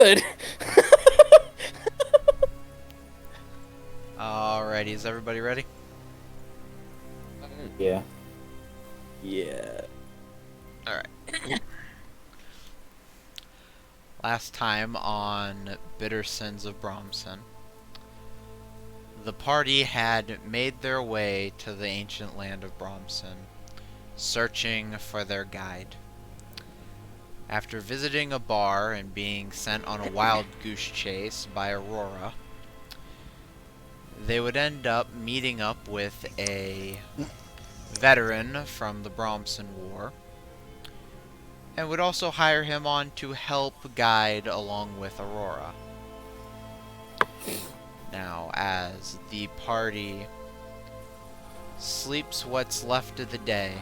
Good. Alrighty, is everybody ready? Yeah. Yeah. Alright. Last time on Bitter Sins of Bramsin, the party had made their way to the ancient land of Bramsin, searching for their guide. After visiting a bar and being sent on a wild goose chase by Aurora, they would end up meeting up with a veteran from the Bramsin War, and would also hire him on to help guide along with Aurora. Now, as the party sleeps what's left of the day,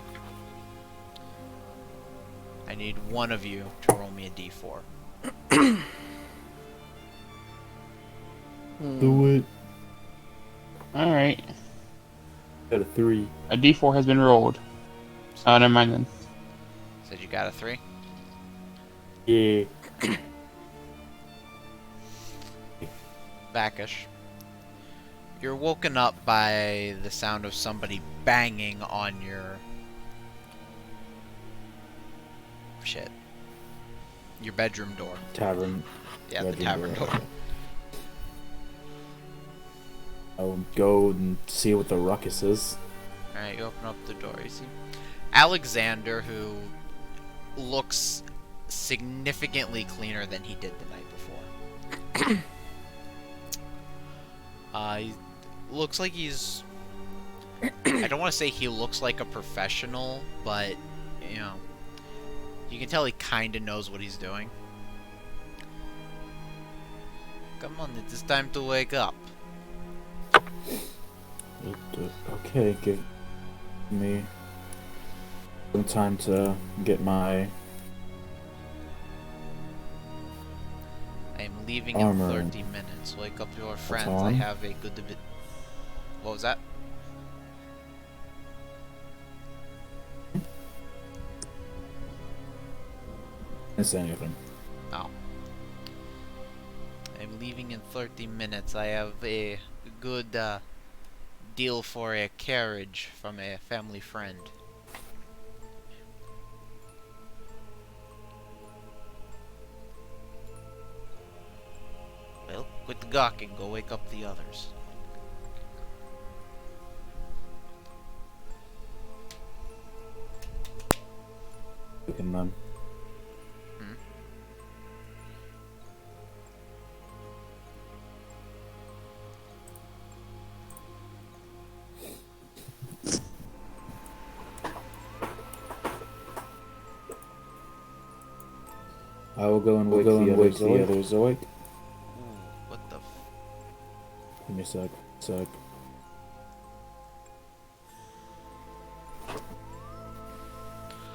I need one of you to roll me a d4. Do it. Alright. Got a 3. A d4 has been rolled. Oh, never mind then. Said you got a 3? Yeah. Backish. You're woken up by the sound of somebody banging on your... your bedroom door. Tavern. Yeah, the tavern door. I'll go and see what the ruckus is. Alright, you open up the door. You see Alexander, who looks significantly cleaner than he did the night before. He looks like he's... I don't want to say he looks like a professional, but, you know, you can tell he kind of knows what he's doing. Come on, it's time to wake up. Okay, give me some time to get my I am leaving armor in 30 minutes. Wake up your friends. I on. have a good bit. What was that? didn't say anything. Oh. I'm leaving in 30 minutes. I have a good deal for a carriage from a family friend. Well, quit the gawking. Go wake up the others. And then I will go and wake the others awake. Ooh, what the f... Give me a sec.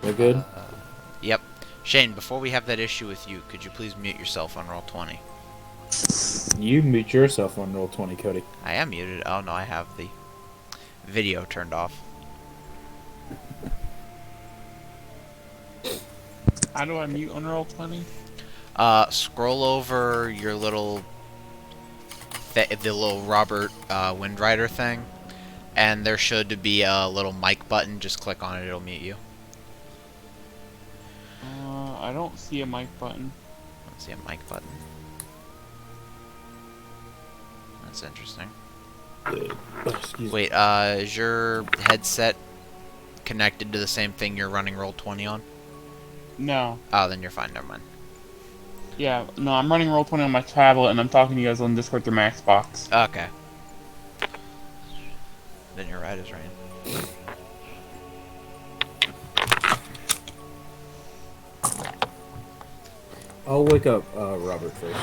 They're good? Yep. Shane, before we have that issue with you, could you please mute yourself on Roll20? You mute yourself on Roll20, Cody. I am muted. Oh no, I have the video turned off. How do I mute on Roll20? Scroll over your little... the little Robert Windrider thing, and there should be a little mic button. Just click on it, it'll mute you. I don't see a mic button. I don't see a mic button. That's interesting. Excuse me. Wait, is your headset connected to the same thing you're running Roll20 on? No. Oh, then you're fine, never mind. Yeah, no, I'm running Roll20 on my tablet and I'm talking to you guys on Discord through my Xbox. Okay. Then you're right, is right. I'll wake up Robert first.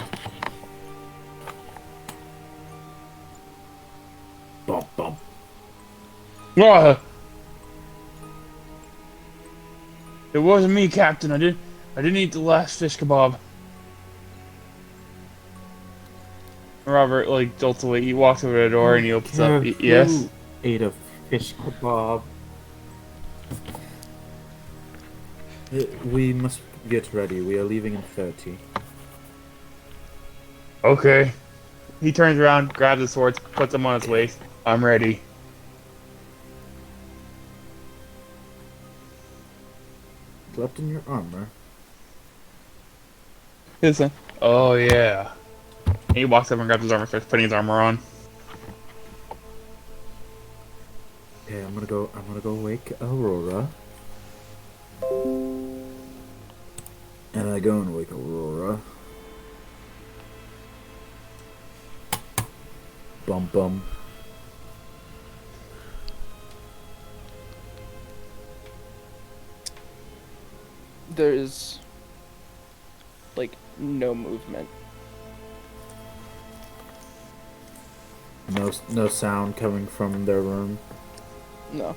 Bump, bump. Ah! It wasn't me, Captain. I didn't eat the last fish kebab. Robert, like, jolts away. He walks over to the door and he opens up. Yes? Ate a fish kebab. We must get ready. We are leaving in 30. Okay. He turns around, grabs his swords, puts them on his waist. I'm ready. Left in your armor. Listen. Oh yeah. And he walks up and grabs his armor, starts putting his armor on. Okay, I'm gonna go wake Aurora. And I go and wake Aurora. Bum bum. There's like no movement. No sound coming from their room. No.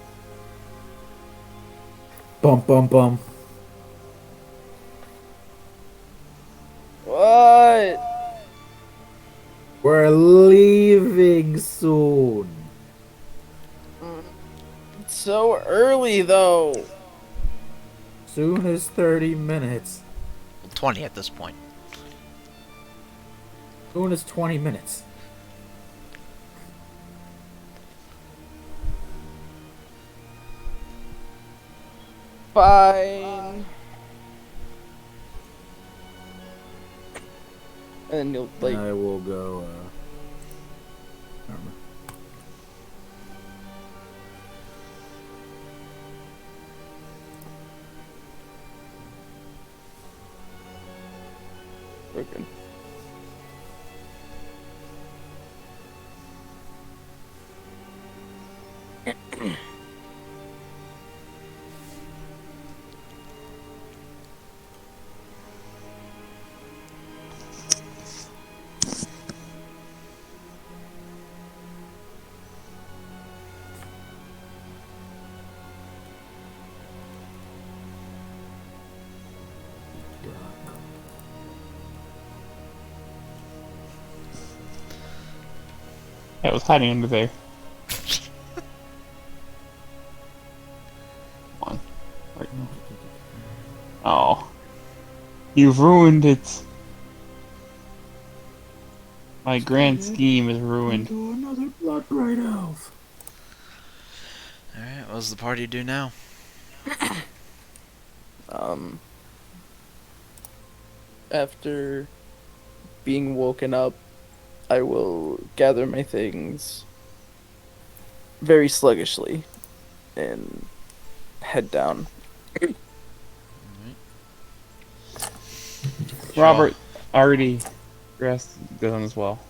Bum bum bum. What? We're leaving soon. It's so early though. Soon is 30 minutes. 20 at this point. Soon is 20 minutes. Fine. And you'll like. I will go. Armor. Broken. Yeah, it was hiding under there. Come on. Right now. Oh. You've ruined it. My grand scheme is ruined. Do another blood bright elf. Alright, what does the party do now? After being woken up, I will gather my things very sluggishly and head down. Robert already dressed good on as well.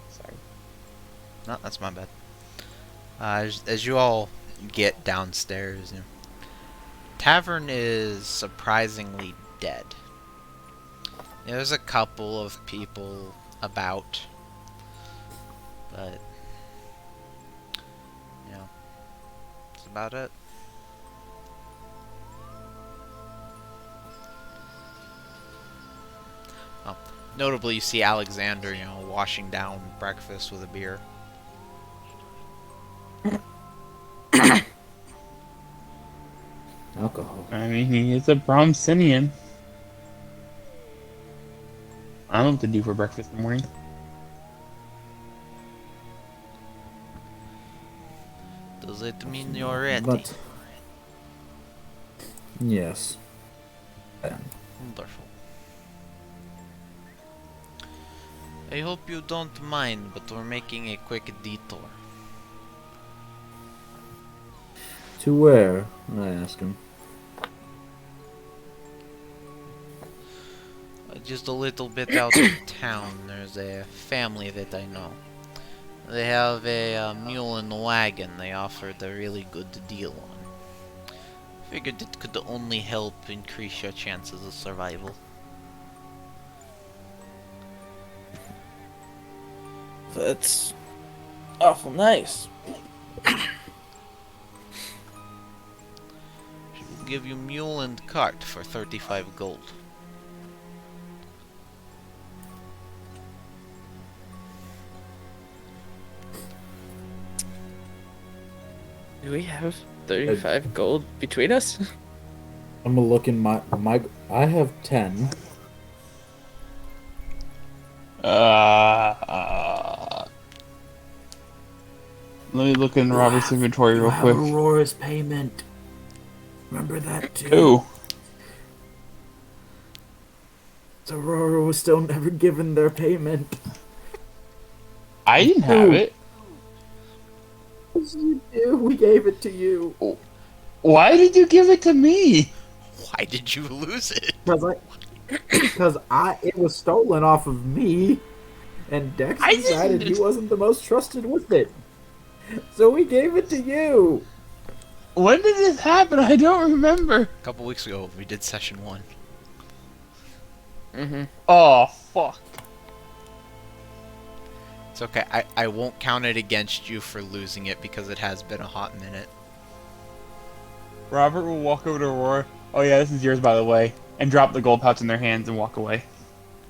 Sorry. No, that's my bad. As you all get downstairs, tavern is surprisingly dead. There's a couple of people about, but that's about it. Oh, notably, you see Alexander, washing down breakfast with a beer. Alcohol. I mean, he is a Bramsinian. I don't know what to do for breakfast in the morning. Does it mean you're ready? But yes. Wonderful. I hope you don't mind, but we're making a quick detour. To where? I ask him. Just a little bit out of town, there's a family that I know. They have a mule and wagon they offered a really good deal on. Figured it could only help increase your chances of survival. That's awful nice. She will give you mule and cart for 35 gold. Do we have 35 gold between us? I'm gonna look in my. I have 10. Let me look in Robert's inventory real quick. Aurora's payment. Remember that too. Ooh. Aurora was still never given their payment. I didn't have it. Yes, you do. We gave it to you. Why did you give it to me? Why did you lose it? Because it was stolen off of me, and Dex I decided he didn't- wasn't the most trusted with it. So we gave it to you. When did this happen? I don't remember. A couple weeks ago, we did session 1. Mm-hmm. Oh, fuck. It's okay. I won't count it against you for losing it because it has been a hot minute. Robert will walk over to Aurora. Oh yeah, this is yours, by the way. And drop the gold pouch in their hands and walk away.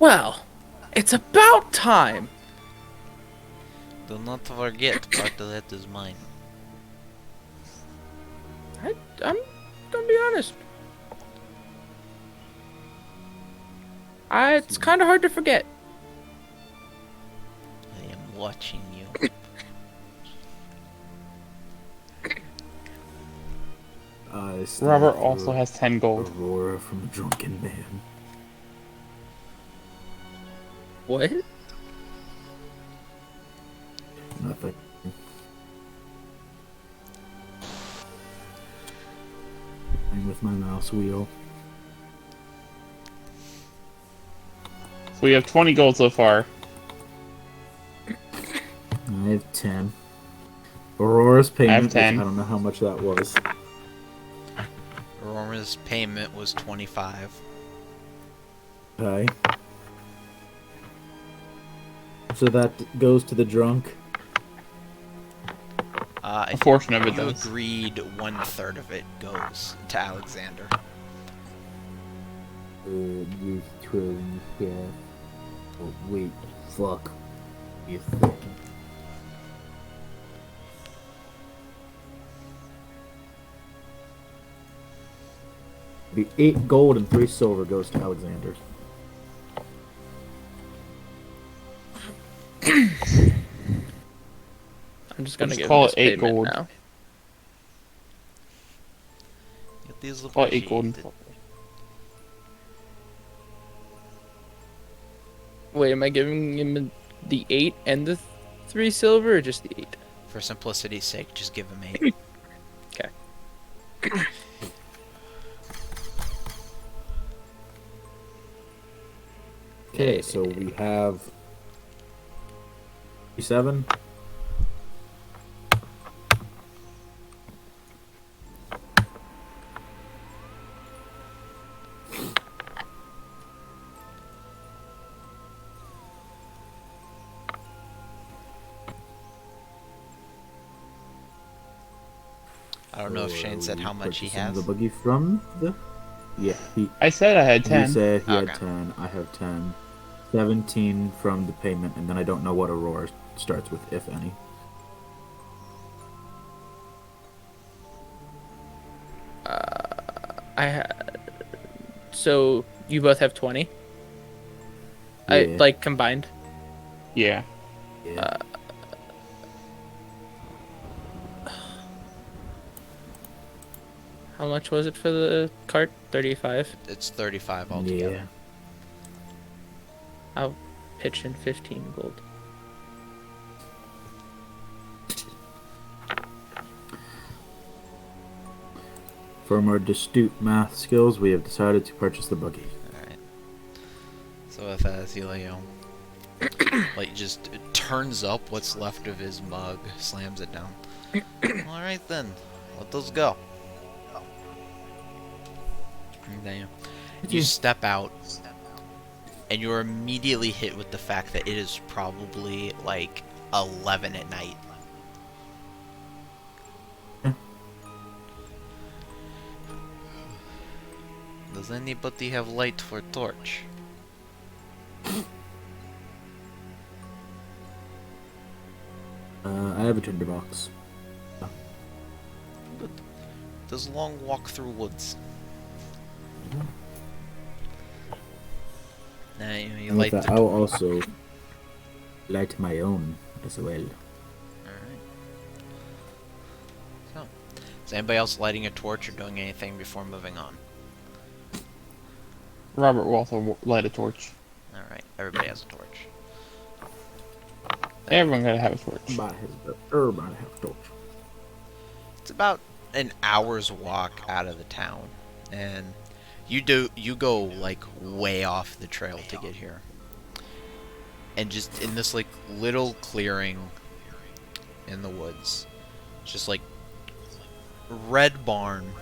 Well, it's about time. Do not forget, part of that is mine. I'm gonna be honest. It's kind of hard to forget. I am watching you. Robert also has 10 gold. Aurora from the Drunken Man. What? Nothing. Playing with my mouse wheel. So we have 20 gold so far. I have 10. Aurora's payment, which 10. I don't know how much that was. Aurora's payment was 25. Okay. So that goes to the drunk. A portion of it you does. agreed 1/3 of it goes to Alexander. You trillion, yeah. Oh, wait, fuck. You think. The 8 gold and 3 silver goes to Alexander. I'm just gonna Let's give call this it 8 payment gold. now. It is Call it 8 gold. appreciated. Wait, am I giving him the 8 and the 3 silver, or just the 8? For simplicity's sake, just give him 8. Okay. Okay, so we have 7. I don't know if Shane said how much he has. The buggy from the. Yeah, I said I had 10. He said he Okay. had 10. I have 10. 17 from the payment, and then I don't know what Aurora starts with, if any. I had. So you both have 20. I Yeah. like combined. Yeah. Yeah. How much was it for the cart? 35. It's 35 altogether. Yeah. I'll pitch in 15 gold. From our astute math skills, we have decided to purchase the buggy. Alright. So with that, Helio, like, just turns up what's left of his mug, slams it down. Alright then, let us go. And then you step out, and you're immediately hit with the fact that it is probably like 11 at night. Does anybody have light for torch? I have a tinderbox. Good. Does long walk through woods. Now you And light with the that, I'll torch. also light my own as well. Alright. Is anybody else lighting a torch or doing anything before moving on? Robert will also light a torch. Alright, everybody has a torch. Everyone gotta have a torch. Everybody have a torch. It's about an hour's walk out of the town. And you go like way off the trail to get here. And just in this like little clearing in the woods. Just like red barn,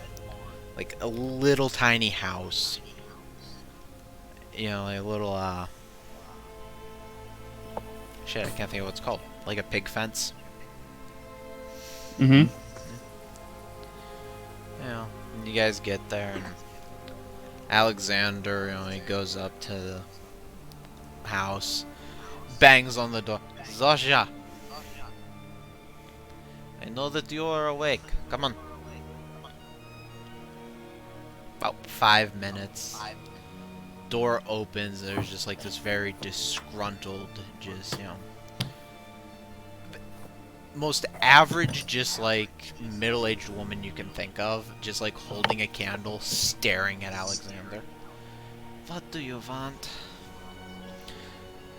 like a little tiny house. You know, like a little shit, I can't think of what it's called. Like a pig fence. Mm-hmm. You know, you guys get there and Alexander, you know, he goes up to the house, bangs on the door. Zosha! I know that you are awake. Come on. About 5 minutes. Door opens, there's just like this very disgruntled, just, you know, most average, just like middle-aged woman you can think of, just like holding a candle, staring at Alexander. What do you want?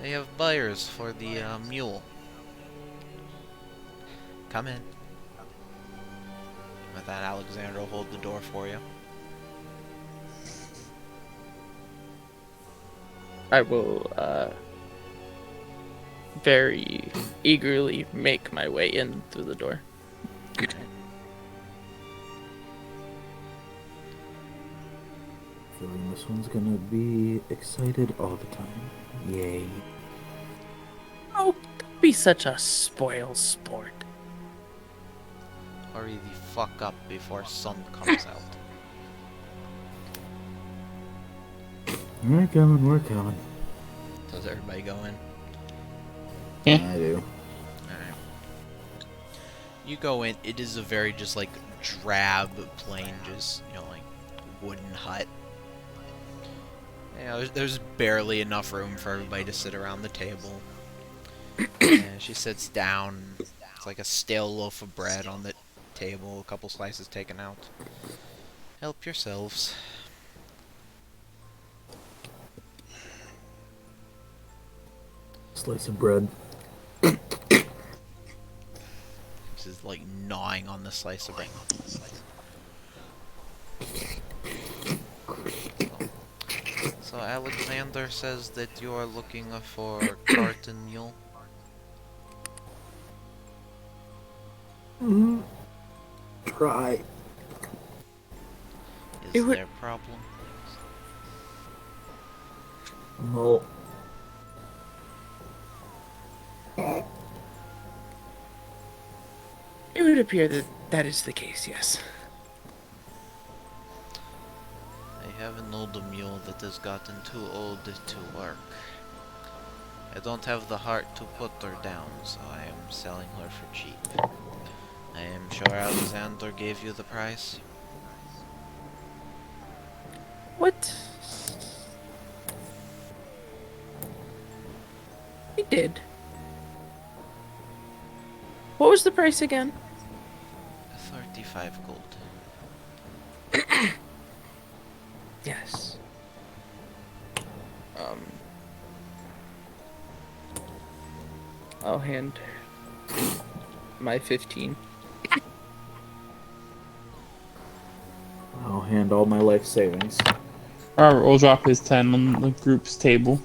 They have buyers for the mule. Come in. With that, Alexander will hold the door for you. I will very eagerly make my way in through the door. Feeling this one's gonna be excited all the time. Yay. Oh, don't be such a spoil sport. Hurry the fuck up before sun comes out. We're coming, we're coming. Does everybody go in? Yeah. I do. Alright. You go in, it is a very just like drab, plain, just, you know, like wooden hut. You know, there's barely enough room for everybody to sit around the table. And she sits down. It's like a stale loaf of bread on the table, a couple slices taken out. Help yourselves. Slice of bread. She's like gnawing on the slice of bread. So Alexander says that you are looking for cart and mule. Try. Is there a problem? No. It would appear that that is the case, yes. I have an old mule that has gotten too old to work. I don't have the heart to put her down, so I am selling her for cheap. I am sure Alexander gave you the price. What? He did. What was the price again? 35 gold. Yes. I'll hand my 15. I'll hand all my life savings. Robert will drop his 10 on the group's table.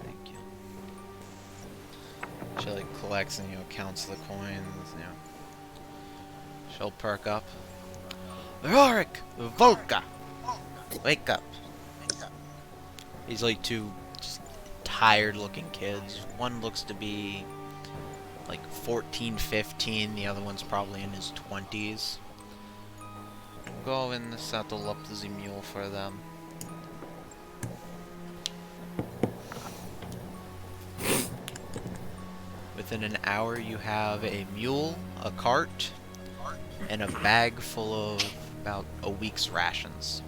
Thank you. She like collects and, you know, counts the coins, you know. She'll perk up. Rorik! Volka! Wake up. These like two just tired looking kids. One looks to be like 14, 15, the other one's probably in his 20s. Go and saddle up the mule for them. Within an hour you have a mule, a cart, and a bag full of about a week's rations.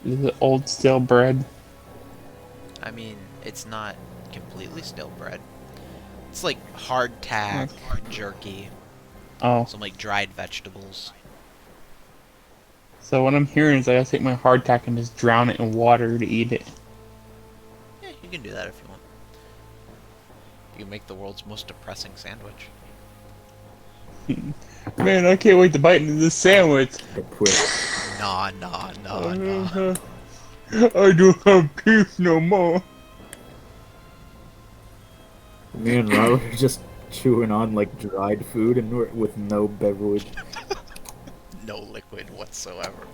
Is it old stale bread? I mean, it's not completely stale bread. It's like hardtack, jerky, Oh, some like dried vegetables. so what I'm hearing is I gotta take my hardtack and just drown it in water to eat it. Yeah, you can do that if you want. You can make the world's most depressing sandwich. Man, I can't wait to bite into this sandwich. The quick. Nah. I don't have teeth no more. Me and Robert are just chewing on like dried food and with no beverage. No liquid whatsoever.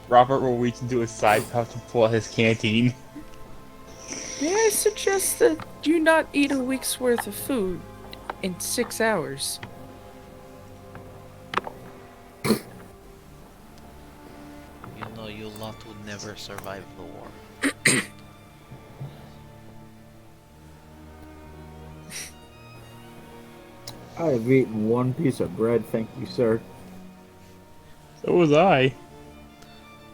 Robert will reach into his side pouch and pull out his canteen. May I suggest that you not eat a week's worth of food in 6 hours? You know, you lot would never survive the war. I have eaten one piece of bread, thank you, sir. So was I.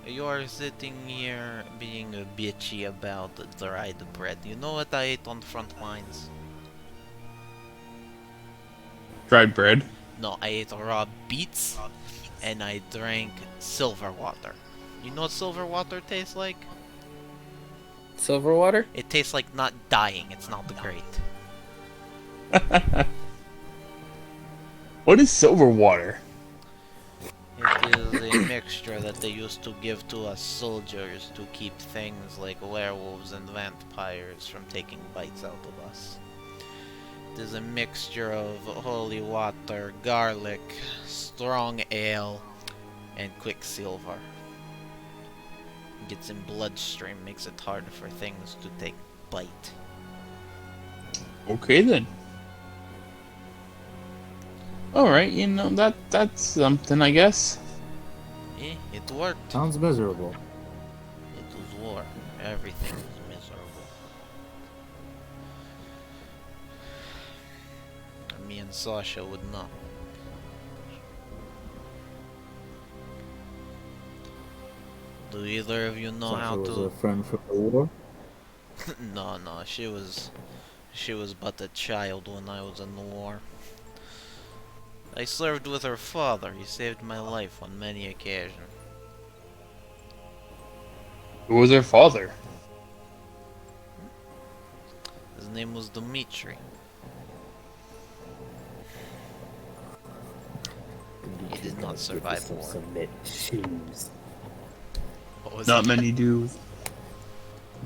You are sitting here being bitchy about the dried bread. You know what I ate on the front lines? Dried bread. No, I ate raw beets, and I drank silver water. You know what silver water tastes like? Silver water? It tastes like not dying. It's not great. What is silver water? It is a mixture that they used to give to us soldiers to keep things like werewolves and vampires from taking bites out of us. It is a mixture of holy water, garlic, strong ale, and quicksilver. It gets in bloodstream, makes it hard for things to take bite. Okay then. Alright, you know, that's something, I guess. Eh, it worked. Sounds miserable. It was war. Everything was miserable. Me and Sasha would know. Do either of you know Sasha how was to... a friend from the war. No, she was but a child when I was in the war. I served with her father. He saved my life on many occasions. Who was her father? His name was Dmitri. He did not survive war. Submit shoes. What was Not it? many do.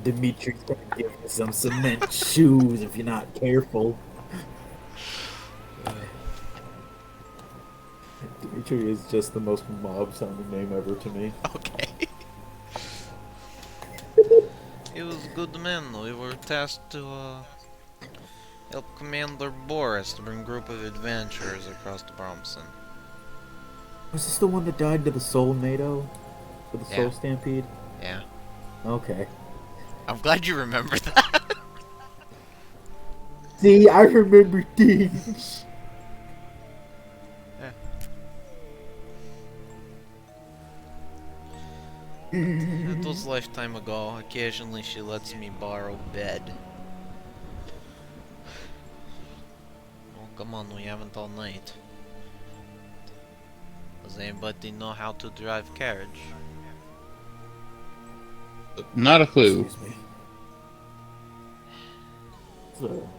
Dimitri's gonna give you some cement shoes if you're not careful. Dimitri is just the most mob-sounding name ever to me. Okay. He was a good man. We were tasked to help Commander Boris to bring a group of adventurers across to Bramsin. Was this the one that died to the Soul NATO? For the Yeah. Soul Stampede? Yeah. Okay. I'm glad you remember that. See, I remember things. It was a lifetime ago. Occasionally she lets me borrow bed. Oh, come on, we haven't all night. Does anybody know how to drive carriage? Not a clue. Excuse me. So,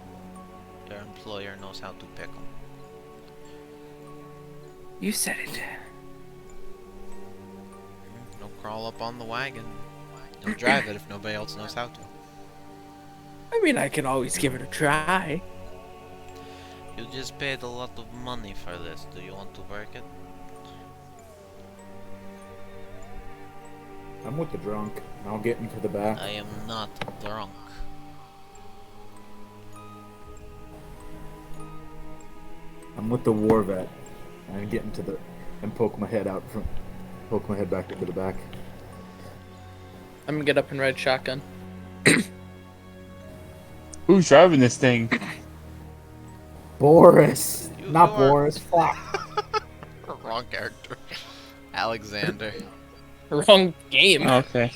Your employer knows how to pick them. You said it. Don't crawl up on the wagon. Don't drive it if nobody else knows how to. I mean, I can always give it a try. You just paid a lot of money for this. Do you want to work it? I'm with the drunk. I'll get into the back. I am not drunk. I'm with the war vet. And get into the and poke my head back into the back. I'm gonna get up and ride shotgun. Who's driving this thing? Boris, You not are- Boris. Fuck. Wrong character. Alexander. Wrong game. Okay.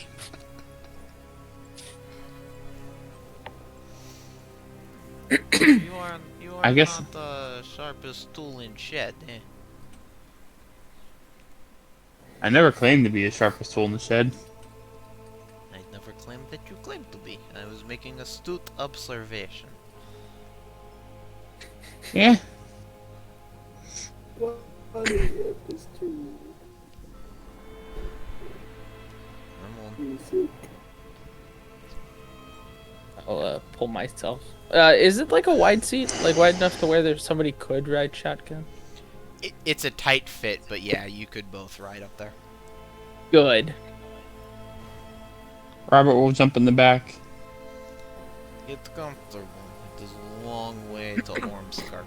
You I are guess- not the sharpest tool in shed, eh? I never claimed to be the sharpest tool in the shed. I never claimed that you claimed to be. I was making astute observation. Yeah. I'm I'll pull myself. Is it like a wide seat? Like wide enough to where there's somebody could ride shotgun? It's a tight fit, but yeah, you could both ride up there. Good. Robert will jump in the back. Get comfortable. It is a long way to Ormskirk.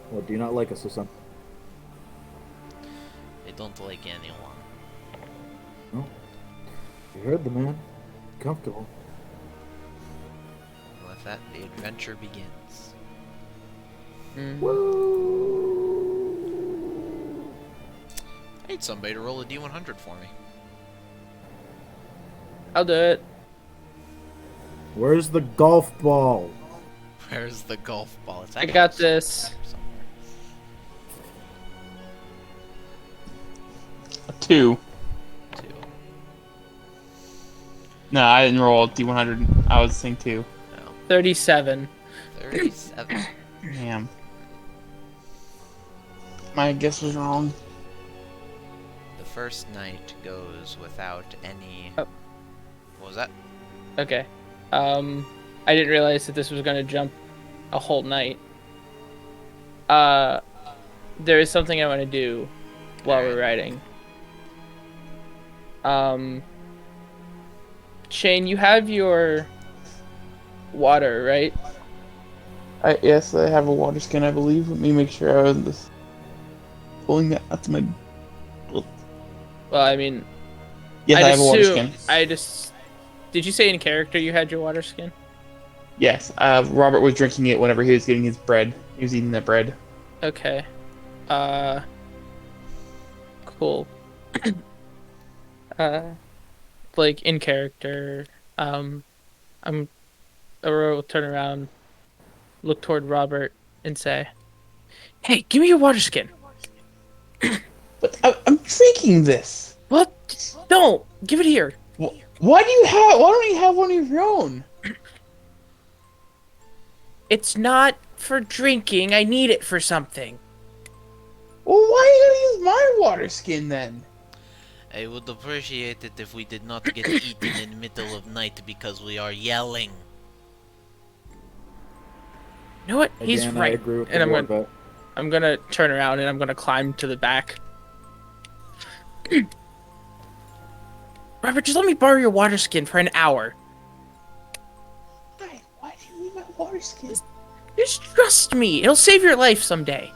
What, do you not like us or something? I don't like anyone. No. You heard the man. Comfortable. With that, the adventure begins. I need somebody to roll a D100 for me. I'll do it. Where's the golf ball? Where's the golf ball? It's I actually got somewhere- this. somewhere. A 2. 2. No, I didn't roll a D100. I was saying 2. No. 37. 37. Damn. My guess was wrong. The first night goes without any... Oh. What was that? Okay. I didn't realize that this was gonna jump a whole night. There is something I want to do while we're riding. Shane, you have your water, right? Yes, I have a water skin, I believe. Let me make sure I was this. Pulling that out to my. Well, I mean, Yes, I have a water assume- skin. Did you say in character you had your water skin? Yes, Robert was drinking it whenever he was getting his bread. He was eating that bread. Okay. Cool. Like in character, I will turn around, look toward Robert, and say, "Hey, give me your water skin." But I'm drinking this. What? Don't give it here. Why don't you have one of your own? It's not for drinking. I need it for something. Well, why are you gonna use my water skin then? I would appreciate it if we did not get eaten in the middle of night because we are yelling. You know what? He's Again, I right. agree with And the I'm war gonna, vet. I'm gonna turn around and I'm gonna climb to the back. Robert, just let me borrow your water skin for an hour. Why do you need my water skin? Just trust me. It'll save your life someday.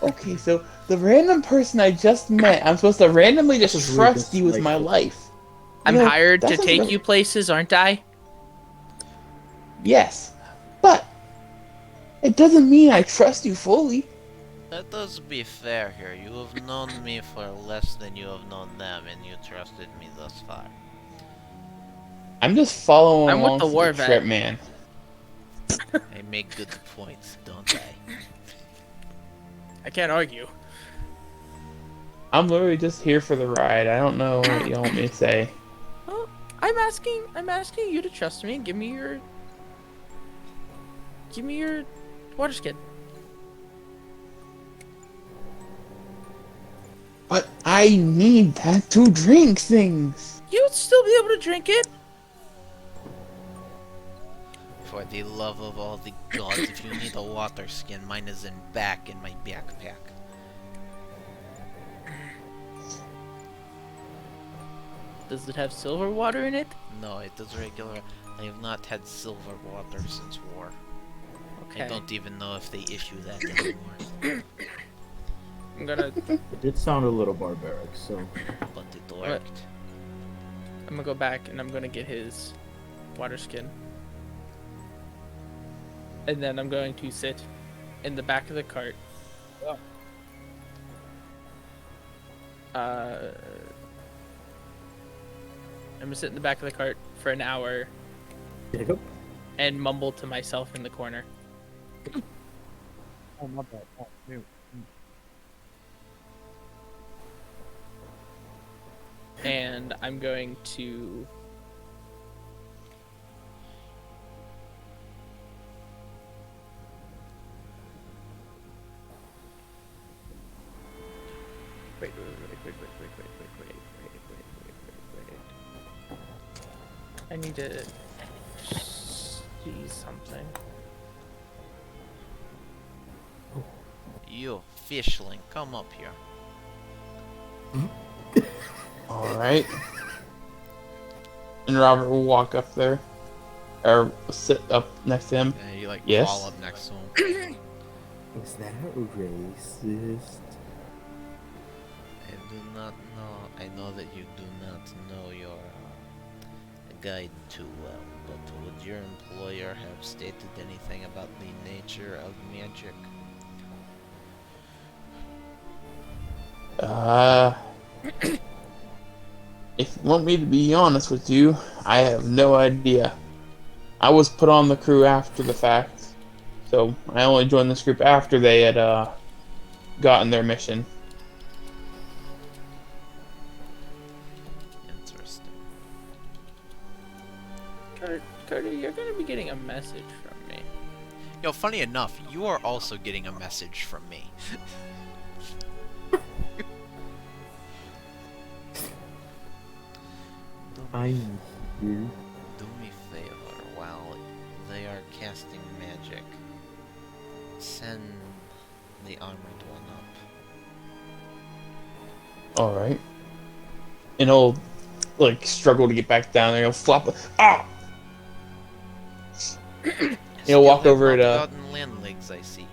Okay, so the random person I just met, I'm supposed to randomly just This is really trust you with my disgraceful. life. I'm You know, hired that to sounds take really- you places, aren't I? Yes, but it doesn't mean I trust you fully. Let us be fair here. You have known me for less than you have known them, and you trusted me thus far. I'm just following I'm with along the for war the vet. trip, man. I make good points, don't I? I can't argue. I'm literally just here for the ride. I don't know what you want me to say. Well, I'm asking you to trust me and give me your water skin. But I need that to drink things. You'd still be able to drink it. For the love of all the gods, if you need a water skin, mine is in my backpack. Does it have silver water in it? No, it is regular. I have not had silver water since war. Okay. I don't even know if they issue that anymore. I'm gonna It did sound a little barbaric, so But it worked. go back and I'm gonna get his water skin. And then I'm going to sit in the back of the cart. I'm gonna sit in the back of the cart for an hour Jacob? and mumble to myself in the corner. Oh, my bad. Oh, dude. And I'm going to wait. I need to see something. You, fishling, come up here. Alright. And Robert will walk up there. Or sit up next to him. And you like Yes. crawl up next to him. Is that racist? I do not know. I know that you do not know your guide too well, but would your employer have stated anything about the nature of magic? If you want me to be honest with you, I have no idea. I was put on the crew after the fact, so I only joined this group after they had gotten their mission. Interesting. Carter, you're gonna be getting a message from me. Yo, funny enough, you are also getting a message from me. I'm here. Do me a favor, while they are casting magic, send the armored one up. Alright. And he'll, like, struggle to get back down there. He'll flop. Ah! He'll walk Still over have to. not gotten land legs, I see.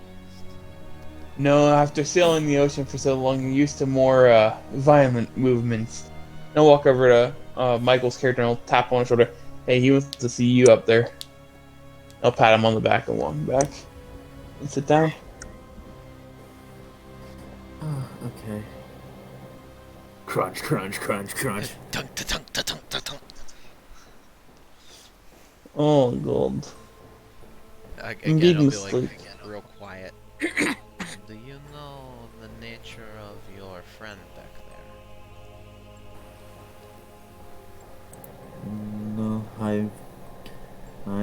No, after sailing the ocean for so long, you're used to more violent movements. And he'll walk over to Michael's character and he'll tap on his shoulder. Hey, he wants to see you up there. I'll pat him on the back and walk back. And sit down. Oh, okay. Crunch, crunch, crunch, crunch. Dunk, dunk, dunk, dunk, dunk. Oh, gold. Again, Indeed, it'll be like sleep. real quiet. Do you know the nature of your friend back there? No, I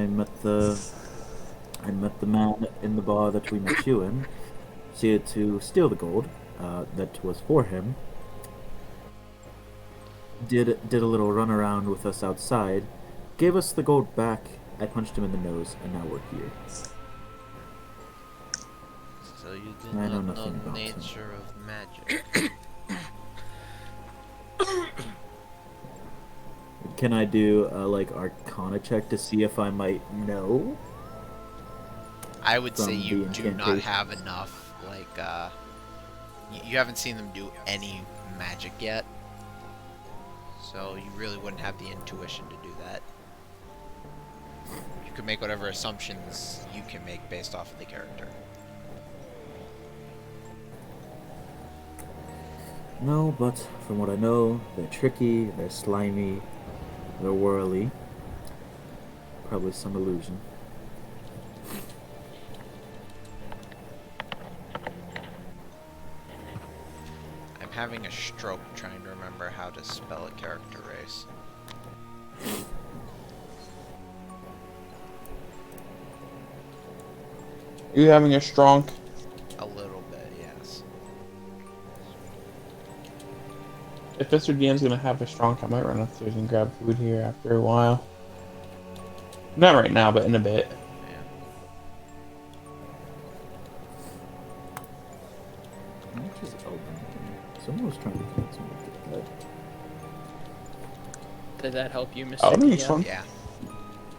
met the man in the bar that we met you in. He had to steal the gold that was for him. Did a little run around with us outside, gave us the gold back. I punched him in the nose, and now we're here. So you do I know not know nothing the about him. nature of magic. Can I do a Arcana check to see if I might know? I would say From you the do not incantation. have enough, you haven't seen them do any magic yet. So you really wouldn't have the intuition to do that. You could make whatever assumptions you can make based off of the character. No, but from what I know, they're tricky, they're slimy, they're whirly. Probably some illusion. I'm having a stroke trying to remember how to spell a character race. You having a strong. A little bit, yes. If Mr. DM's gonna have a strong, I might run upstairs and grab food here after a while. Not right now, but in a bit. Yeah. How much is open? Someone was trying to get someone to get that. Did that help you, Mr. Oh, DM? it's fun. Yeah.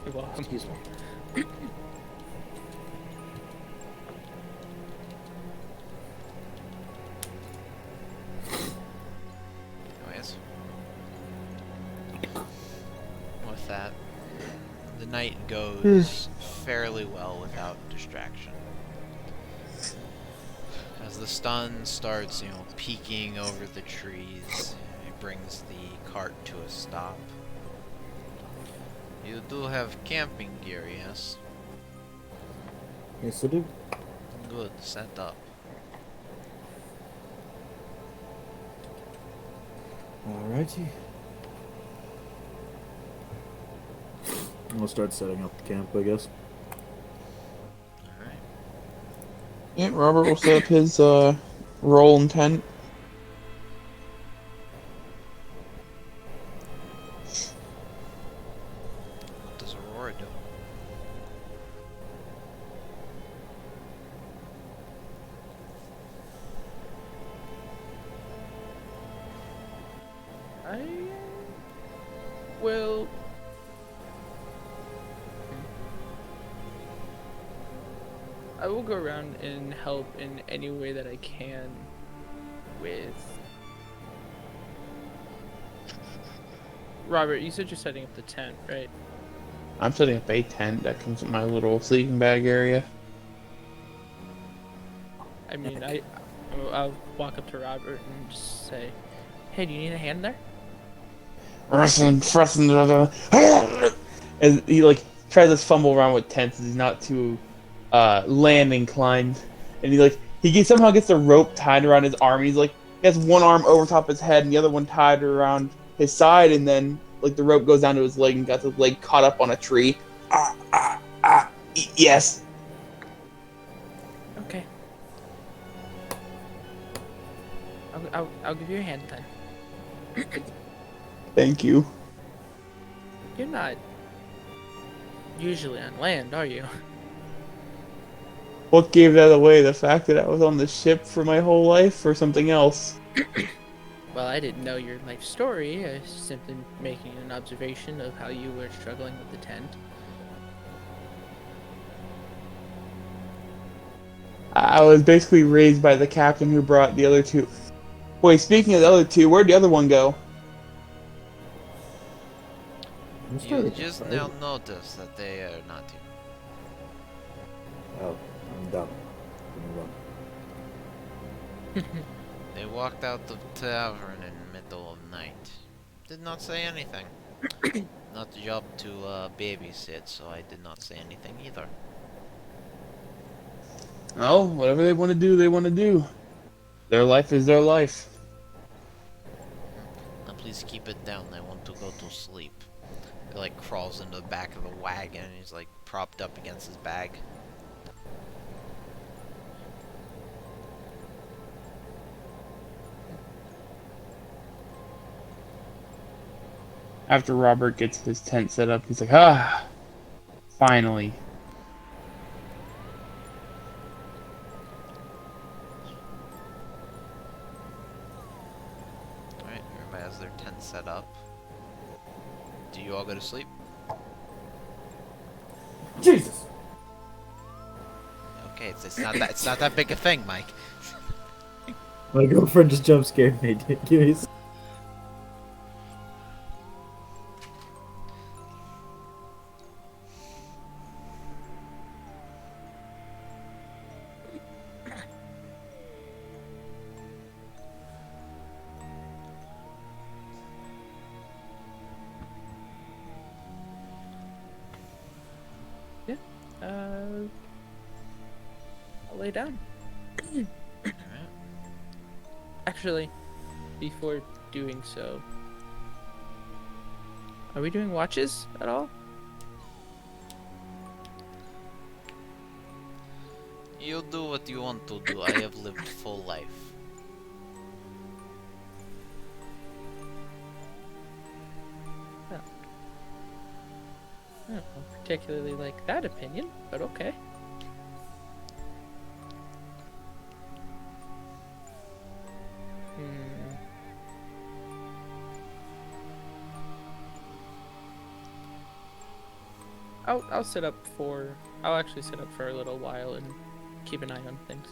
You're welcome. Excuse me. Anyways. With that, the night goes fairly well without distraction. As the sun starts, peeking over the trees, it brings the cart to a stop. You do have camping gear, yes? Yes, I do. Good, set up. Alrighty. We'll start setting up the camp, I guess. Alright. Yeah, Robert will set up his roll and tent. What does Aurora do? I will. I will go around and help in any way that I can with. Robert, you said you're setting up the tent, right? I'm setting up a tent that comes with my little sleeping bag area. I mean, I'll walk up to Robert and just say, "Hey, do you need a hand there?" Wrestling, as he like tries to fumble around with tents, as he's not too land inclined, and somehow gets the rope tied around his arm. He's like he has one arm over top his head and the other one tied around his side, and then like the rope goes down to his leg and got his leg caught up on a tree. Yes. Okay. I'll give you a hand then. Thank you. You're not usually on land, are you? What gave that away? The fact that I was on the ship for my whole life, or something else? Well, I didn't know your life story. I was simply making an observation of how you were struggling with the tent. I was basically raised by the captain who brought the other two. Wait, speaking of the other two, where'd the other one go? I'm You starting to just fight. now notice that they are not here. Oh, I'm dumb. Give me one. They walked out of the tavern in the middle of night. Did not say anything. Not the job to babysit, so I did not say anything either. Oh, whatever they want to do, they want to do. Their life is their life. Now please keep it down, I want to go to sleep. He like crawls into the back of the wagon and he's like propped up against his bag. After Robert gets his tent set up, he's like, finally. Alright, everybody has their tent set up. Do you all go to sleep? Jesus! Okay, it's not that big a thing, Mike. My girlfriend just jump scared me. Give me a s- I'll lay down. Alright. Actually, before doing so, are we doing watches at all? You do what you want to do. I have lived full life. I don't particularly like that opinion, but okay. Hmm. I'll sit up for. I'll actually sit up for a little while and keep an eye on things.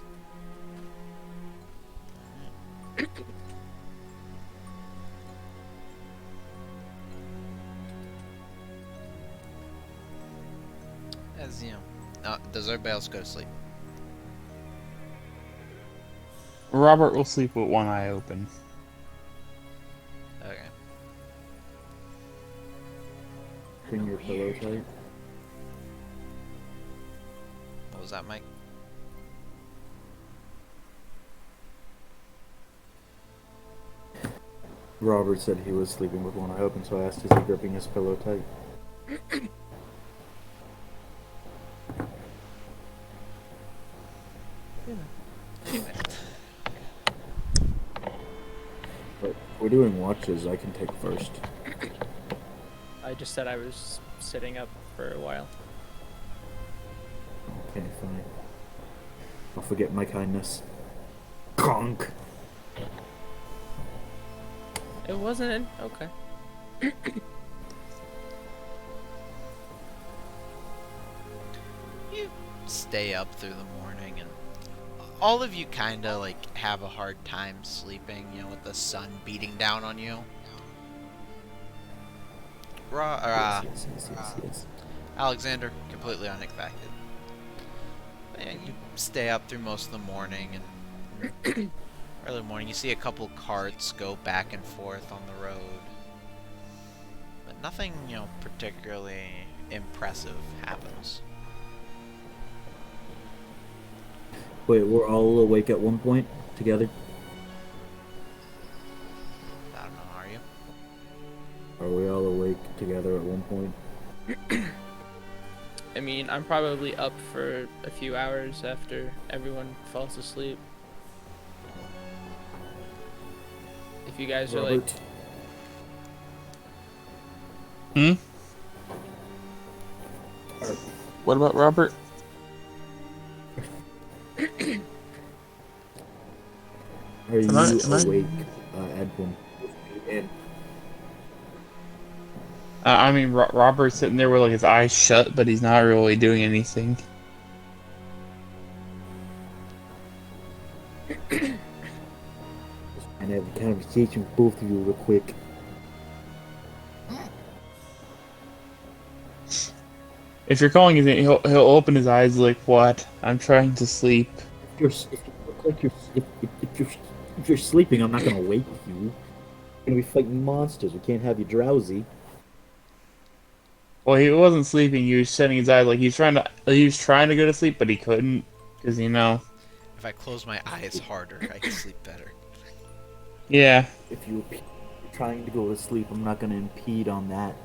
As you know. Does everybody else go to sleep? Robert will sleep with one eye open. Okay. gripping your pillow tight? What was that, Mike? Robert said he was sleeping with one eye open, so I asked, is he gripping his pillow tight? But we're doing watches, I can take first. I just said I was sitting up for a while. Okay, fine. I'll forget my kindness. Conk! It wasn't okay. You stay up through the morning, and all of you kind of like have a hard time sleeping, you know, with the sun beating down on you. Yes. Alexander, completely unexpected. But yeah, you stay up through most of the morning, and early morning you see a couple carts go back and forth on the road. But nothing, you know, particularly impressive happens. Wait, we're all awake at one point together? I don't know, are you? Are we all awake together at one point? I mean, I'm probably up for a few hours after everyone falls asleep. If you guys are like, Robert? What about Robert? Are you Am I- awake, Edwin? And I mean, Robert's sitting there with like his eyes shut, but he's not really doing anything. and have a conversation with both of you real quick. If you're calling his name, he'll open his eyes like, "What? I'm trying to sleep." If you look like if you're sleeping, I'm not gonna wake you. We're gonna be fighting monsters. We can't have you drowsy. Well, he wasn't sleeping. He was shutting his eyes, like he was trying to go to sleep, but he couldn't, because If I close my eyes harder, I can sleep better. Yeah. If you're trying to go to sleep, I'm not gonna impede on that.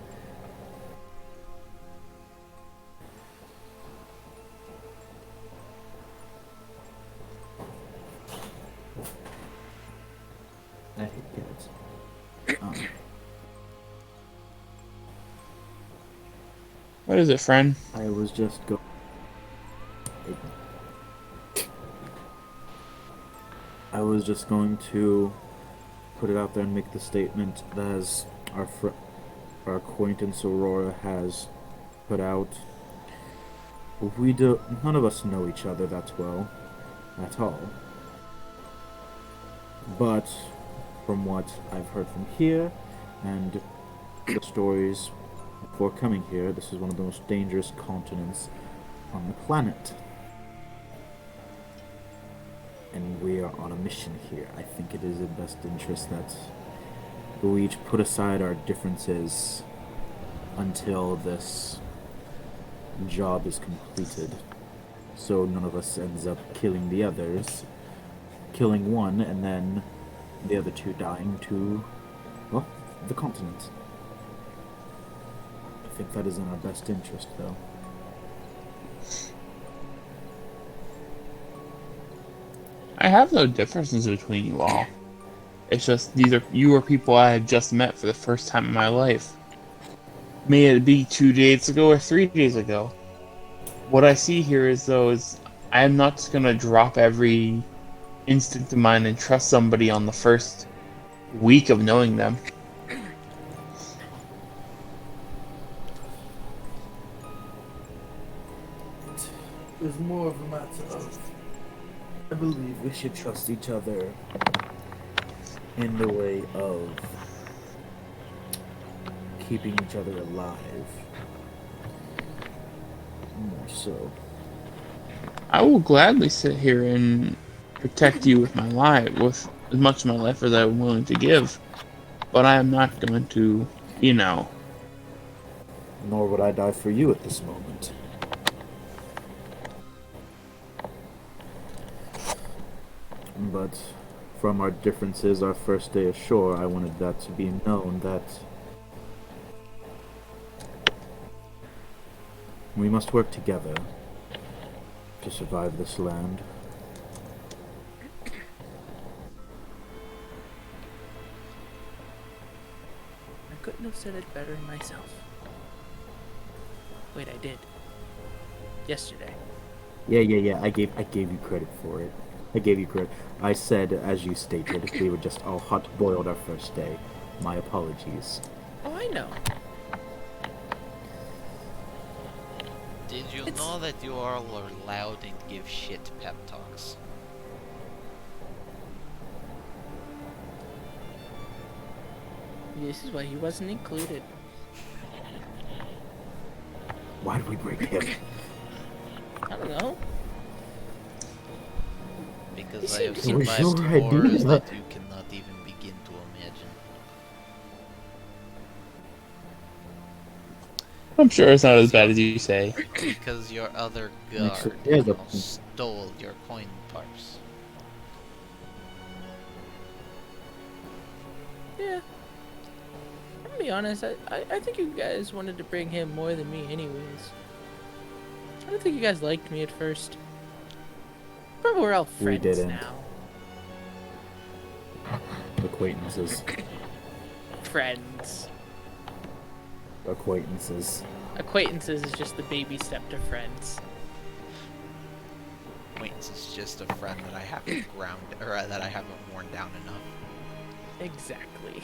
I hate cats. What is it, friend? I was just I was just going to put it out there and make the statement that as our acquaintance Aurora has put out, none of us know each other that well at all. But from what I've heard from here and the stories before coming here, this is one of the most dangerous continents on the planet. And we are on a mission here. I think it is in best interest that we each put aside our differences until this job is completed. So none of us ends up killing the others. Killing one and then the other two dying to, well, the continent. I think that is in our best interest, though. I have no differences between you all. It's just you are people I have just met for the first time in my life. May it be 2 days ago or 3 days ago. What I see here is I am not just gonna drop every instinct of mine and trust somebody on the first week of knowing them. It's more of a matter of, I believe we should trust each other in the way of keeping each other alive. More so. I will gladly sit here and protect you with my life, with as much of my life as I'm willing to give. But I am not going to, Nor would I die for you at this moment. But from our differences our first day ashore, I wanted that to be known that we must work together to survive this land. I couldn't have said it better myself. Wait, I did. Yesterday. Yeah. I gave you credit for it. I gave you credit. I said, as you stated, we were just all hot-boiled our first day. My apologies. Oh, I know. Did you know that you are allowed to give shit pep talks? This is why he wasn't included. Why did we bring him? I don't know. Because It I have seems- It was survived your horrors idea. that you cannot even begin to imagine. I'm sure it's not as bad as you say. Because your other Actually, guard there's a- stole your coin purse. Yeah. I'm gonna be honest, I think you guys wanted to bring him more than me anyways. I don't think you guys liked me at first. But we're all We friends didn't. now. Acquaintances. Friends. Acquaintances. Acquaintances is just the baby step to friends. Acquaintance is just a friend that I haven't that I haven't worn down enough. Exactly.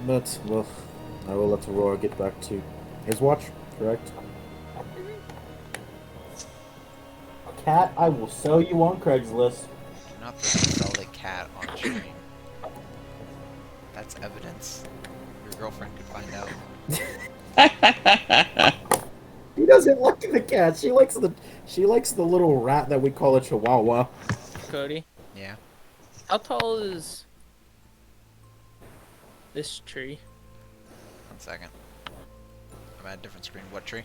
But, well, I will let Aurora get back to his watch, correct? Cat, I will sell you on Craigslist. Do not sell the cat on stream. That's evidence. Your girlfriend could find out. She doesn't like the cat. She likes the little rat that we call a chihuahua. Cody, Yeah. how tall is this tree? 1 second. I'm at a different screen. What tree?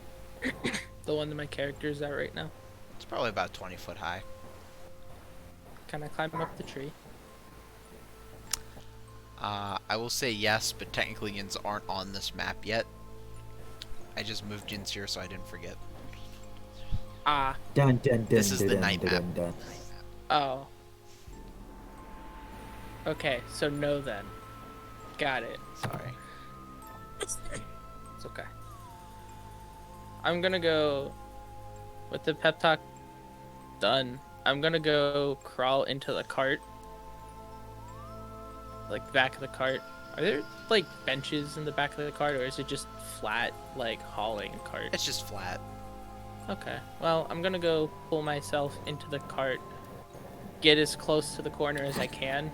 The one that my character is at right now. It's probably about 20 foot high. Can I climb up the tree? I will say yes, but technically Yins aren't on this map yet. I just moved Yins here so I didn't forget. Ah. Dun, dun, dun, This is dun, the dun, night dun, map. dun. Oh. Okay, so no then. Got it. Sorry. It's okay. I'm gonna go with the pep talk done. I'm gonna go crawl into the cart. Like back of the cart. Are there like benches in the back of the cart, or is it just flat like hauling cart? It's just flat. Okay. Well, I'm gonna go pull myself into the cart, get as close to the corner as I can,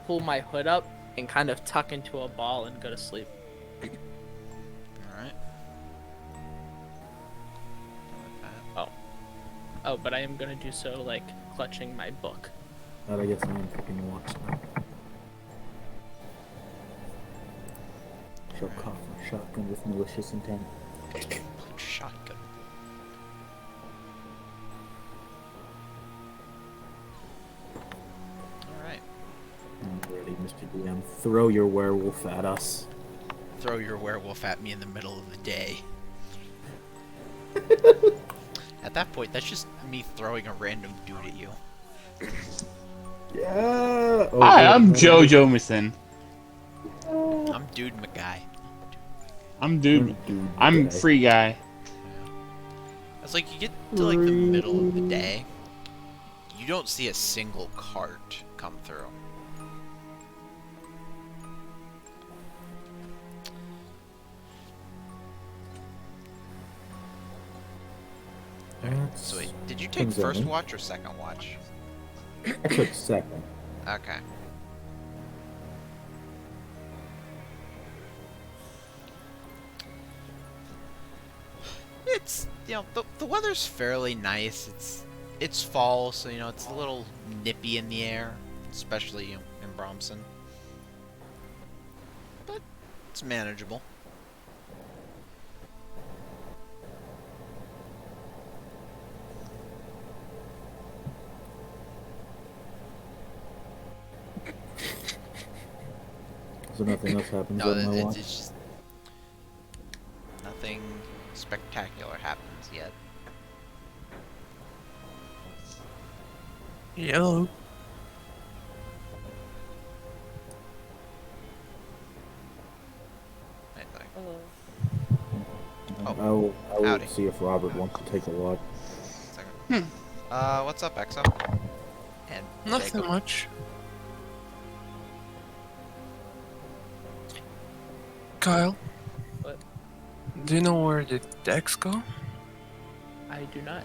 pull my hood up, and kind of tuck into a ball and go to sleep. Alright. Oh, but I am gonna do so like clutching my book. I guess I am taking walks now. Shall cough a shotgun with malicious intent. Shotgun. Alright. I'm ready, Mr. DM. Throw your werewolf at us. Throw your werewolf at me in the middle of the day. At that point, that's just me throwing a random dude at you. Yeah. Oh, Hi, good. I'm Joe Jomison. I'm Dude McGuy. I'm dude. Dude, I'm guy. free guy. It's like you get to like the middle of the day, you don't see a single cart come through. That's- So wait, did you take Comes first in. watch or second watch? I took second. Okay. It's, you know, the weather's fairly nice. It's it's fall, so you know it's a little nippy in the air, especially in Bramsin. But it's manageable. So nothing else happens No, on my watch. it's just nothing spectacular happens yet. Yellow. I think. Oh, I will howdy. see if Robert wants to take a walk. Second. What's up, Exo? And Nothing Jacob. much. Kyle, What? do you know where the decks go? I do not.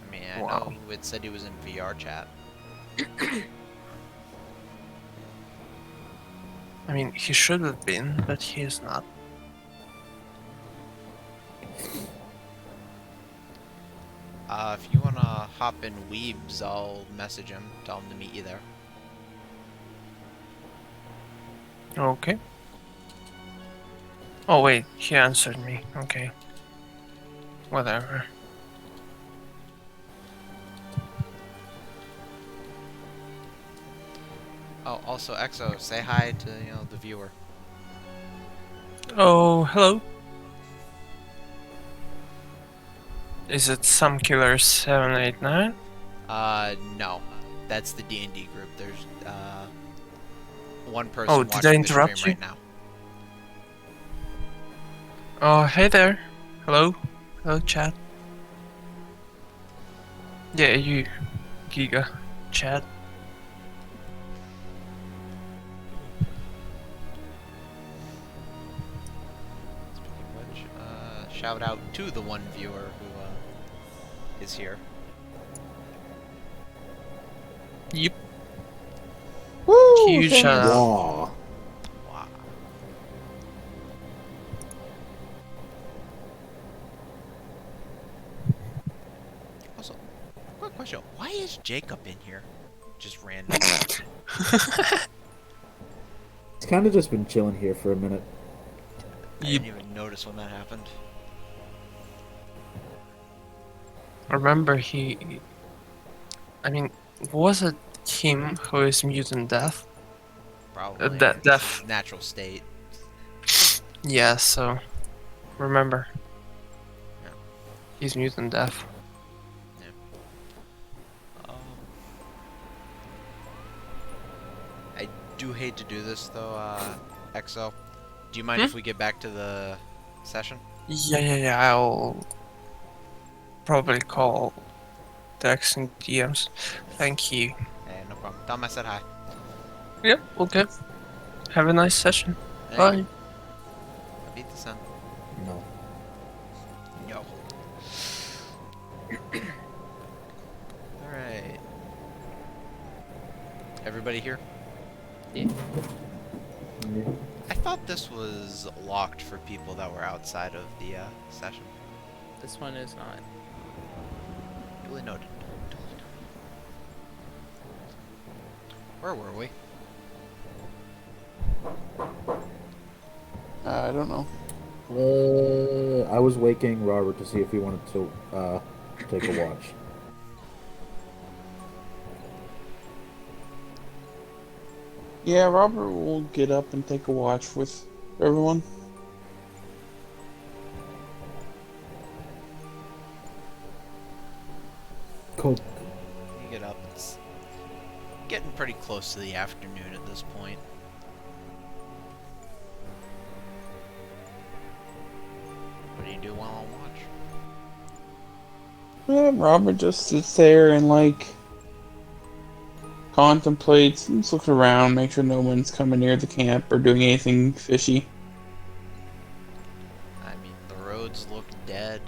I mean, I Wow. know it said he was in VR chat. I mean, he should have been, but he is not. If you wanna hop in Weebs, I'll message him, tell him to meet you there. Okay. Oh wait, he answered me. Okay. Whatever. Oh, also, Exo, say hi to, the viewer. Oh, hello. Is it some killer 789? No. That's the D&D group. There's, one person Oh, watching did I the interrupt stream you? right now. Oh, hey there. Hello. Hello, chat. Yeah, you, Giga, chat. Speaking of which, shout out to the one viewer who, is here. Yep. Woo! Huge thanks. shout out. Wow. Wow. Also, quick question. Why is Jacob in here? Just random. It's kind of just been chilling here for a minute. I didn't even notice when that happened. Remember I mean, was it him who is mutant death? Probably. That It's death. his natural state. Yeah, so remember. Yeah. He's mutant death. Um, I do hate to do this though, Exo. Do you mind if we get back to the session? Yeah, I'll probably call Dex and DMs. Thank you. Hey, no problem. Tell him I said hi. Yep, okay. Have a nice session. Hey, Bye. beat the sun. No. Yo. Alright. Everybody here? Yeah. I thought this was locked for people that were outside of the session. This one is not. Duly noted. Duly noted. Where were we? I don't know. I was waking Robert to see if he wanted to take a watch. Yeah, Robert will get up and take a watch with everyone. Cool. You get up. It's getting pretty close to the afternoon at this point. What do you do while on watch? Yeah, Robert just sits there and contemplates, and just looks around, make sure no one's coming near the camp or doing anything fishy. I mean, the roads look dead.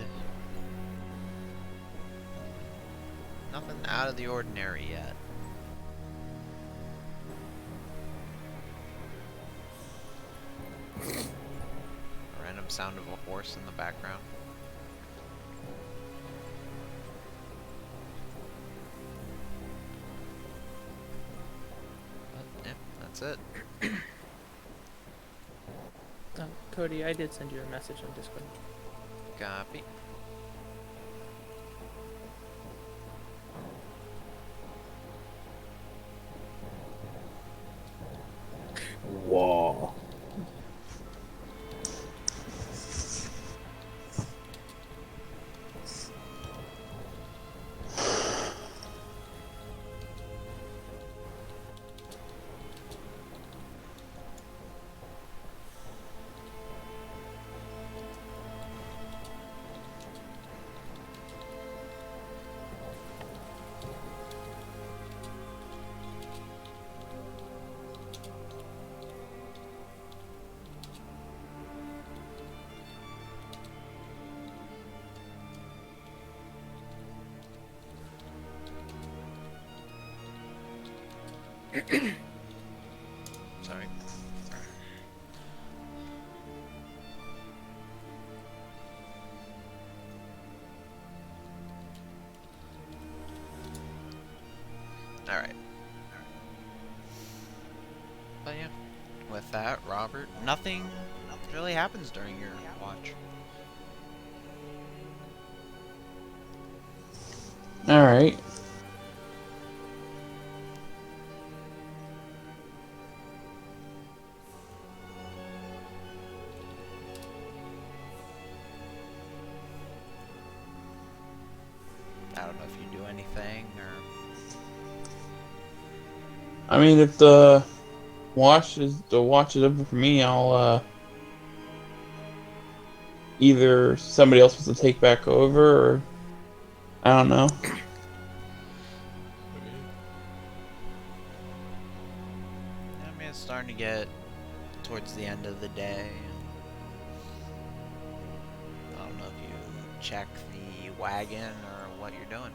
Nothing out of the ordinary yet. A random sound of a horse in the background. That's it. Cody, I did send you a message on Discord. Copy. Whoa. Sorry. Alright. But yeah, with that, Robert, nothing really happens during your watch. Alright. I don't know if you do anything or. I mean, if the watch is open for me, I'll either somebody else wants to take back over, or I don't know. I mean, it's starting to get towards the end of the day. I don't know if you check the wagon or what you're doing.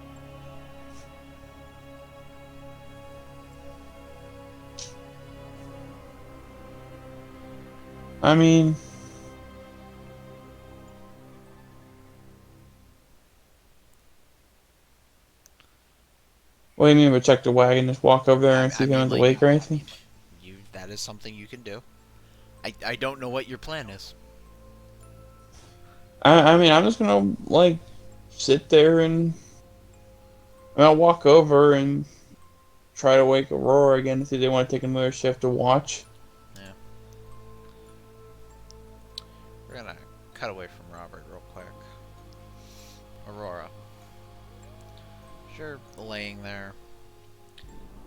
I mean, what do you mean by check the wagon? Just walk over there and see if anyone's awake or anything? That is something you can do. I don't know what your plan is. I mean, I'm just gonna like sit there and I'll walk over and try to wake Aurora again to see if they want to take another shift to watch. Yeah. We're gonna cut away from Robert real quick. Aurora. Sure, laying there.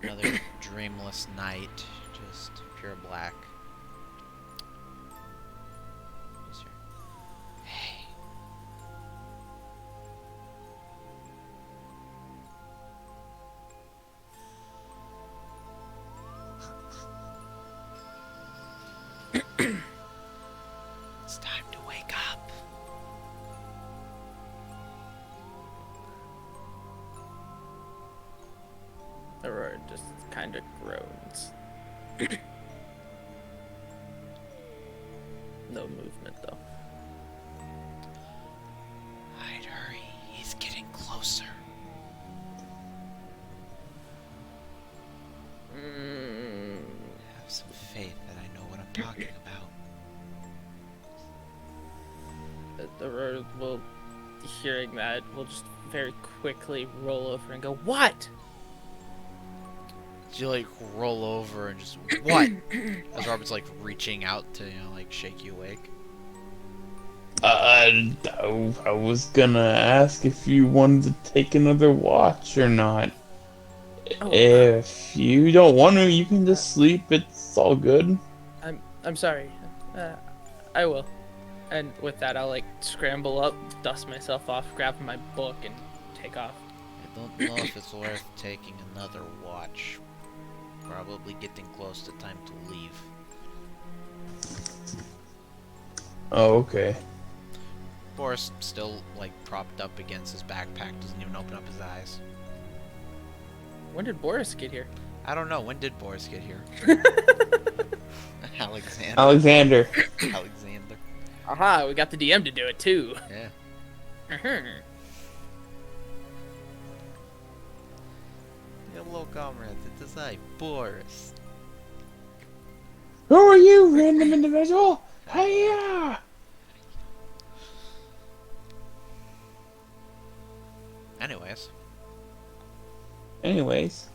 Another dreamless night. Just pure black. Just your, hey. It's time to wake up. Aurora just kind of groans. No movement though. I'd hurry. He's getting closer. Have some faith that I know what I'm talking about. Aurora will, hearing that, will just very quickly roll over and go, "What?" You like roll over and just what? As Robert's like reaching out to like shake you awake. I was gonna ask if you wanted to take another watch or not. Oh. If you don't want to, you can just sleep. It's all good. I'm sorry. I will. And with that, I'll like scramble up, dust myself off, grab my book, and take off. I don't know if it's worth taking another watch. Probably getting close to time to leave. Oh, okay. Boris still like propped up against his backpack, doesn't even open up his eyes. When did Boris get here? I don't know. When did Boris get here? Alexander. Alexander. Alexander. Aha, we got the DM to do it too. Yeah. Hello, comrades. It is I, Boris. Who are you, random individual? Hiya! Anyways, Anyways,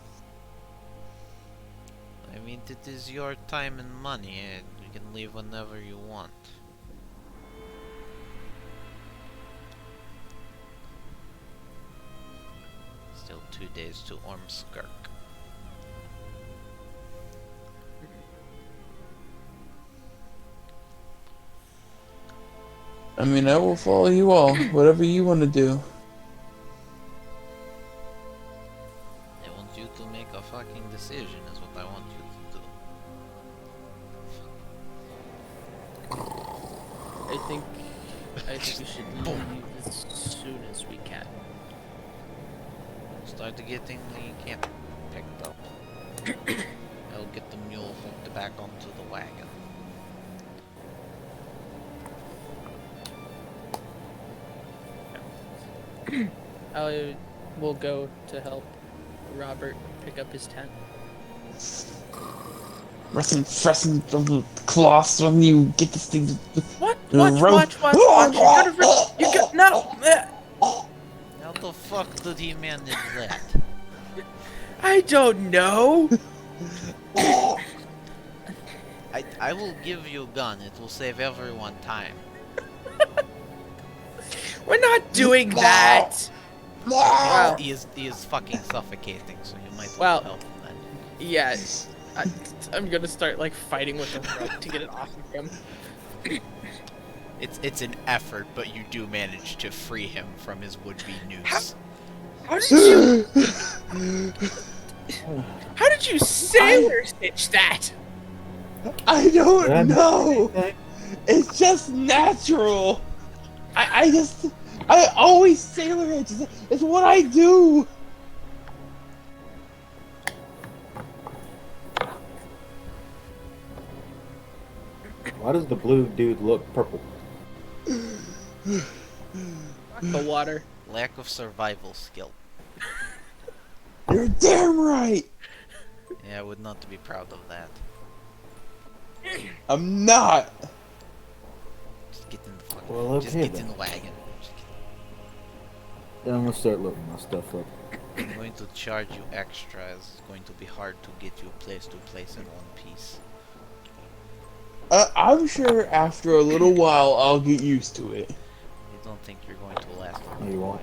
I mean, it is your time and money, and you can leave whenever you want. Still 2 days to Ormskirk. I mean, I will follow you all. Whatever you want to do. I want you to make a fucking decision, is what I want you to do. I think we should leave as soon as we can. Start getting the camp picked up. I'll get the mule hooked back onto the wagon. I will go to help Robert pick up his tent. Pressing the cloths when you get this thing. What? Watch, Watch! You got no. How the fuck did he manage that? I don't know. I will give you a gun. It will save everyone time. We're not doing that. Wow. He is fucking suffocating, so you might Well, want to help him then. Yes. I'm gonna start like fighting with the rope to get it off of him. It's an effort, but you do manage to free him from his would-be noose. How did you? How did you sailor stitch that? I don't know. It's just natural. I always sailor it. It's what I do. Why does the blue dude look purple? The water. Lack of survival skill. You're damn right. Yeah, I would not be proud of that. I'm not. Just get in the fucking. Well, just okay get in then. the wagon. Then I'm gonna start loading my stuff up. I'm going to charge you extra, as it's going to be hard to get you place to place in one piece. I'm sure after a little while I'll get used to it. I don't think you're going to last long. No, you won't.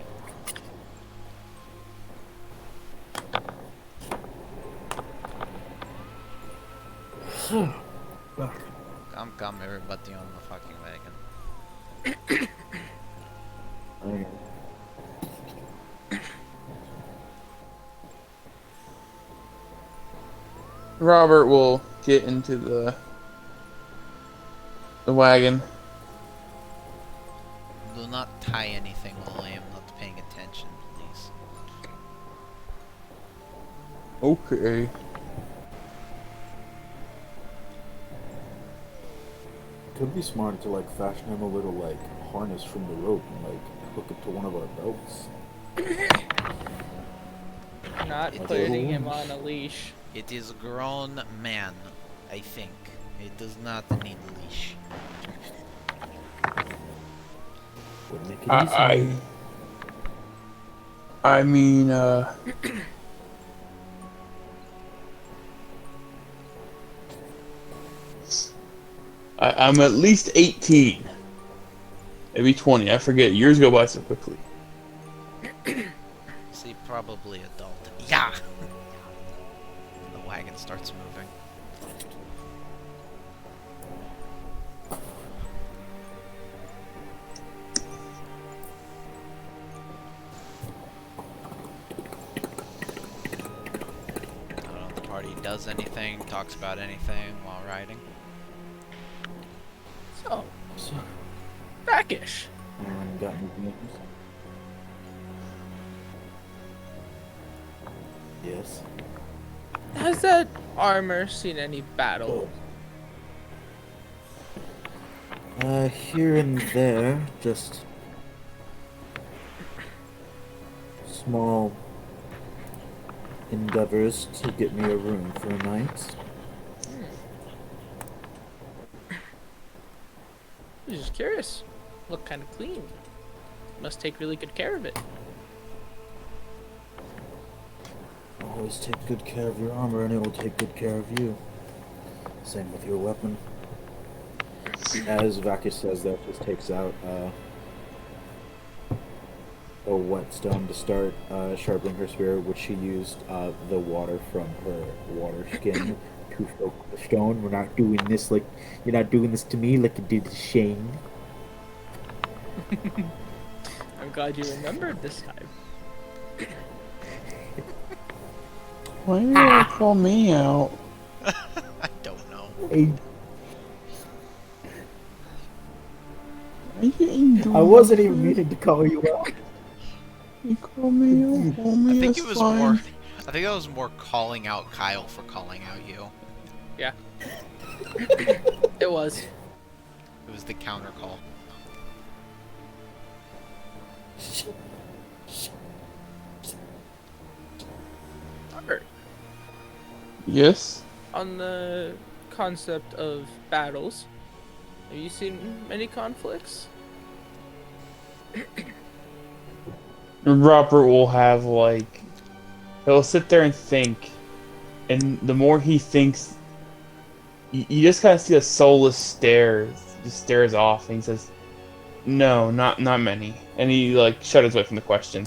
Come, everybody on the fucking wagon. Okay. Robert will get into the wagon. Do not tie anything while I am not paying attention, please. Okay. Could be smart to like fashion him a little like harness from the rope and like hook it to one of our belts. Not It putting is. him on a leash. It is a grown man, I think. It does not need a leash. Would make it easy. I mean, I'm at least 18. Maybe 20, I forget. Years go by so quickly. See, probably adult. Yeah! The wagon starts moving. I don't know if the party does anything, talks about anything while riding. So, brackish. Anyone got any news? Yes. Has that armor seen any battle? Here and there, just small endeavors to get me a room for a night. I was just curious. Look kind of clean. Must take really good care of it. Always take good care of your armor, and it will take good care of you. Same with your weapon. As Vakis says that, just takes out a whetstone to start sharpening her spear, which she used the water from her water skin to soak the stone. We're not doing this like you're not doing this to me like you did to Shane. I'm glad you remembered this time. Why do you call me out? I don't know. Hey, I I wasn't even meaning to call you out. You call me out. Call me I think is it was fine. more. I think I was more calling out Kyle for calling out you. Yeah. It was. It was the counter call. Alright. Yes. On the concept of battles, have you seen many conflicts? Robert will have like he'll sit there and think, and the more he thinks, you just kind of see a soulless stare, just stares off, and he says, "No, not many," and he like shudders away from the question.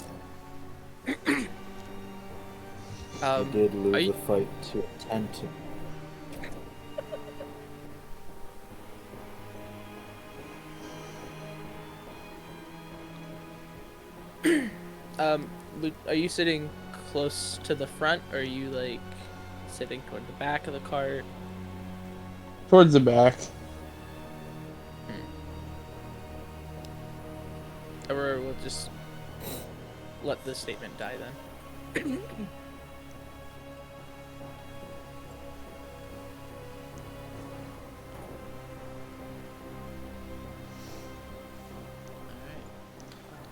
I did Are lose you- a fight to a tent. Are you sitting close to the front, or are you like sitting toward the back of the cart? Towards the back. Or we'll just let the statement die then.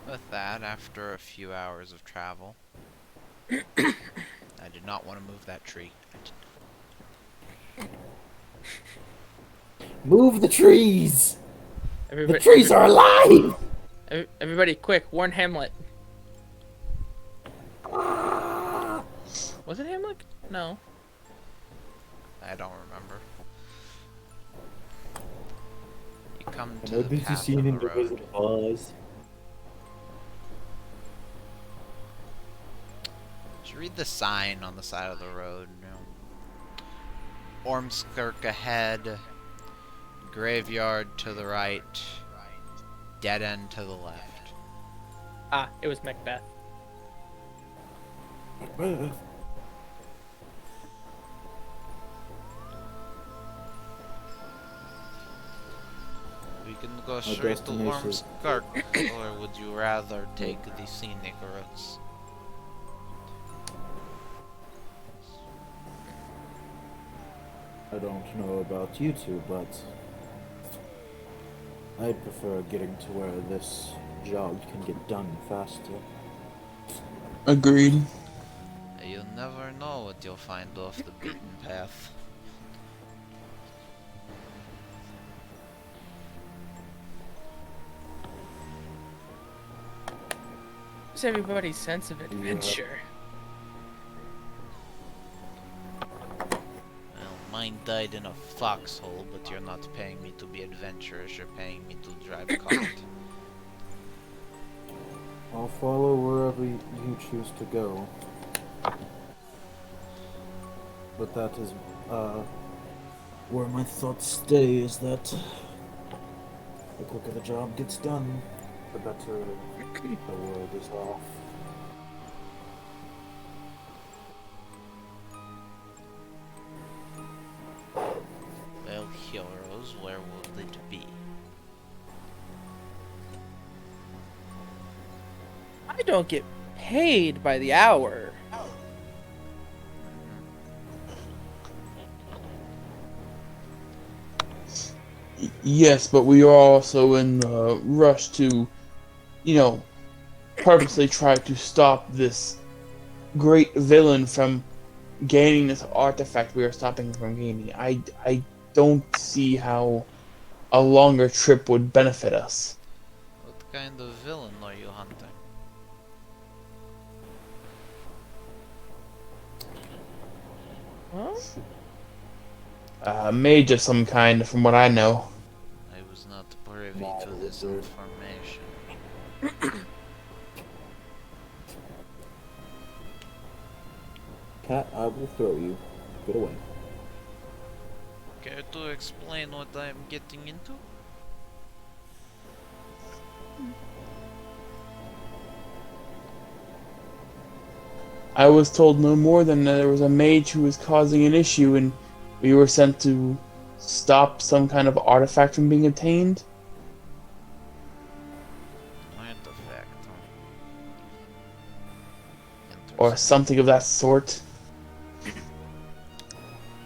With that, after a few hours of travel, I did not want to move that tree. Move the trees! Everybody, The trees are alive! Everybody, quick! Warn Hamlet. Was it Hamlet? No. I don't remember. You come I to know the that you've path seen of in the the Wizard road. of Oz. Just read the sign on the side of the road. You know. Ormskirk ahead, graveyard to the right, dead end to the left. Ah, it was Macbeth. We can go straight to destination. Ormskirk, or would you rather take the scenic routes? I don't know about you two, but I'd prefer getting to where this job can get done faster. Agreed. You'll never know what you'll find off the beaten path. What's everybody's sense of adventure? Well, mine died in a foxhole, but you're not paying me to be adventurous, you're paying me to drive cart. I'll follow wherever you choose to go. But that is, where my thoughts stay is that the quicker the job gets done, the better the world is off. Well, heroes, where will it be? I don't get paid by the hour. Yes, but we are also in the rush to, purposely try to stop this great villain from gaining this artifact we are stopping him from gaining. I don't see how a longer trip would benefit us. What kind of villain are you hunting? Well, A mage of some kind, from what I know. I was not privy Nah, to this wizard. information. Cat, I will throw you. Get away. Care to explain what I'm getting into? I was told no more than that there was a mage who was causing an issue, and we were sent to stop some kind of artifact from being obtained. Artifact, huh? Or Interesting. something of that sort.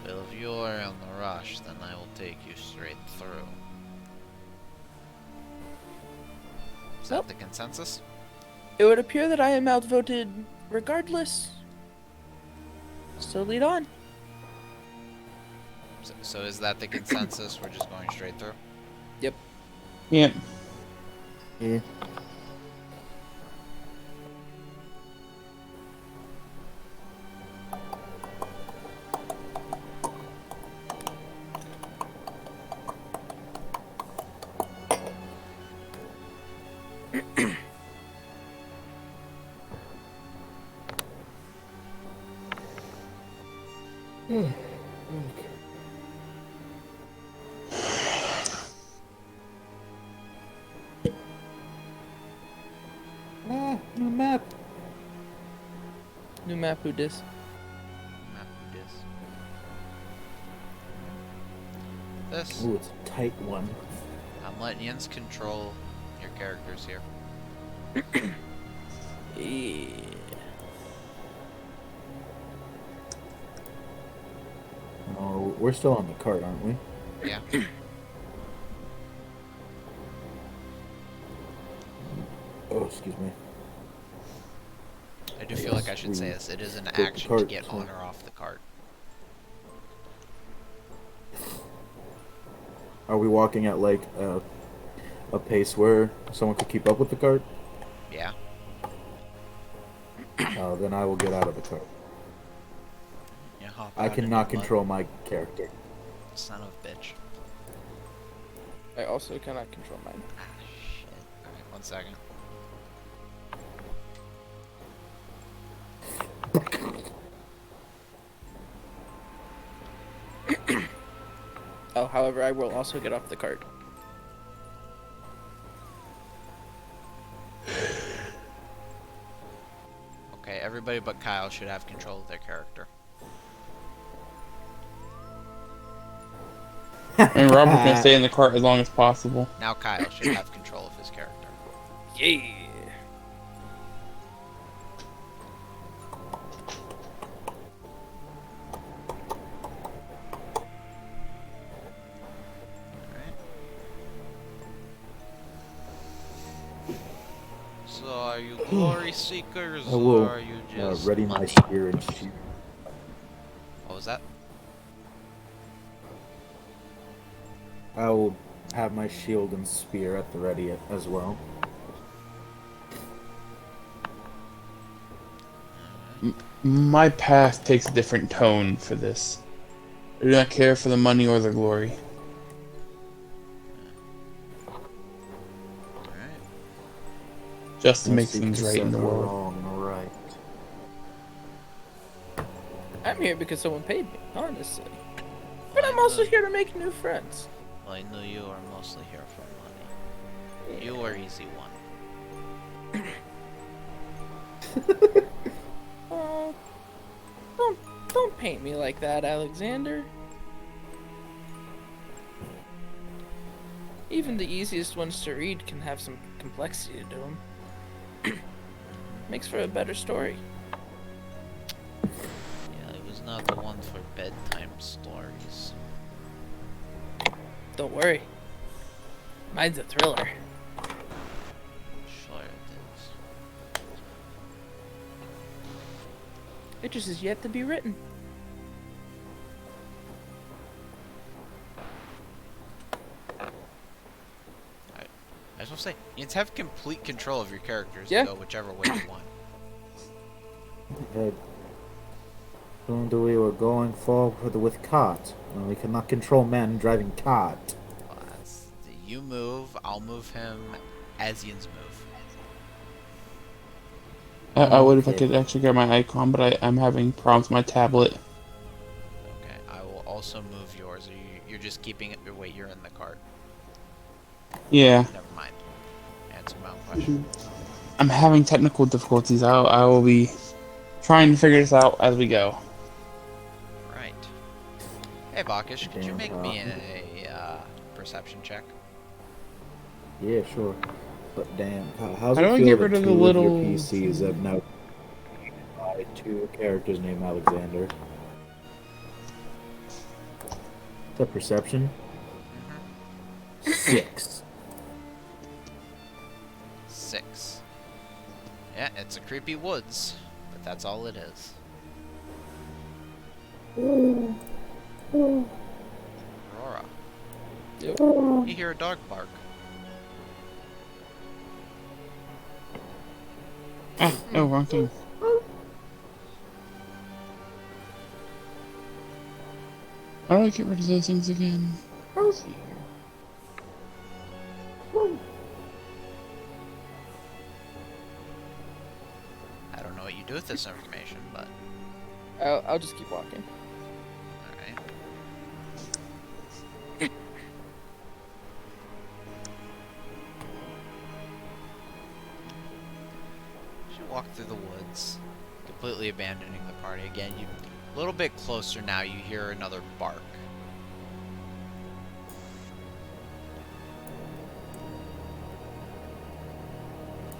Well, if you are in a rush, then I will take you straight through. Is that Nope. the consensus? it would appear that I am outvoted regardless. So lead on. So is that the consensus? We're just going straight through? Yeah. Yeah. New map. New map, who dis? Map this. Ooh, it's a tight one. I'm letting Jens control your characters here. Yeah. Oh, we're still on the cart, aren't we? Yeah. Oh, excuse me. I do feel like I should say this. It is an the action to cart, get so- on or off the cart. Are we walking at like a pace where someone could keep up with the cart? Yeah. Then I will get out of the cart. You hop I out in cannot your mud. control my character. Son of a bitch. I also cannot control mine. Ah, shit. Alright, 1 second. Oh, however, I will also get off the cart. Okay, everybody but Kyle should have control of their character. And Robert can stay in the cart as long as possible. Now Kyle should have control of his character. Yeah. Alright. So are you glory seekers I will or are you just ready my money? spear and shoot. What was that? I will have my shield and spear at the ready as well. My path takes a different tone for this. I do not care for the money or the glory. Alright. Just to I make seek things to right in set the the world. wrong right. I'm here because someone paid me, honestly. But I'm also here to make new friends. Well, I know you are mostly here for money. You are easy one. Oh, don't paint me like that, Alexander. Even the easiest ones to read can have some complexity to them. Makes for a better story. Yeah, it was not the one for bedtime stories. Don't worry. Mine's a thriller. Sure it is. It just is yet to be written. I just want to say, you need to have complete control of your characters Yeah. and go whichever way you want. Whom do we were going forward with cart? When we cannot control men driving cart. Well, you move, I'll move him, Asian's move. I would if I Okay. could actually get my icon, but I'm having problems with my tablet. Okay, I will also move yours. You're just keeping it. Wait, you're in the cart. Yeah. Never mind. Answer my own question. I'm having technical difficulties. I will be trying to figure this out as we go. Right. Hey, Bakish, could you Damn, make pal. me a perception check? Yeah, sure. But damn, how's How do it I feel get that rid of the two of your little PCs have now by two characters named Alexander? Is that perception? Mm-hmm. 6. 6. Yeah, it's a creepy woods, but that's all it is. Aurora. Yep. You hear a dog bark. Oh, wrong thing. How do I get rid of those things again? Let's see here. I don't know what you do with this information, but I'll just keep walking. alright. You walk through the woods, completely abandoning the party. Again, you a little bit closer now, you hear another bark.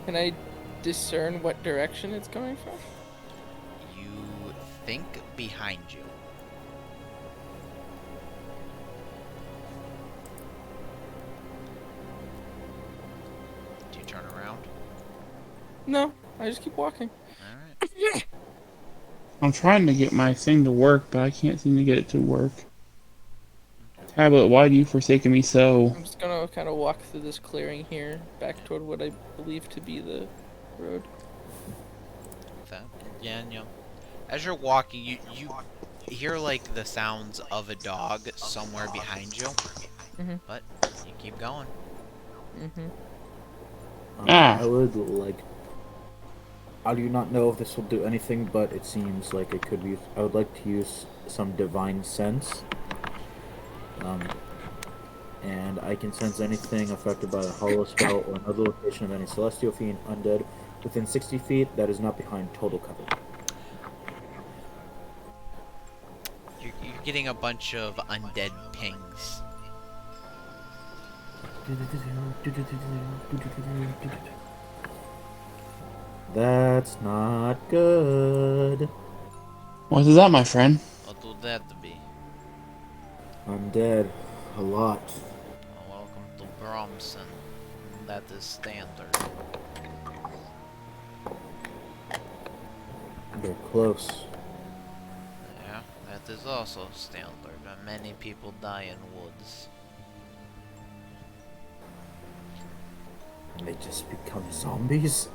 Can I discern what direction it's coming from? You think behind you. Do you turn around? No, I just keep walking. Alright. I'm trying to get my thing to work, but I can't seem to get it to work. Tablet, why do you forsaken me so? I'm just gonna kind of walk through this clearing here, back toward what I believe to be the road. Yeah, and, as you're walking, you hear like the sounds of a dog somewhere behind you, Mhm. but you keep going. Mhm. I would like. I do not know if this will do anything, but it seems like it could be. I would like to use some divine sense. And I can sense anything affected by a hollow spell or another location of any celestial fiend, undead, within 60 feet that is not behind total cover. You're getting a bunch of undead pings. That's not good. What is that, my friend? What would that be? I'm dead. A lot. Well, welcome to Bramsin. That is standard. They're close. Yeah, that is also standard. Many people die in woods. And they just become zombies?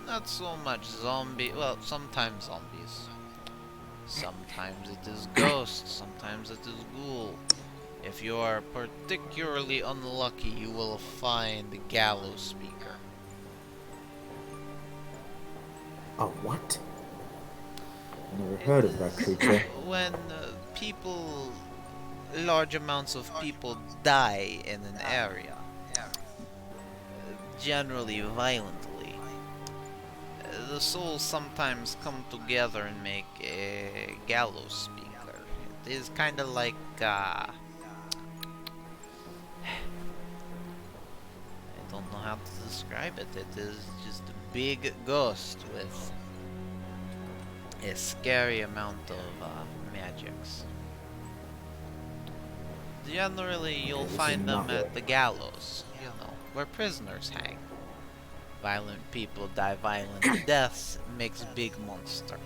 Not so much zombie. Well, sometimes zombies. Sometimes it is ghosts. Sometimes it is ghoul. If you are particularly unlucky, you will find the gallows speaker. A what? Never heard of that creature. When large amounts of people die in an area, generally violently, the souls sometimes come together and make a gallows speaker. It is kind of like, I don't know how to describe it. It is just a big ghost with a scary amount of magics. Generally, you'll find them at the gallows, you know, where prisoners hang. Violent people die violent deaths, makes big monster.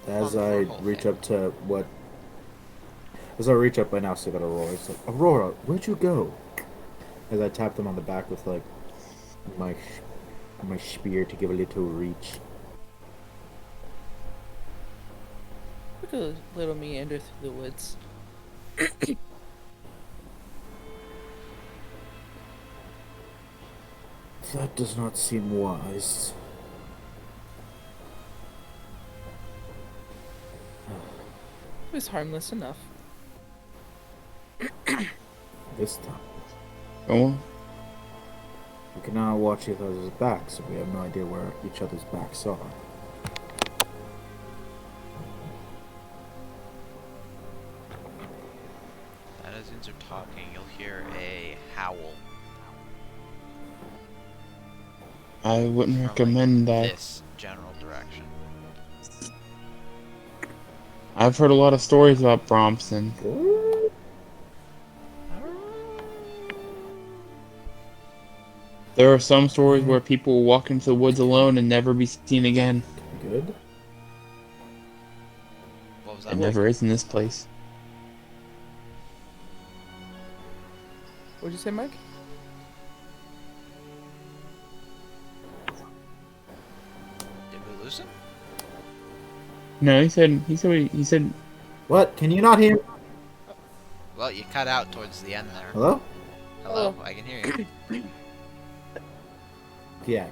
As Fun for I a whole reach family. up to what As I reach up, I now see that Aurora. It's like, Aurora, where'd you go? As I tap them on the back with like my spear to give a little reach. Took a little meander through the woods. That does not seem wise. It was harmless enough. This time. Oh, We cannot watch each other's backs, so we have no idea where each other's backs are. Denizens are talking, you'll hear a howl. I wouldn't from, recommend like, that. this general direction. I've heard a lot of stories about Bramsin. There are some stories where people will walk into the woods alone and never be seen again. Good. What was that? It never is in this place. What'd you say, Mike? Did we lose him? No, he said What? Can you not hear? Well, you cut out towards the end there. Hello? Hello, I can hear you. Yeah.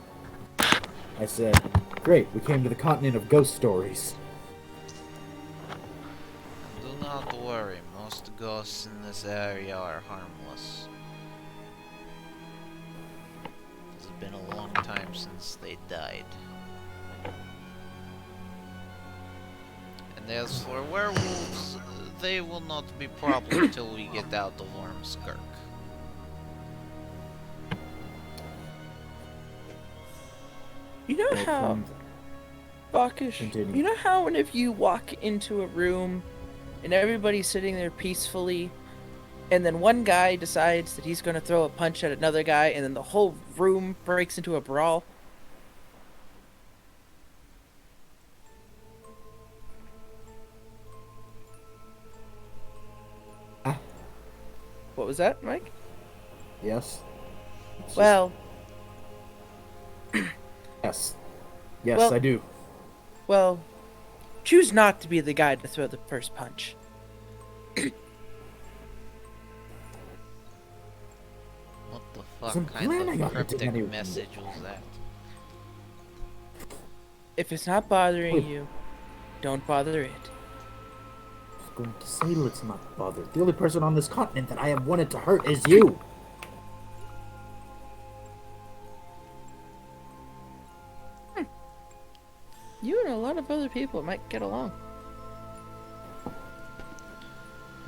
I said, great, we came to the continent of ghost stories. Do not worry, most ghosts in this area are harmless. It's been a long time since they died. And as for werewolves, they will not be problem till we get out of Ormskirk. You know how, Bakish, Continue. you know how whenever you walk into a room and everybody's sitting there peacefully, and then one guy decides that he's going to throw a punch at another guy, and then the whole room breaks into a brawl? What was that, Mike? Yes? Well, Yes. Yes, Well- I do. well, choose not to be the guy to throw the first punch. What the fuck I'm kind planning of on hitting cryptic anyone. message was that? If it's not bothering you, don't bother it. I was going to say let's not bother. The only person on this continent that I have wanted to hurt is you. You and a lot of other people might get along.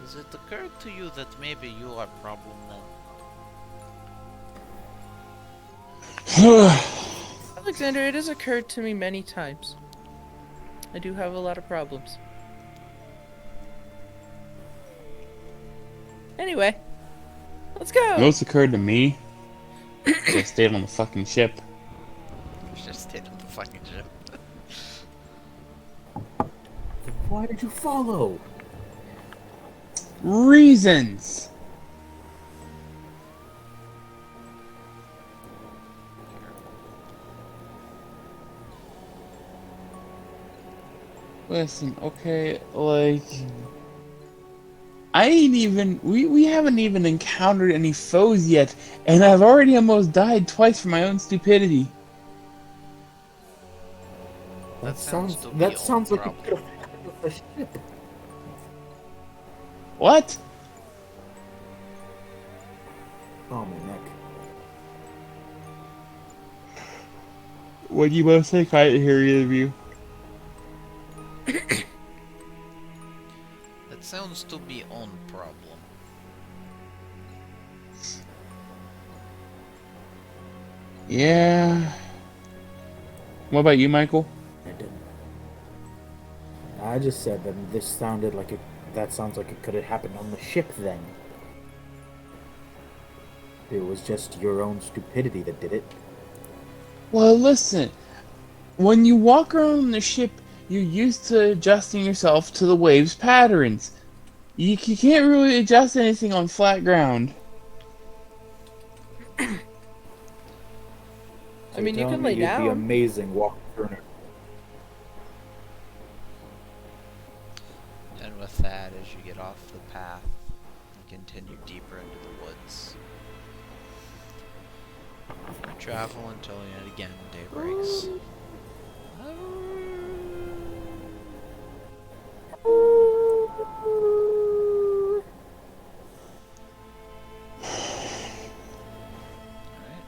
Has it occurred to you that maybe you are problem then? Alexander, it has occurred to me many times. I do have a lot of problems. Anyway, let's go. Most occurred to me. I stayed on the fucking ship. You should have stayed on the fucking ship. Why did you follow? Reasons. Listen, okay, like I ain't even we haven't even encountered any foes yet, and I've already almost died twice for my own stupidity. That sounds sounds to be that on sounds like problem. it could have happened with the ship. What? Oh my neck. What do you both think? I didn't hear either of you. That sounds to be on problem. Yeah. What about you, Michael? I didn't. I just said that this sounded like it. That sounds like it could have happened on the ship then. It was just your own stupidity that did it. Well, listen. When you walk around the ship, you're used to adjusting yourself to the waves' patterns. You can't really adjust anything on flat ground. I So mean, you you're can telling lay me you'd be down. amazing walking through an. And with that, as you get off the path and continue deeper into the woods, you travel until yet again day breaks. Alright.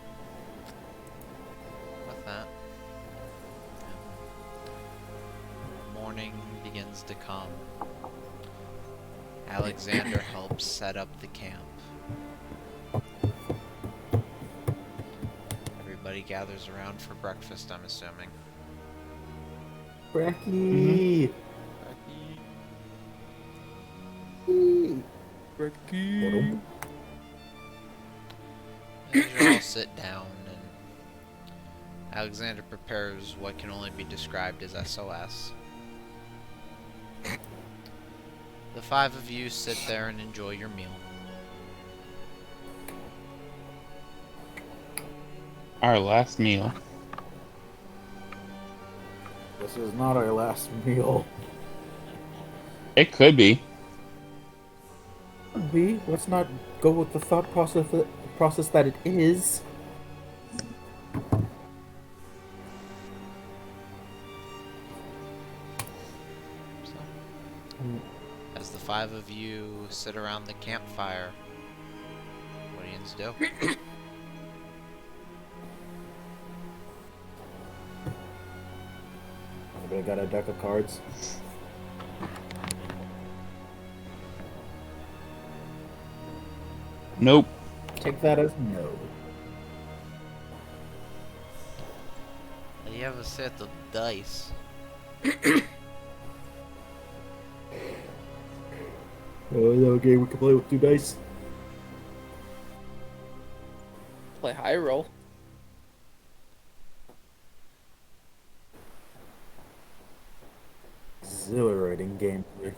With that, morning begins to come. Alexander helps set up the camp. Everybody gathers around for breakfast, I'm assuming. Bracky. Ricky. As you all sit down, and Alexander prepares what can only be described as SOS. The five of you sit there and enjoy your meal. Our last meal. This is not our last meal. It could be. Let's not go with the thought process that it is. So, as the five of you sit around the campfire, what do you do? Anybody got a deck of cards? Nope. Take that as no. You have a set of dice. Oh, is that okay? We can play with 2 dice. Play high roll. Exhilarating gameplay.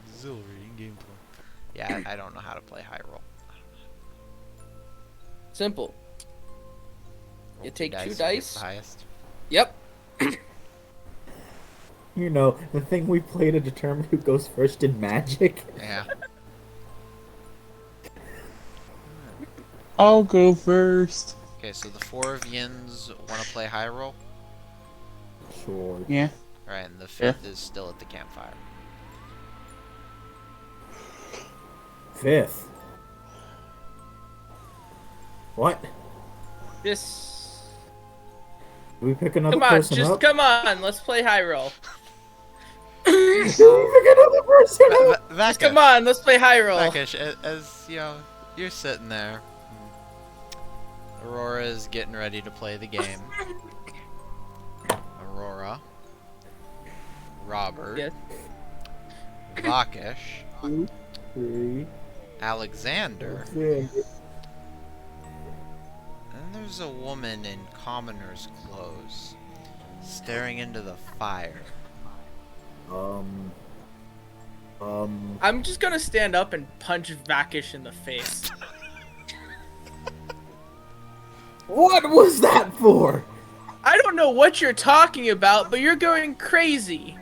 Exhilarating gameplay. Yeah, I don't know how to play high roll. Simple. Roll You two take 2 and pick dice. the highest. Yep. You know, the thing we play to determine who goes first in Magic. Yeah. I'll go first. Okay, so the four of yins want to play high roll. Sure. Yeah. Alright, and the Sure. fifth is still at the campfire. 5th. What? This. Do we pick another Come on, person just up? come on. Let's play high roll. Do we pick another person up? Just come on, let's play high roll. Vakish, as you know, you're sitting there. Aurora is getting ready to play the game. Aurora, Robert, Yes. Vakish, 2, 3, Alexander, 4. and there's a woman in commoner's clothes staring into the fire. I'm just gonna stand up and punch Vakish in the face. What was that for? I don't know what you're talking about, but you're going crazy.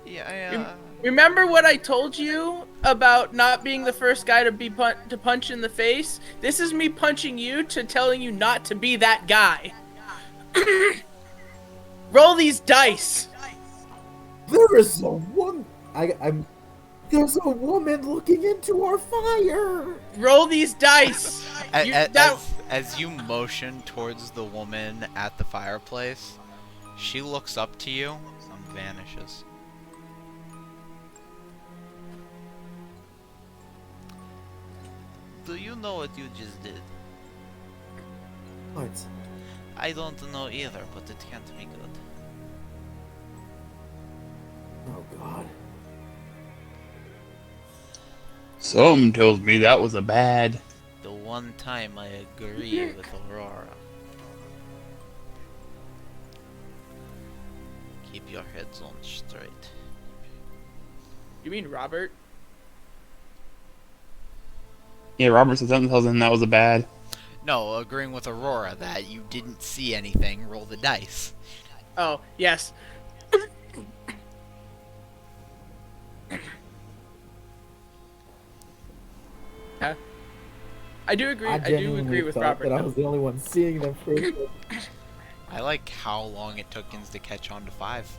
Yeah, Remember what I told you about not being the first guy to be to punch in the face? This is me punching you to telling you not to be that guy. Roll these dice. There is a woman. There's a woman looking into our fire. Roll these dice. As you motion towards the woman at the fireplace, she looks up to you and vanishes. Do you know what you just did? What? I don't know either, but it can't be good. Oh God. Some tells me that was a bad. The one time I agree with Aurora. Keep your heads on straight. You mean Robert? Yeah, Robert said something tells him that was a bad. No, agreeing with Aurora that you didn't see anything. Roll the dice. Oh, yes. I do agree. I do genuinely agree with thought Robert. that I though. was the only one seeing them first. I like how long it took Ins to catch on to 5.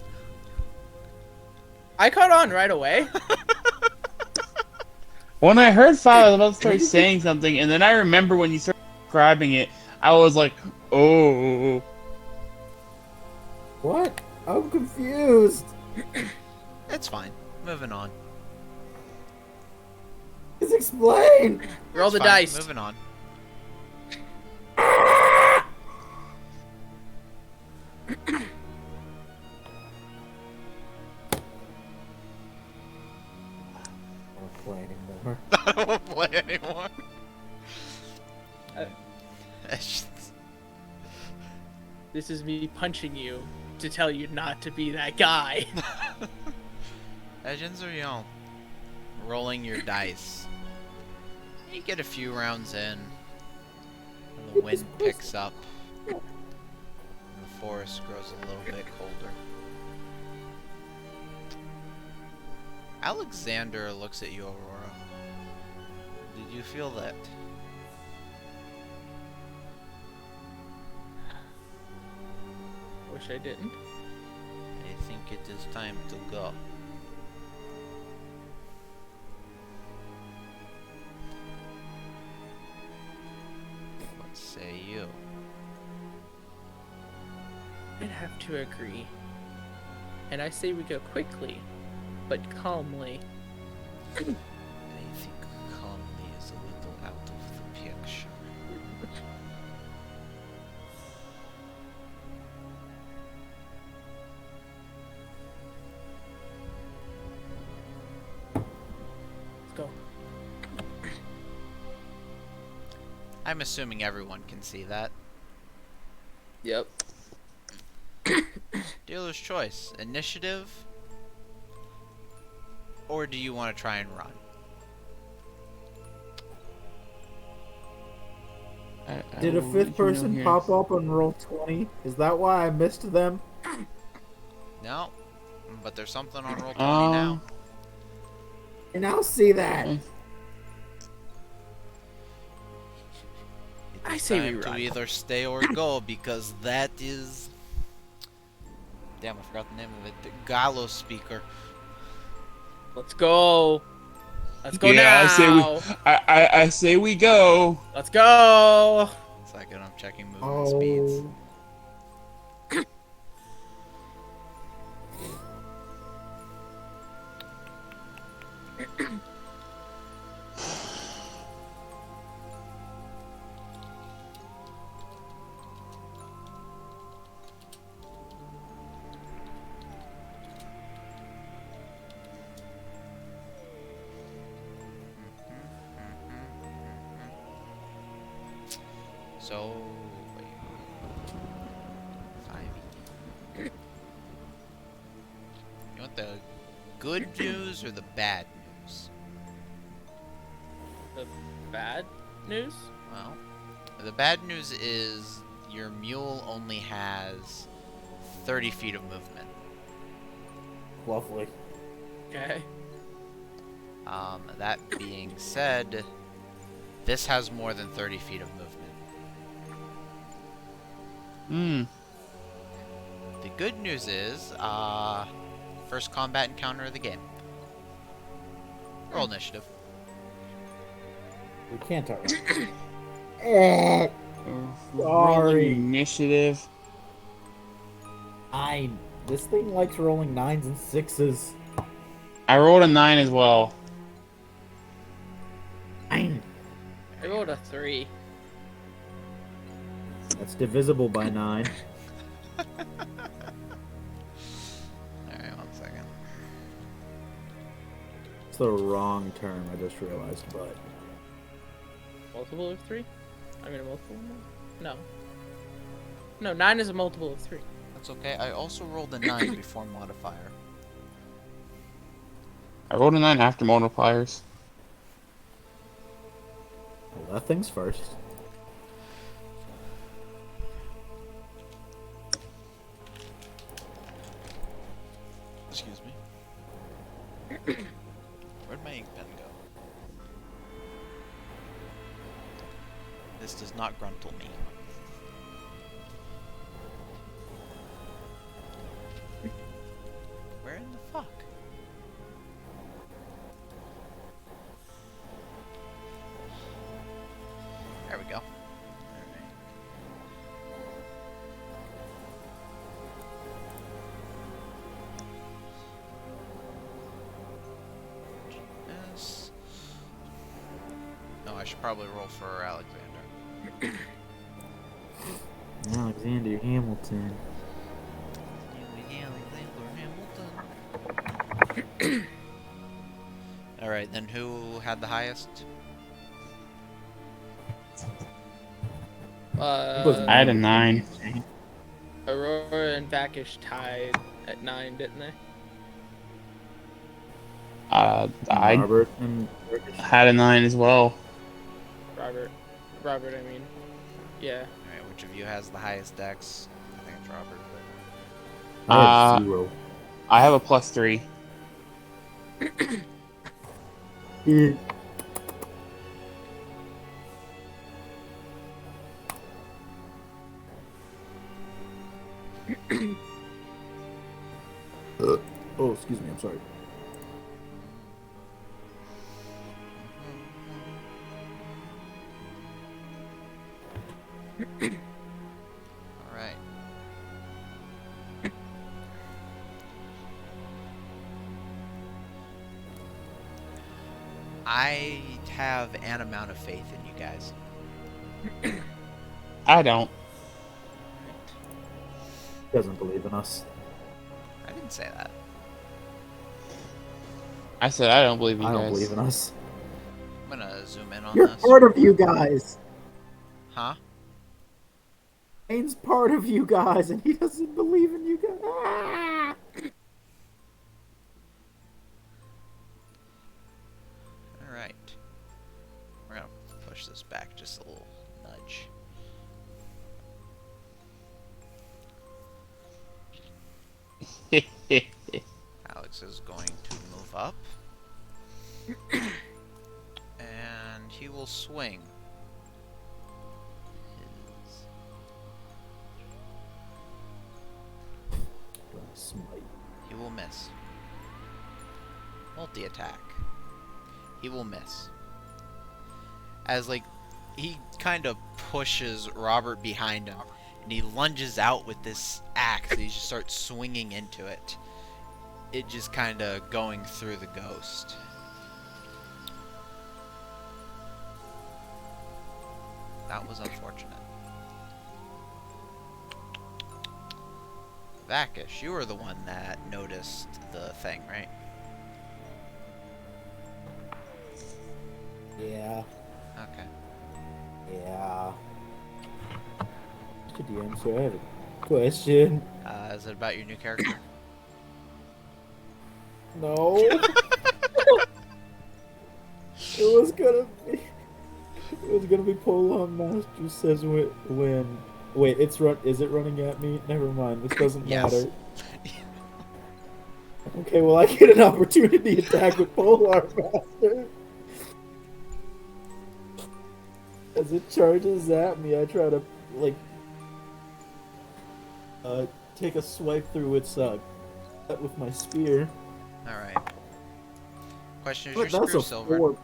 I caught on right away. When I heard 5, I was about to start saying something, and then I remember when you started describing it, I was like, oh. What? I'm confused. It's fine. Moving on. Please explain. Roll It's the fine. dice. Moving on. I don't play anymore. I won't play anymore. Uh, It's just- This is me punching you to tell you not to be that guy. Legends are, rolling your dice. You get a few rounds in, and the wind picks up, and the forest grows a little bit colder. Alexander looks at you, Aurora. Did you feel that? Wish I didn't. I think it is time to go. What say you? I'd have to agree. And I say we go quickly, but calmly. I think calmly is a little out of the picture. Let's go. I'm assuming everyone can see that. Yep. Dealer's choice. Initiative? Or do you want to try and run? Did a fifth person pop up on roll 20? Is that why I missed them? No. But there's something on roll 20 now. And I'll see that. I say we Time to run. either stay or go, because that is... Damn, I forgot the name of it. The Gallo speaker. Let's go. Let's go Yeah, now. I say we go. Let's go. Second, I'm checking movement speeds. Oh. So, wait. 5. You want the good news or the bad news? The bad news? Well, the bad news is your mule only has 30 feet of movement. Lovely. Okay. That being said, this has more than 30 feet of movement. The good news is, first combat encounter of the game. Roll initiative. We can't talk. Rolling Sorry. initiative. This thing likes rolling 9s and 6s. I rolled a 9 as well. 9. I rolled a 3. That's divisible by 9. Alright, 1 second. It's the wrong term, I just realized, but... Multiple of 3? I mean a multiple? No. No, 9 is a multiple of 3. That's okay. I also rolled a 9 before modifier. I rolled a 9 after multipliers. Well, that thing's first. Excuse me. Where'd my ink pen go? This does not gruntle me. Where in the fuck? There we go. Alright. Yes. No, I should probably roll for Alexander. Alexander Hamilton. Alright, then who had the highest? Wasn't I had a me. 9. Aurora and Vakish tied at 9, didn't they? I Robert and had a 9 as well. Robert, I mean. Yeah. Alright, which of you has the highest dex? I think it's Robert, but... I had 0. I have a +3. Yeah. Oh, excuse me. I'm sorry. Alright. I have an amount of faith in you guys. I don't. He doesn't believe in us. I didn't say that. I said I don't believe you I guys. don't believe in us. I'm gonna zoom in on You're this. part of you guys. Huh? Kane's part of you guys, and he doesn't believe in you guys. Ah! Alright. We're gonna push this back just a little nudge. Alex is going to move up. And he will swing. Smite. He will miss. Multi-attack. He will miss. As, like, he kind of pushes Robert behind him, and he lunges out with this axe, and he just starts swinging into it. It just kind of going through the ghost. That was unfortunate. Vakish, you were the one that noticed the thing, right? Yeah. Okay. Yeah. Mr. DM, so I have a question. Is it about your new character? No. It was gonna be Polon Master says when. Wait, is it running at me? Never mind. This doesn't Yes. matter. Okay, well I get an opportunity attack with Polar Master. As it charges at me, I try to take a swipe through its with my spear. Alright. Question is But your that's spear a silver? 4.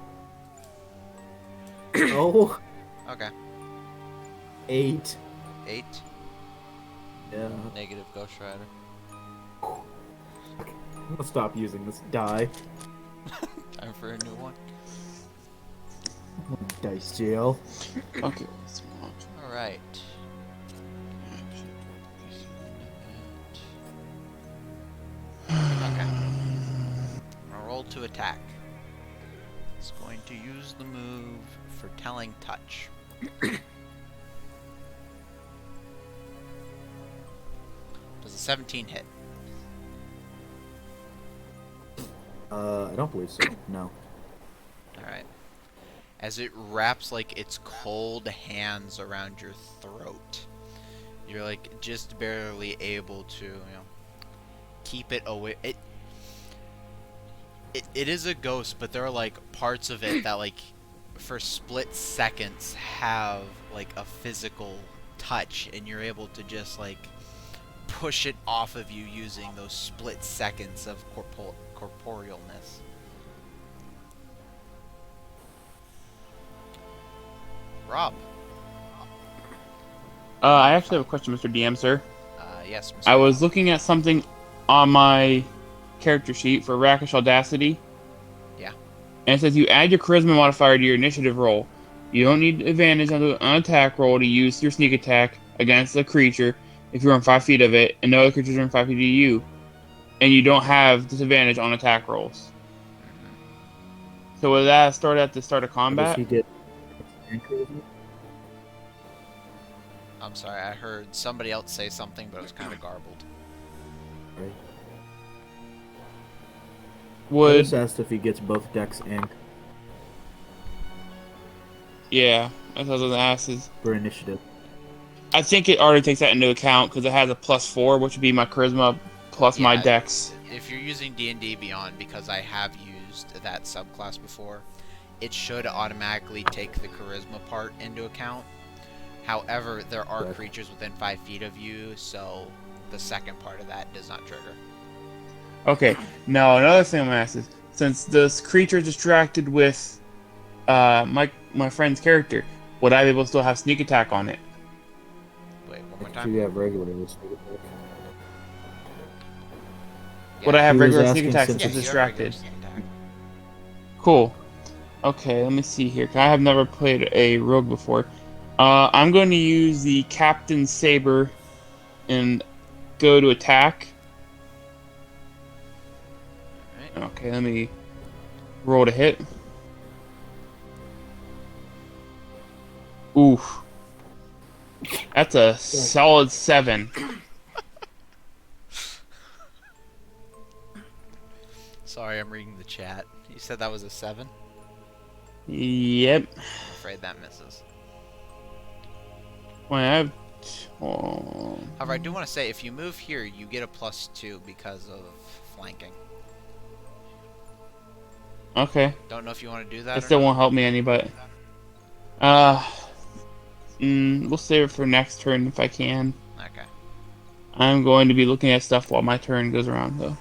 Oh, Okay. 8. 8. Yeah. Negative Ghost Rider. I'm gonna stop using this die. Time for a new one. Dice jail. Okay. Alright. Okay. I'm gonna roll to attack. It's going to use the move for Telling Touch. Does a 17 hit? I don't believe so. No. Alright. As it wraps like its cold hands around your throat, you're like just barely able to, keep it away. It is a ghost, but there are like parts of it that like for split seconds have like a physical touch, and you're able to just like push it off of you using those split seconds of corporealness. Rob. I actually have a question, Mr. DM, sir. Yes, Mr. I was Rob. looking at something on my character sheet for Rakish Audacity. Yeah. And it says you add your charisma modifier to your initiative roll. You don't need advantage on an attack roll to use your sneak attack against a creature if you're on 5 feet of it, and no other creatures are in 5 feet of you. And you don't have disadvantage on attack rolls. So would that start at the start of Does combat? he get? I'm sorry, I heard somebody else say something, but it was kind of garbled. Right. I Would just asked if he gets both dex and yeah, that's what I was gonna ask. Is for initiative. I think it already takes that into account because it has a +4, which would be my charisma plus my Yeah, dex. If you're using D&D Beyond, because I have used that subclass before, it should automatically take the charisma part into account. However, there are Correct. creatures within 5 feet of you, so the second part of that does not trigger. Okay, now another thing I'm gonna ask is, since this creature is distracted with my friend's character, would I be able to still have sneak attack on it? Wait, one more Do time? you have regular sneak attack? Would I have He was regular sneak asking attack since since Yeah, it's you have regular distracted? sneak attack. Cool. Okay, let me see here. 'Cause I have never played a rogue before. I'm going to use the Captain Saber and go to attack. Alright. Okay, let me roll to hit. Oof. That's a solid 7. Sorry, I'm reading the chat. You said that was a 7? Yep. I'm afraid that misses. Well, I have... However, I do want to say, if you move here, you get a +2 because of flanking. Okay. Don't know if you want to do that It or still not. won't help me any, but... we'll save it for next turn if I can. Okay. I'm going to be looking at stuff while my turn goes around, though.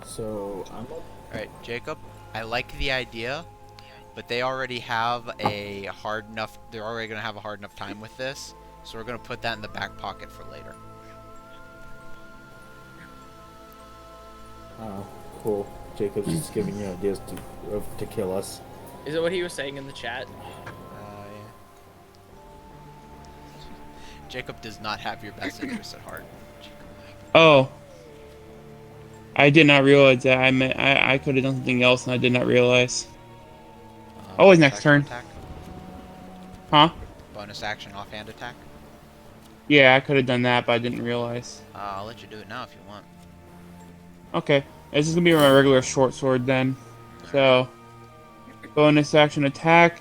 So I'm up. Alright, Jacob, I like the idea, but they already have a hard enough... They're already going to have a hard enough time with this, so we're going to put that in the back pocket for later. Oh, cool. Jacob's just giving you ideas to kill us. Is it what he was saying in the chat? Yeah. Jacob does not have your best interests at heart. Oh. I did not realize that. I could have done something else and I did not realize. Always next turn. Attack. Huh? Bonus action offhand attack. Yeah, I could have done that, but I didn't realize. I'll let you do it now if you want. Okay. This is going to be my regular short sword then. So, bonus action attack.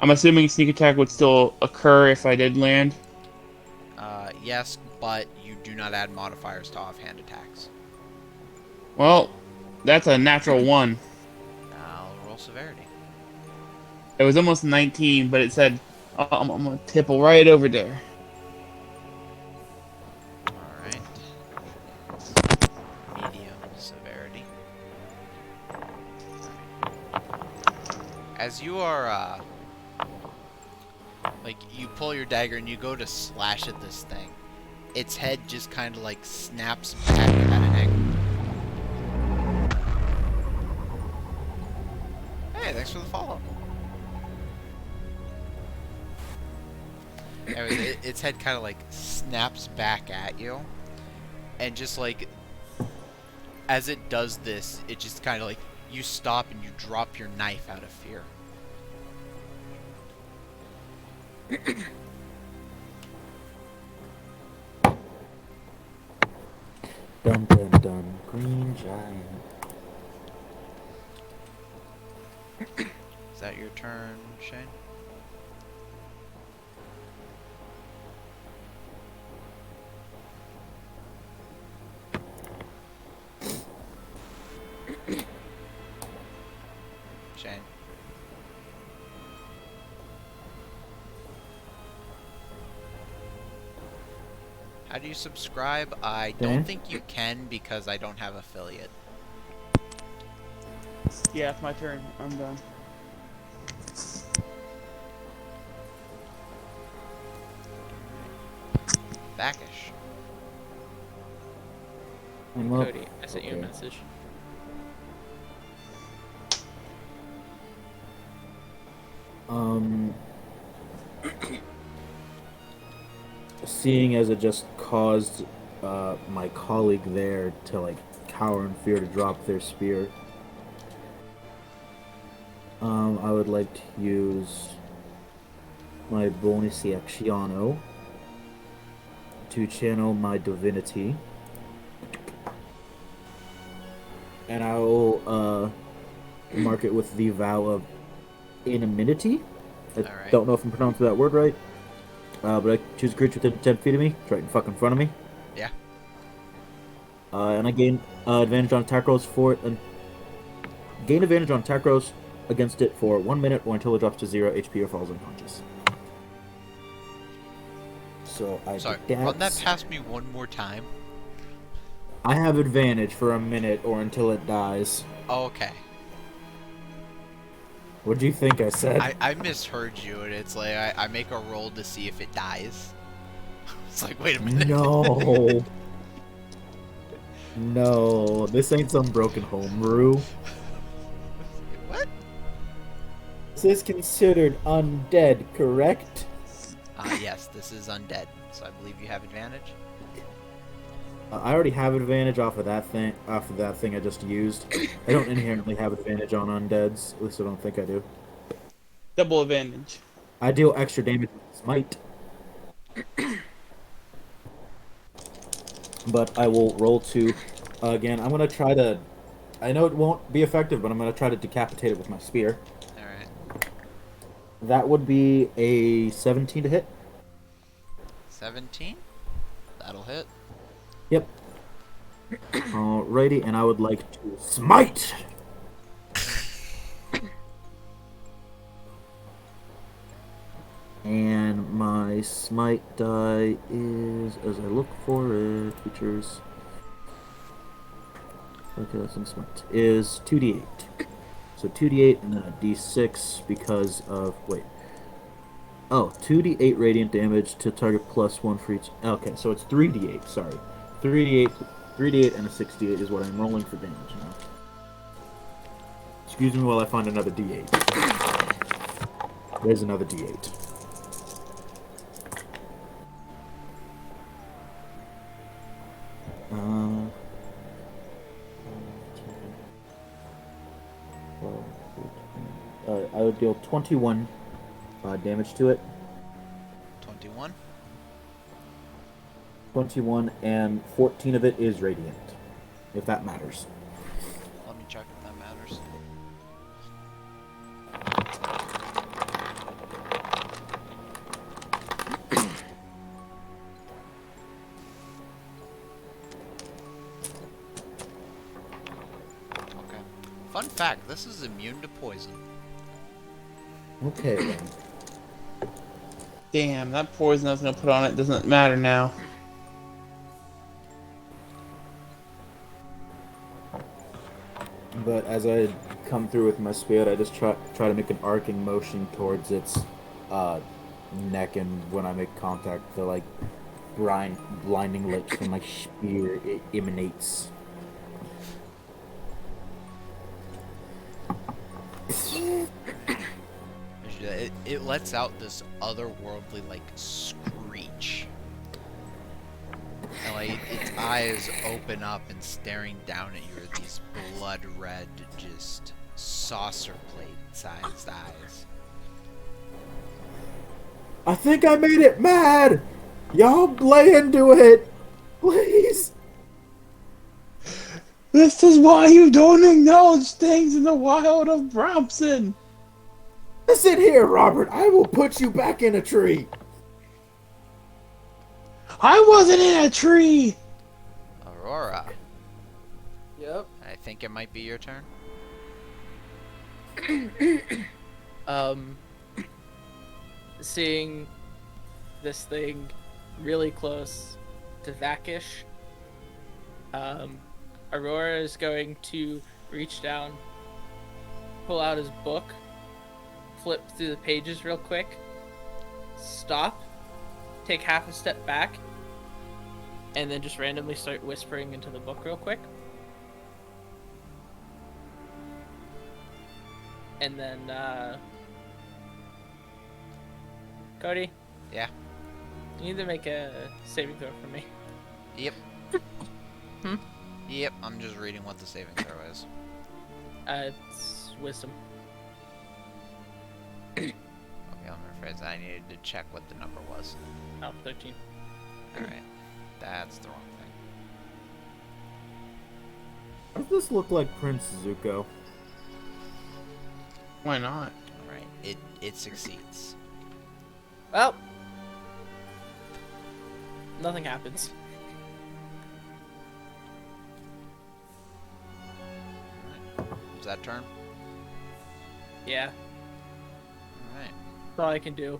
I'm assuming sneak attack would still occur if I did land. Yes, but you do not add modifiers to offhand attacks. Well, that's a natural 1. I'll roll severity. It was almost 19, but it said, oh, I'm going to tipple right over there. Alright. Medium severity. As you are, like, you pull your dagger and you go to slash at this thing, its head just kind of, like, snaps back at an angle. Hey, thanks for the follow. Anyways, its head kind of, like, snaps back at you, and just, like, as it does this, it just kind of, like, you stop and you drop your knife out of fear. Dun dun dun. Green giant. Is that your turn, Shane? Shane. How do you subscribe? I don't Dan? think you can because I don't have affiliate. Yeah, it's my turn. I'm done. Backish. I'm up. Cody, I sent you a Okay. message. Um, seeing as it just caused my colleague there to like cower in fear to drop their spear, I would like to use my bonus actiono to channel my divinity, and I will mark it with the vow of anonymity. I Alright. don't know if I'm pronouncing that word right. But I choose a creature within 10 feet of me. It's right in fucking front of me. Yeah. And I gain advantage on attack rolls for it. And gain advantage on attack rolls against it for 1 minute or until it drops to 0 HP or falls unconscious. So I Sorry, did run that past me one more time. I have advantage for 1 minute or until it dies. Oh, okay. What do you think I said? I misheard you, and it's like I make a roll to see if it dies. It's like, wait a minute. No. No, this ain't some broken homebrew. What? This is considered undead, correct? Yes, this is undead, so I believe you have advantage. I already have advantage off of that thing. Off of that thing I just used. I don't inherently have advantage on undeads. At least I don't think I do. Double advantage. I deal extra damage with smite, but I will roll 2. Again, I'm gonna try to. I know it won't be effective, but I'm gonna try to decapitate it with my spear. All right. That would be a 17 to hit. 17. That'll hit. Yep. Alrighty, and I would like to smite. And my smite die is, as I look for it, features. Okay, that's in smite. Is 2d8. So 2d8 and then a d6 because of. Wait. Oh, 2d8 radiant damage to target +1 for each. Okay, so it's 3d8, sorry. 3d8 and a 6d8 is what I'm rolling for damage now. Excuse me while I find another d8. There's another d8. I would deal 21 damage to it. 21. 21 and 14 of it is radiant, if that matters. Let me check if that matters. Okay. Fun fact: this is immune to poison. Okay then. Damn, that poison I was gonna put on it doesn't matter now. But as I come through with my spear, I just try to make an arcing motion towards its neck, and when I make contact, the like blinding lights from my spear emanates. It lets out this otherworldly like screech. And like its eyes open up and staring down at you are these blood red, just saucer plate sized eyes. I think I made it mad! Y'all lay into it! Please! This is why you don't acknowledge things in the wild of Bramsin. Listen here, Robert. I will put you back in a tree. I wasn't in a tree. Aurora, Yep. I think it might be your turn. Seeing this thing really close to Vakish, Aurora is going to reach down, pull out his book, flip through the pages real quick, stop, take half a step back, and then just randomly start whispering into the book real quick. And then, Cody? Yeah. You need to make a saving throw for me. Yep. Hmm? Yep, I'm just reading what the saving throw is. It's wisdom. Okay, I'm afraid I needed to check what the number was. Oh, 13. Alright. That's the wrong thing. Does this look like Prince Zuko? Why not? Alright, it succeeds. Well, nothing happens. Is that turn? Yeah, Alright. that's all I can do.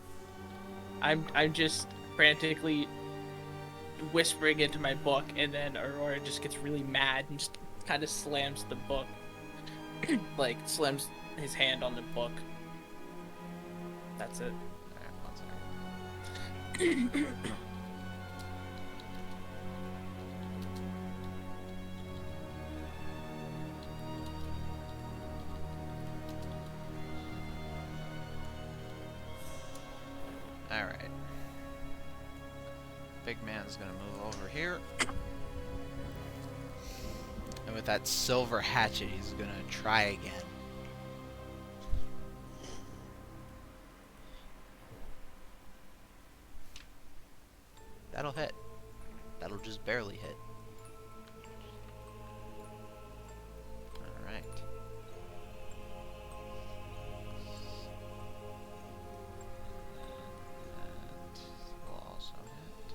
I'm just frantically whispering into my book, and then Aurora just gets really mad and just kind of slams the book, like slams his hand on the book. That's it. Alright, 1 second. Alright. Big man's gonna move over here. And with that silver hatchet, he's gonna try again. That'll hit. That'll just barely hit. Alright. That will also hit.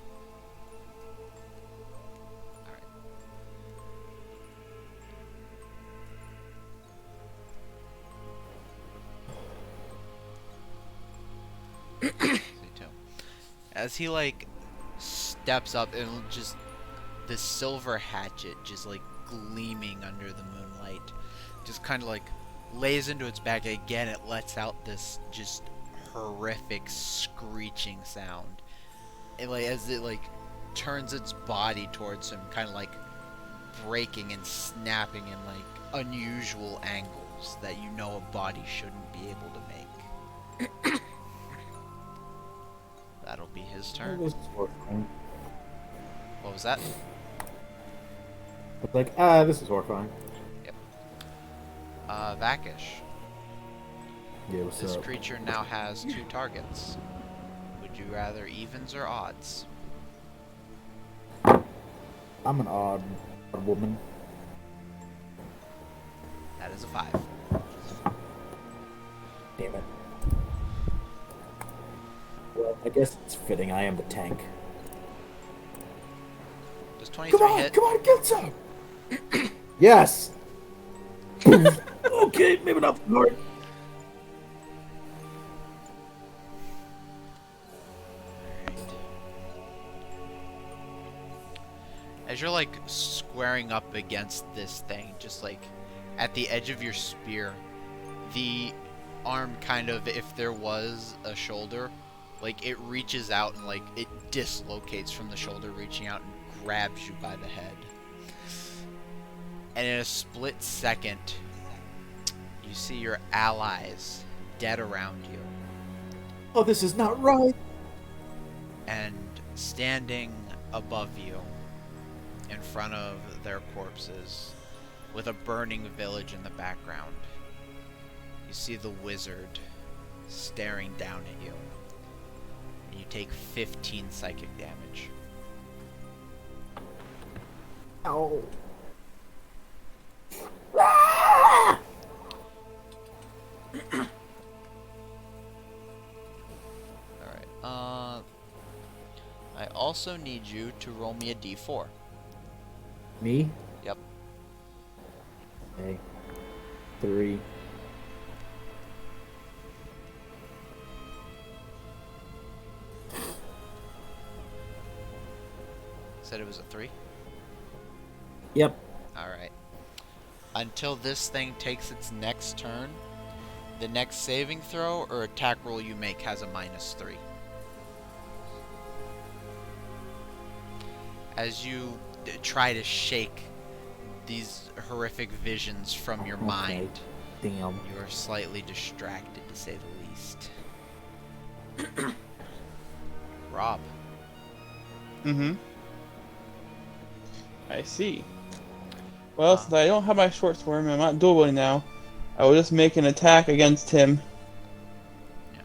Alright. As he like steps up and just this silver hatchet just like gleaming under the moonlight just kind of like lays into its back again. It lets out this just horrific screeching sound, and like as it like turns its body towards him, kind of like breaking and snapping in like unusual angles that you know a body shouldn't be able to make. That'll be his turn. This is horrifying. What was that? It's like, this is horrifying. Yep. Vakish. Yeah, what's This up? creature now has 2 targets. Would you rather evens or odds? I'm an odd woman. That is a 5. Damn it. Well, I guess it's fitting. I am the tank. Does 23 hit? Come on, get some! Yes! Okay, maybe not hard. As you're like squaring up against this thing, just like at the edge of your spear, the arm kind of, if there was a shoulder, like it reaches out and like it dislocates from the shoulder, reaching out and grabs you by the head. And in a split second, you see your allies dead around you. Oh, this is not right. And standing above you, in front of their corpses, with a burning village in the background, you see the wizard staring down at you. And you take 15 psychic damage. Ow. also need you to roll me a d4. Me? Yep. Okay. 3. Said it was a 3? Yep. Alright. Until this thing takes its next turn, the next saving throw or attack roll you make has a -3. As you try to shake these horrific visions from your mind, Damn. you are slightly distracted, to say the least. Rob. Mm-hmm. I see. Well, since I don't have my short sword and I'm not dueling now, I will just make an attack against him. Yeah.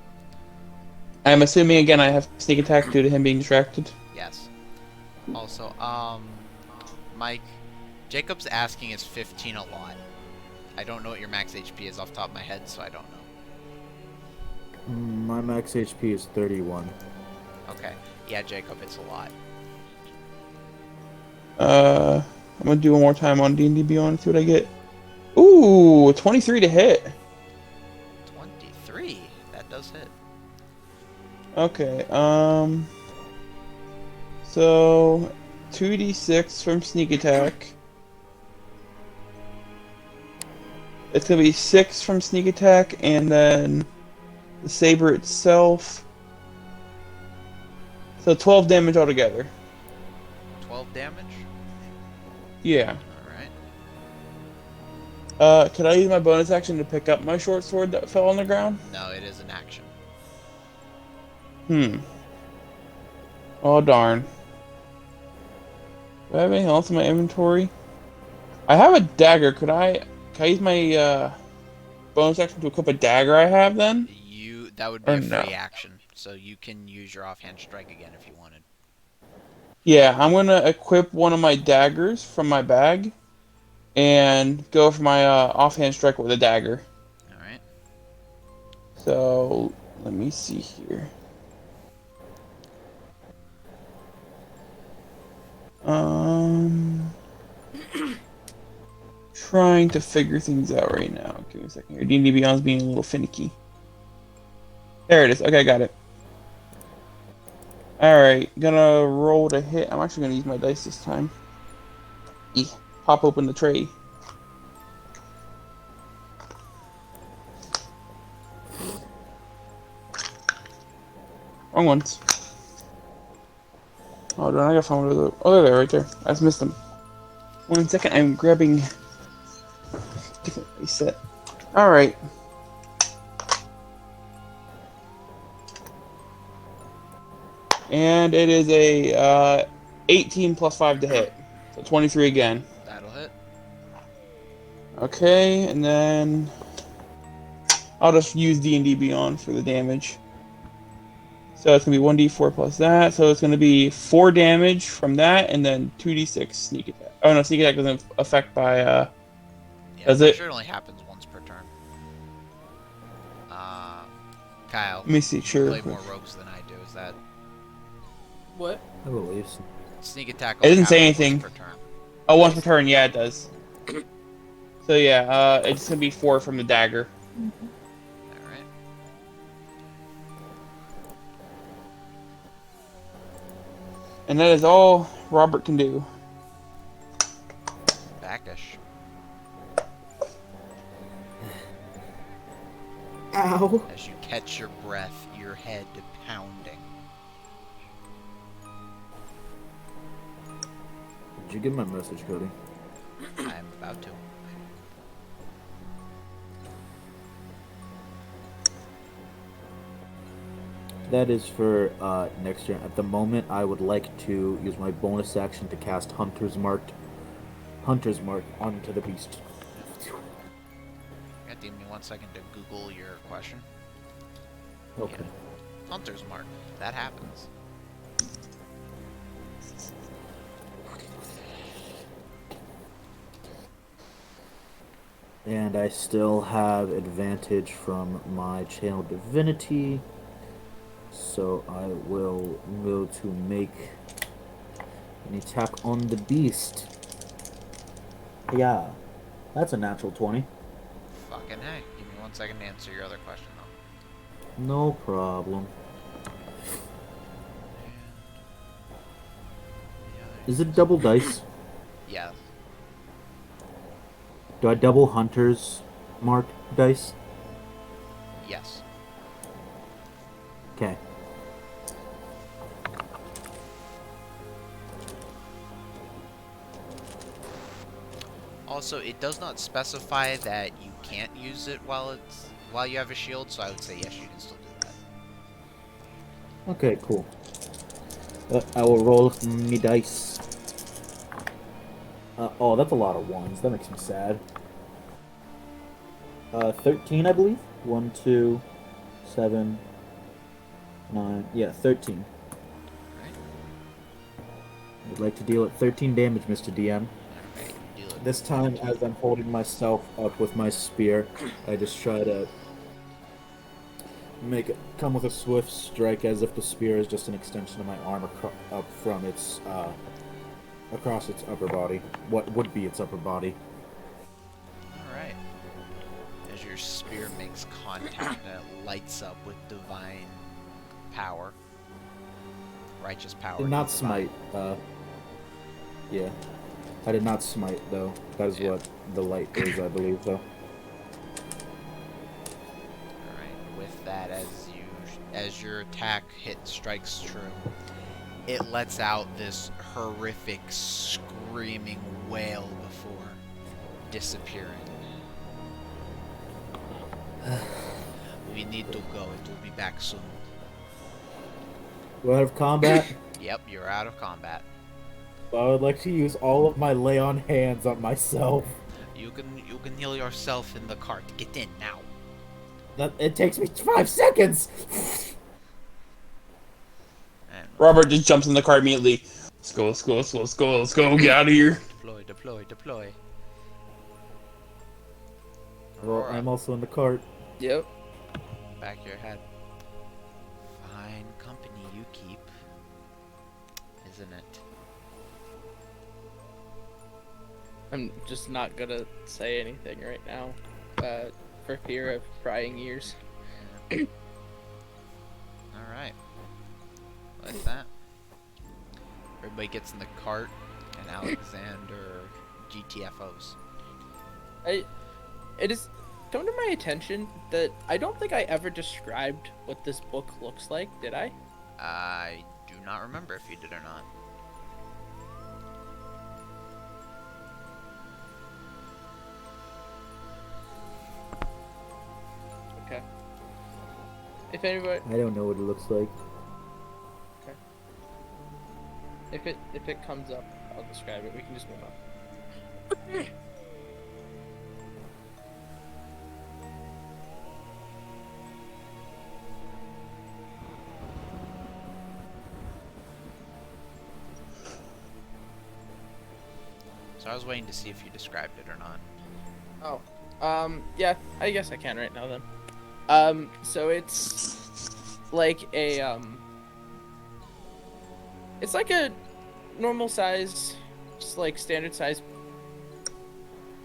I'm assuming again I have sneak attack due to him being distracted. Yes. Also, Mike, Jacob's asking is 15 a lot. I don't know what your max HP is off the top of my head, so I don't know. My max HP is 31. Okay. Yeah, Jacob, it's a lot. I'm gonna do one more time on D&D Beyond, see what I get. Ooh, 23 to hit. 23? That does hit. Okay, so 2d6 from sneak attack. It's gonna be 6 from sneak attack, and then the saber itself. So 12 damage altogether. 12 damage? Yeah. Alright. Could I use my bonus action to pick up my short sword that fell on the ground? No, it is an action. Oh darn. Do I have anything else in my inventory? I have a dagger. Can I use my bonus action to equip a dagger I have then? That would be Or a no? free action, so you can use your offhand strike again if you wanted. Yeah, I'm gonna equip one of my daggers from my bag and go for my offhand strike with a dagger. Alright. So let me see here. Trying to figure things out right now. Give me a second here. D&D Beyond's being a little finicky. There it is. Okay, I got it. Alright, gonna roll to hit. I'm actually gonna use my dice this time. Pop open the tray. Wrong ones. Oh, I gotta find one of those. Oh, they're there, right there. I just missed them. 1 second, I'm grabbing different reset. Alright. And it is a 18 plus 5 to hit. So 23 again. That'll hit. Okay, and then I'll just use D&D Beyond for the damage. So it's going to be 1d4 plus that. So it's going to be 4 damage from that, and then 2d6 sneak attack. Oh no, sneak attack doesn't affect by... Yeah, does I'm it? sure it only happens once per turn. Kyle, Let me see, you sure. play more rogues than I do. Is that... What? I believe so. Sneak attack It only didn't say happens anything. once per turn. Oh, once per turn, yeah, it does. So yeah, it's going to be 4 from the dagger. Alright. And that is all Robert can do. Backish. Ow! As you catch your breath, your head pounding. Did you get my message, Cody? I'm about to. That is for next year. At the moment, I would like to use my bonus action to cast Hunter's Mark onto the beast. Give me 1 second to Google your question. Okay. Yeah. Hunter's Mark. That happens. And I still have advantage from my channel divinity. So I will go to make An attack on the beast. Yeah, that's a natural 20. Fucking hey. Give me 1 second to answer your other question, though. No problem. Is it double dice? Yeah. Do I double Hunter's Mark dice? Yes. Okay. Also, it does not specify that you can't use it while you have a shield, so I would say yes, you can still do that. Okay, cool. I will roll me dice. Oh, that's a lot of ones. That makes me sad. 13, I believe. 1, 2, 7, 9. Yeah, 13. Right? I'd like to deal at 13 damage, Mr. DM. Alright, deal it. This time, as I'm holding myself up with my spear, I just try to make it come with a swift strike, as if the spear is just an extension of my arm up from its across its upper body. What would be its upper body? Alright. As your spear makes contact, and it lights up with divine power. Righteous power. Did not divine. smite. Yeah. I did not smite, though. That is Yeah. what the light is, I believe, though. Alright, with that, as your attack strikes true, it lets out this horrific screaming wail before disappearing. We need to go. It will be back soon. We're out of combat. Yep, you're out of combat. I would like to use all of my lay on hands on myself. You can heal yourself in the cart. Get in now. It takes me 5 seconds. And Robert just jumps in the car immediately. Let's go, let's go, let's go, let's go, let's go, get out of here. deploy. Well, Aurora, I'm also in the cart. Yep. back your head. Fine company you keep, isn't it? I'm just not gonna say anything right now, for fear of prying ears. Alright. Like that. Everybody gets in the cart, and Alexander GTFOs. It is come to my attention that I don't think I ever described what this book looks like, did I? I do not remember if you did or not. Okay. If anybody, I don't know what it looks like. if it comes up, I'll describe it. We can just move on. So I was waiting to see if you described it or not. Yeah, I guess I can right now then. So it's like it's like a normal size, just like standard size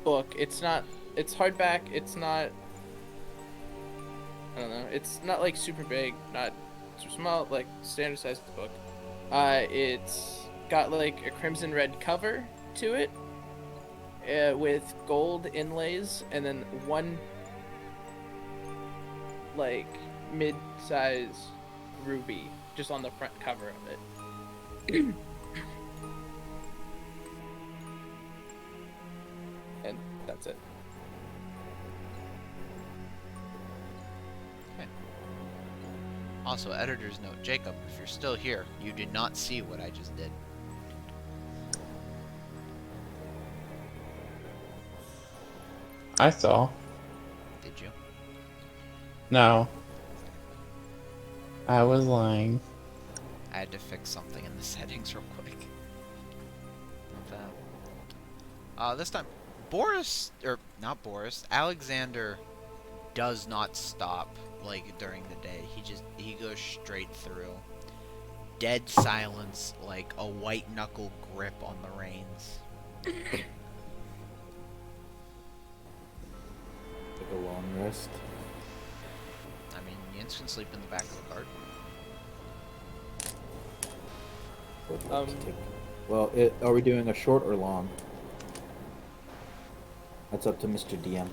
book. It's hardback. It's not, I don't know. It's not like super big, not super small, like standard sized book. It's got like a crimson red cover to it, with gold inlays, and then one like mid-size ruby just on the front cover of it. And that's it. Also, editor's note, Jacob, if you're still here, you did not see what I just did. I saw. Did you? No. I was lying. I had to fix something in the settings real quick. This time, Alexander does not stop, like, during the day. He goes straight through. dead silence, like a white knuckle grip on the reins. Take a long rest. I mean, you instant sleep in the back of the cart. Would like to take... Well, are we doing a short or long? That's up to Mr. DM.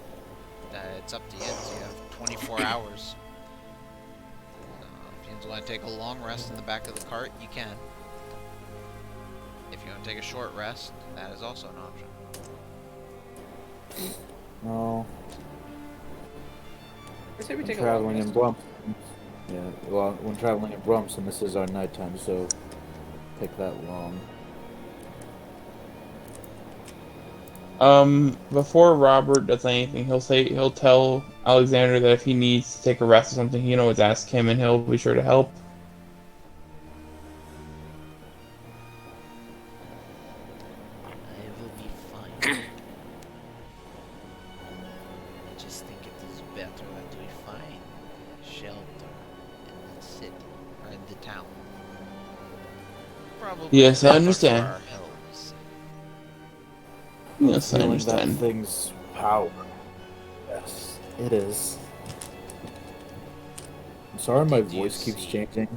It's up to you. You have 24 hours. If you want to take a long rest in the back of the cart, you can. If you want to take a short rest, that is also an option. No. I say we When take a traveling long in rest. Bramsin. Yeah, well, when traveling in Bramsin, this is our nighttime, so take that long. Before Robert does anything, he'll tell Alexander that if he needs to take a rest or something, he can always ask him, and he'll be sure to help. I will be fine. I just think it is better that we find shelter in the city or in the town. Probably Yes, I better understand. for our health. Yes, I Feeling that understand. thing's power. Yes, it is. I'm sorry my Did you voice keeps see- changing.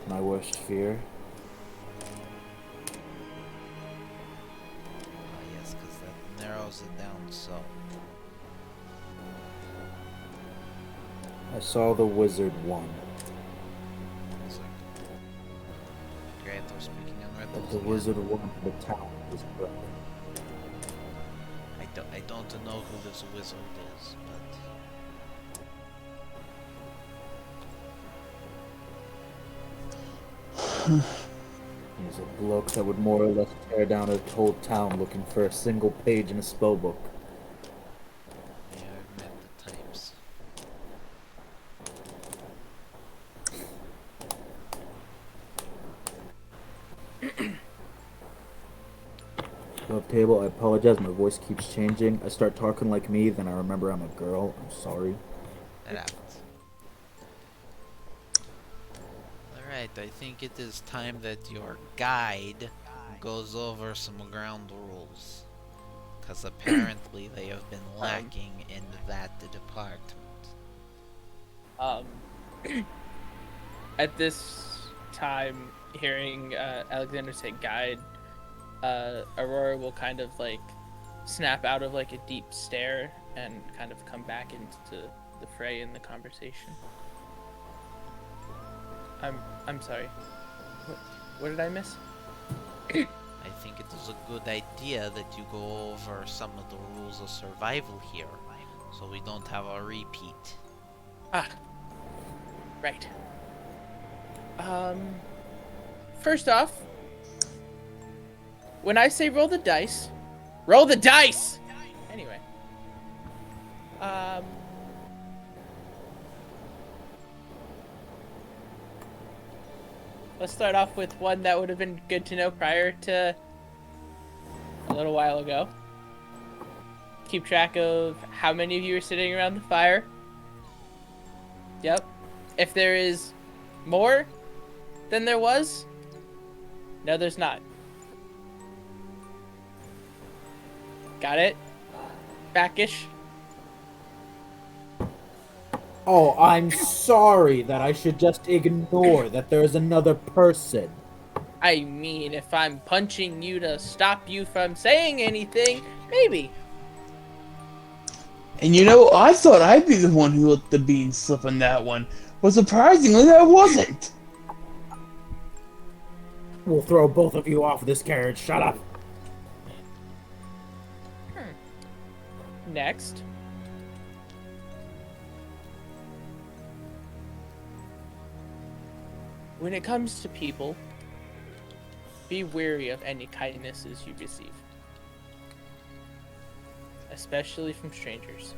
My worst fear. Yes, because that narrows it down so. I saw the wizard one, It's like, great, they're speaking on but riddles the again. wizard one in the town was brother. I don't know who this wizard is, but He's a bloke that would more or less tear down a whole town looking for a single page in a spell book. yeah, I've met the types. Above table, I apologize, my voice keeps changing. I start talking like me, then I remember I'm a girl. I'm sorry. That happens. Alright, I think it is time that your guide goes over some ground rules. Because apparently they have been lacking in that department. At this time, hearing Alexander say guide, Aurora will kind of like snap out of like a deep stare and kind of come back into the fray in the conversation. I'm sorry. What did I miss? I think it is a good idea that you go over some of the rules of survival here, so we don't have a repeat. Ah, right. First off, when I say roll the dice, roll the dice! Anyway. Let's start off with one that would have been good to know prior to a little while ago. Keep track of how many of you are sitting around the fire. Yep. If there is more than there was, no, there's not. Got it? Backish? Oh, I'm sorry that I should just ignore that there is another person. I mean, if I'm punching you to stop you from saying anything, maybe. And you know, I thought I'd be the one who let the beans slip on that one, but surprisingly, that wasn't. We'll throw both of you off this carriage. Shut up. Next. When it comes to people, be wary of any kindnesses you receive. Especially from strangers.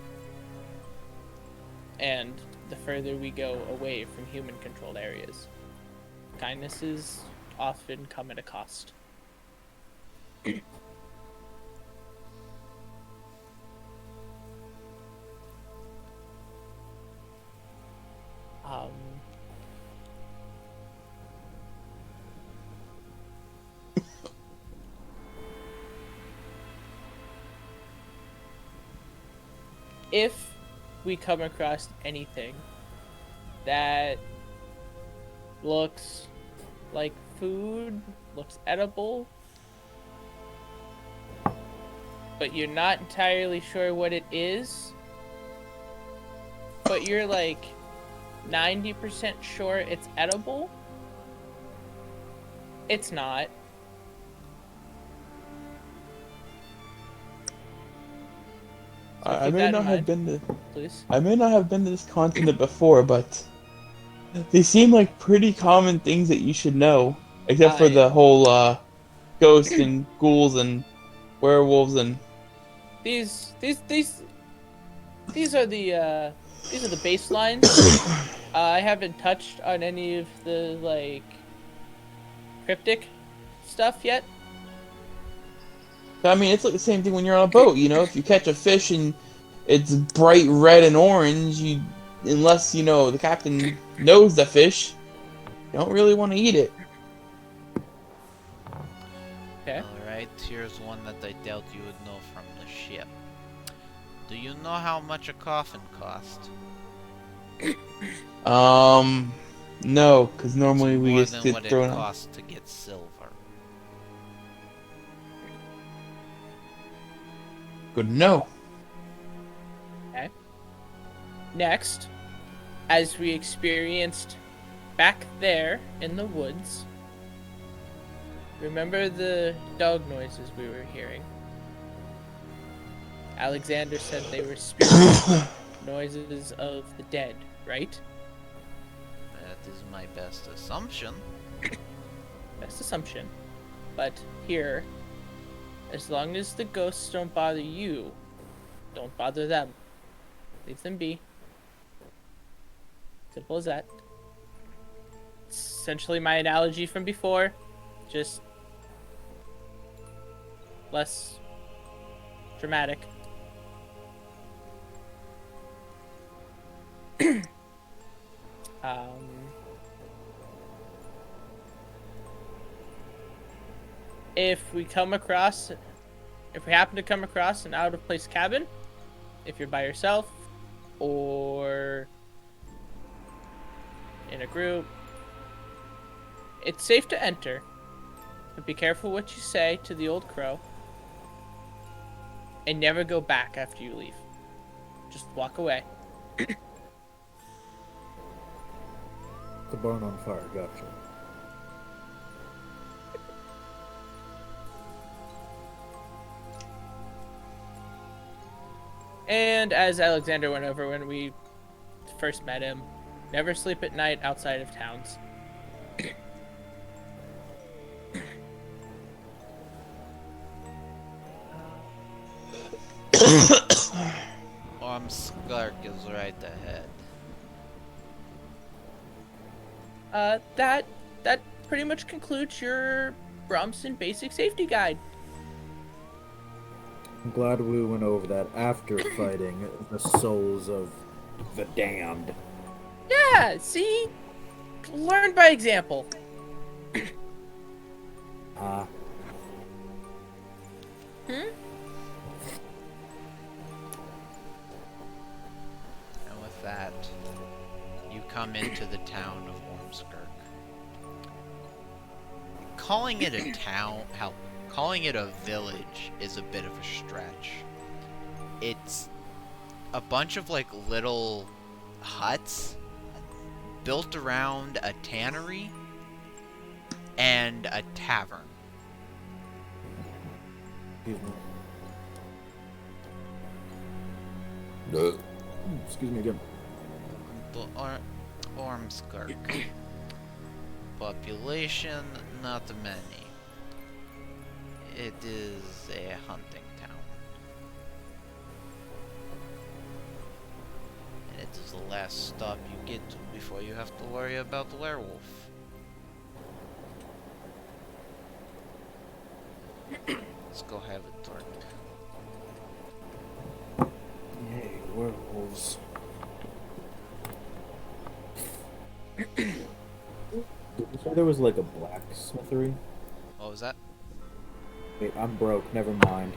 And the further we go away from human-controlled areas, kindnesses often come at a cost. Um, if we come across anything that looks like food, looks edible, but you're not entirely sure what it is, but you're like 90% sure it's edible, it's not. So I keep may that not in have mind, been to please. I may not have been to this continent before, but they seem like pretty common things that you should know, except for the whole ghosts and ghouls and werewolves and These these are the baselines. I haven't touched on any of the like cryptic stuff yet. I mean, it's like the same thing when you're on a boat. You know, if you catch a fish and it's bright red and orange, unless the captain knows the fish, you don't really want to eat it. Okay. Alright, here's one that I doubt you would know from the ship. Do you know how much a coffin cost? No, because normally It's we more just than get what it thrown out. costs to get silver. Good to know. Okay. Next, as we experienced back there in the woods, remember the dog noises we were hearing? Alexander said they were spirit noises of the dead, right? That is my best assumption. Best assumption. But here, as long as the ghosts don't bother you, don't bother them. Leave them be. Simple as that. It's essentially my analogy from before, just less dramatic. um, if we happen to come across an out of place cabin, if you're by yourself or in a group, it's safe to enter, but be careful what you say to the old crow and never go back after you leave. Just walk away. The barn on fire, gotcha. And as Alexander went over when we first met him, never sleep at night outside of towns. Ormskark is right ahead. That pretty much concludes your Bramsin basic safety guide. I'm glad we went over that after fighting the souls of the damned. Yeah, see? Learn by example. And with that, you come into the town of Ormskirk. Calling it a town, calling it a village is a bit of a stretch. It's a bunch of like little huts built around a tannery and a tavern. Excuse me. Excuse me again. Ormskirk. Population, not many. It is a hunting town. And it is the last stop you get to before you have to worry about the werewolf. Let's go have a talk. Yay, werewolves. Did you say there was like a blacksmithery? What was that? Wait, I'm broke. Never mind.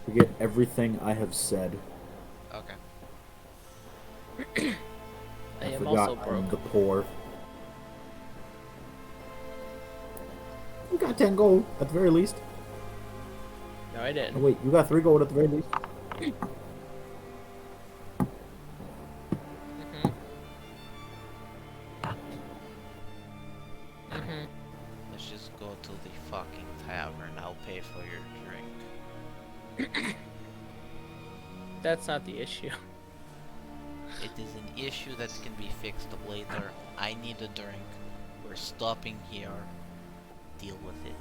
Forget everything I have said. Okay. I am forgot also I'm broke. the poor. You got 10 gold at the very least. No, I Oh, didn't. wait, you got 3 gold at the very least. Mm-hmm. Mm-hmm. Let's just go to the fucking tavern. I'll pay for your drink. That's not the issue. It is an issue that can be fixed later. I need a drink. We're stopping here. Deal with it.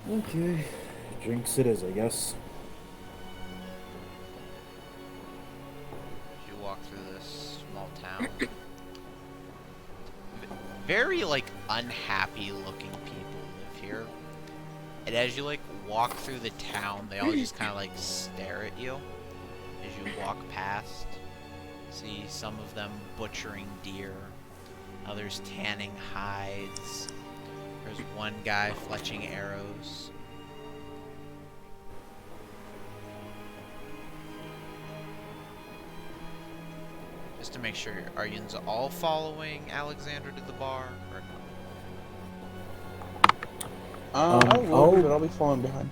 Okay. Drinks it is, I guess. As you walk through this small town, very like unhappy looking people live here. And as you like walk through the town, they all just kind of like stare at you as you walk past. See some of them butchering deer, others tanning hides. There's one guy fletching arrows. Just to make sure, are you all following Alexander to the bar? Or I will, but I'll be falling behind.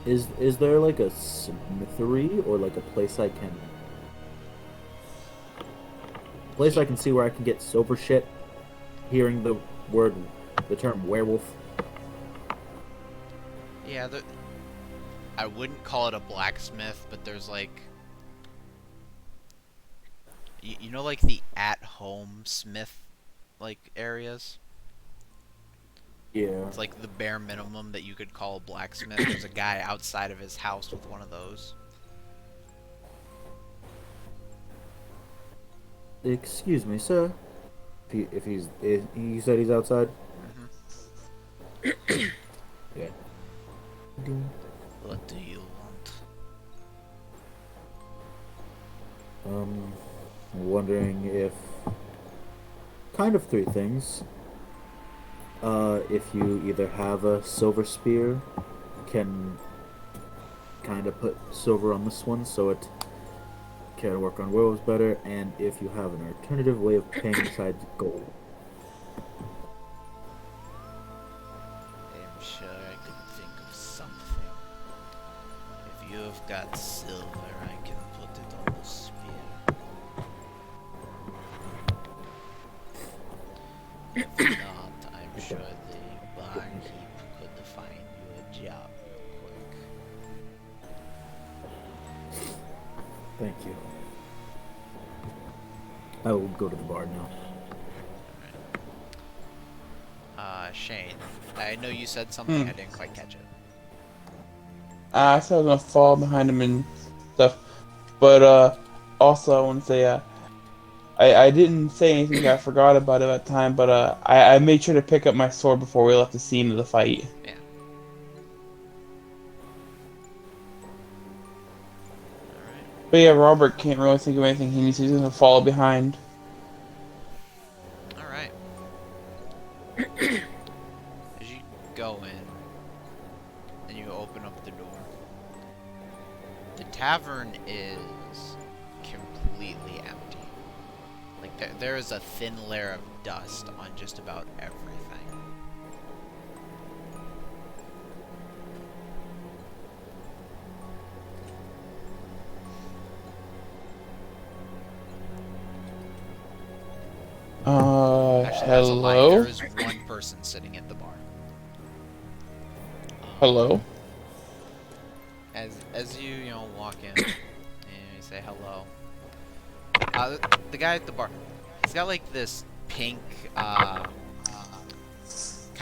Is there like a smithery or like a place I can see where I can get silver shit? Hearing the term werewolf. yeah, I wouldn't call it a blacksmith, but there's like, you know, like the at-home smith like areas. Yeah. It's like the bare minimum that you could call a blacksmith. There's a guy outside of his house with one of those. Excuse me, sir. If he said he's outside. Mm-hmm. Yeah. What do you want? Wondering if kind of 3 things. If you either have a silver spear, can kind of put silver on this one so it can work on werewolves better, and if you have an alternative way of paying besides gold. I'm sure I could think of something. If you have got silver, I can put it on the spear. If not, I'm sure the barkeep could find you a job real quick. Thank you. I will go to the bar now. Shane, I know you said something, I didn't quite catch it. I said I was gonna fall behind him and stuff, but also I want to say I didn't say anything. I forgot about it at the time, but I made sure to pick up my sword before we left the scene of the fight. Yeah. Alright. But yeah, Robert can't really think of anything he needs to do. He's gonna fall behind. Alright. As you go in, and you open up the door, the tavern is completely empty. Like, there is a thin layer of dust on just about everything. Actually, that's a lie. Hello? There is one person sitting at the bar. Hello? As you walk in, and you say hello. The guy at the bar, he's got like this pink, kind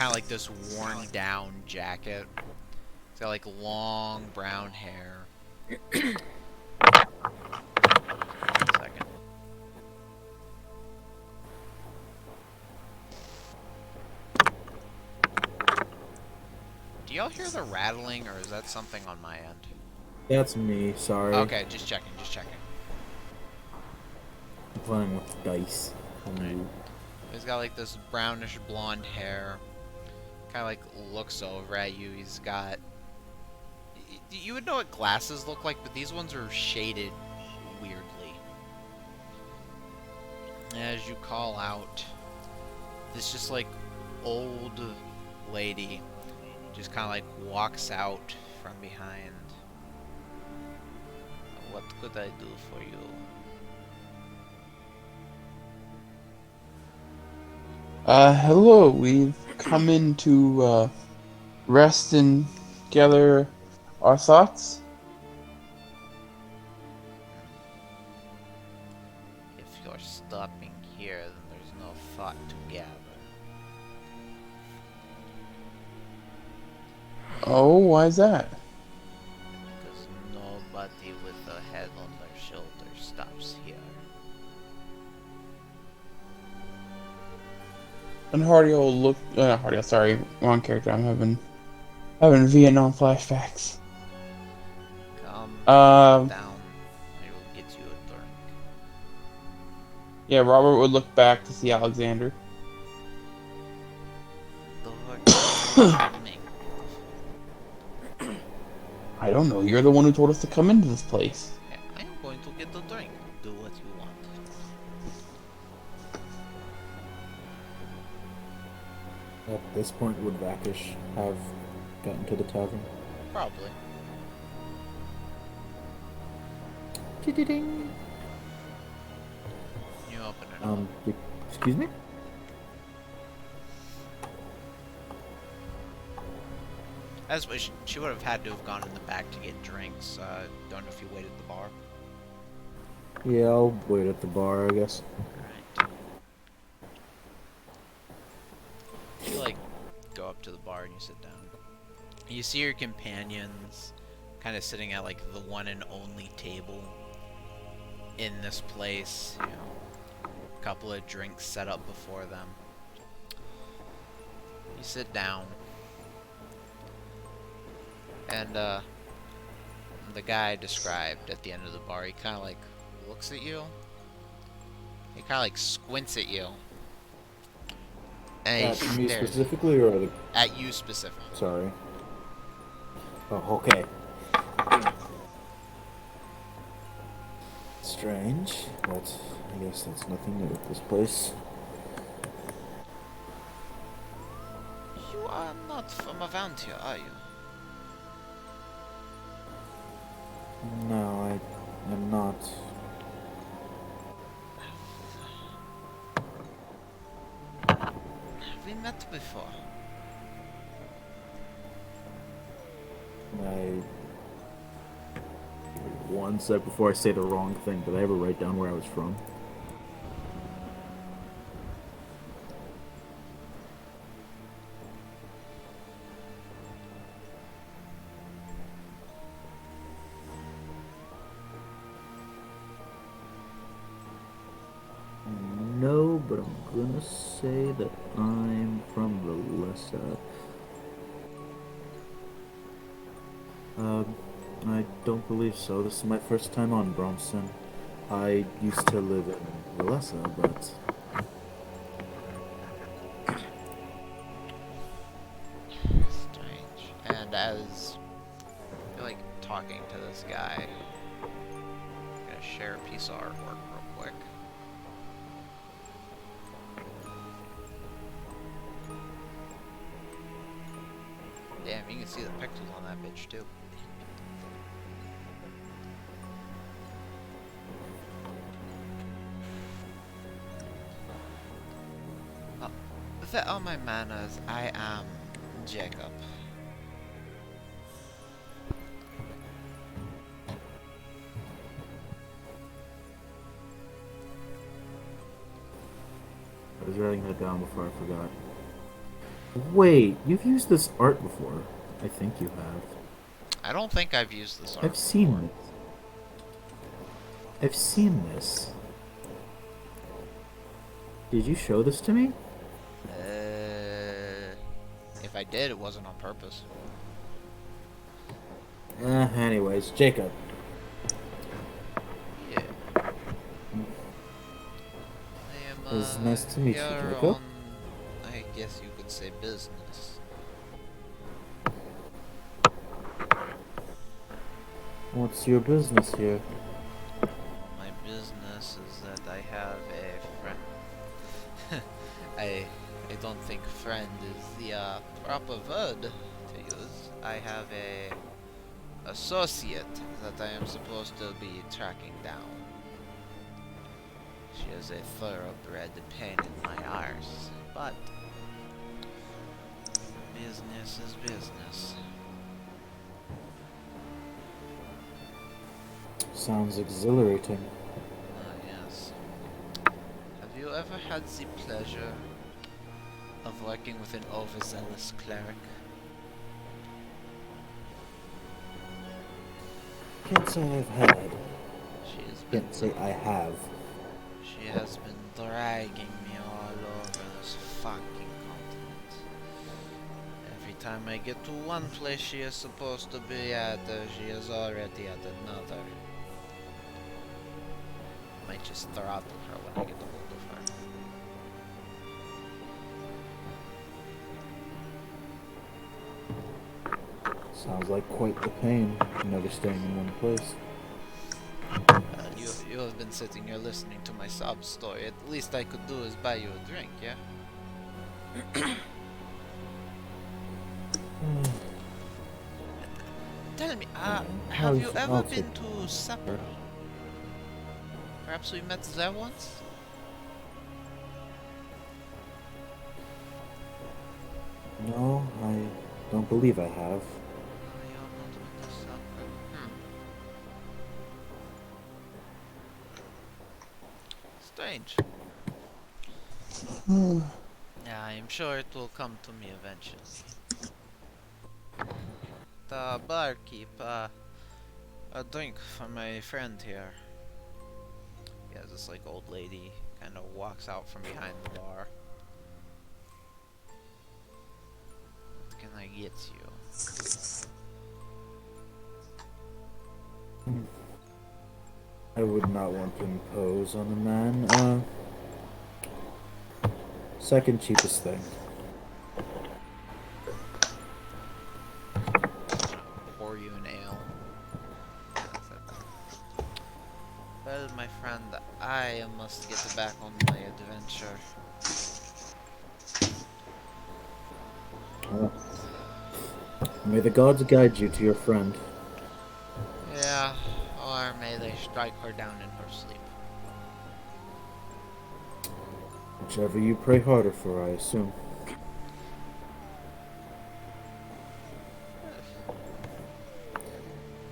of like this worn down jacket. He's got like long brown hair. One second. y'all hear the rattling, or is that something on my end? That's me. Sorry. Okay, just checking, just checking. I'm playing with dice. He's got like this brownish blonde hair. Kind of like looks over at you. He's got. You would know what glasses look like, but these ones are shaded weirdly. As you call out, this just like old lady just kind of like walks out from behind. What could I do for you? Hello. We've come in to rest and gather our thoughts. If you're stopping here, then there's no thought to gather. Oh, why is that? Because nobody with a head on their shoulder stops here. And Hardy will look. Not Hardy. Sorry, wrong character. I'm having Vietnam flashbacks. Come Um. sit down. I will get you a drink. Yeah, Robert would look back to see Alexander. I don't know. You're the one who told us to come into this place. Yeah, I am going to get the drink. Do what you want. At this point, would Vakish have gotten to the tavern? Probably. Ding. You open it up. Excuse me? As wish, she would have had to have gone in the back to get drinks. Don't know if you waited at the bar. Yeah, I'll wait at the bar, I guess. Alright. You like go up to the bar and you sit down. You see your companions kind of sitting at like the one and only table in this place, you know, a couple of drinks set up before them. You sit down, and the guy described at the end of the bar, he kind of like looks at you. He kind of like squints at you. And At he me stares specifically, or the... at you specifically. Sorry. Oh, okay. Strange, but I guess that's nothing new at this place. You are not from around here, are you? No, I am not. Have we met before? One sec before I say the wrong thing, did I ever write down where I was from? No, but I'm gonna say that I'm from Valessa. I don't believe so. This is my first time on Bramsin. I used to live in Valessa, but... Strange. And as you're like talking to this guy, I'm gonna share a piece of artwork real quick. Damn, you can see the pixels on that bitch too. Oh, there are my manners. I am Jacob. I was writing that down before I forgot. Wait, you've used this art before. I think you have. I don't think I've used this art. I've seen it. I've seen this. Did you show this to me? If I did, it wasn't on purpose. Anyways, Jacob. Yeah. I am It's nice to meet you, here Jacob. on, I guess you could say, business. What's your business here? My business is that I have a friend. I don't think friend is the proper word to use. I have a associate that I am supposed to be tracking down. She is a thoroughbred pain in my arse, but business is business. Sounds exhilarating. Yes. Have you ever had the pleasure of working with an overzealous cleric? Can't say I've had. She has been Can't say I have. She has been dragging me all over this fucking continent. Every time I get to one place she is supposed to be at, she is already at another. I might just throttle her when I get a hold of her. Sounds like quite the pain, never staying in one place. You have been sitting here listening to my sob story. At least I could do is buy you a drink, yeah? Tell me, have you ever been to supper? Perhaps we met there once? No, I don't believe I have. You have not been to supper. Strange. Yeah, I'm sure it will come to me eventually. The barkeep, a drink for my friend here. Yeah, this like old lady kind of walks out from behind the bar. What can I get you? I would not want to impose on a man. Second cheapest thing. Pour you an ale. Well, my friend, I must get back on my adventure. May the gods guide you to your friend. Yeah, or may they strike her down in her sleep. Whichever you pray harder for, I assume.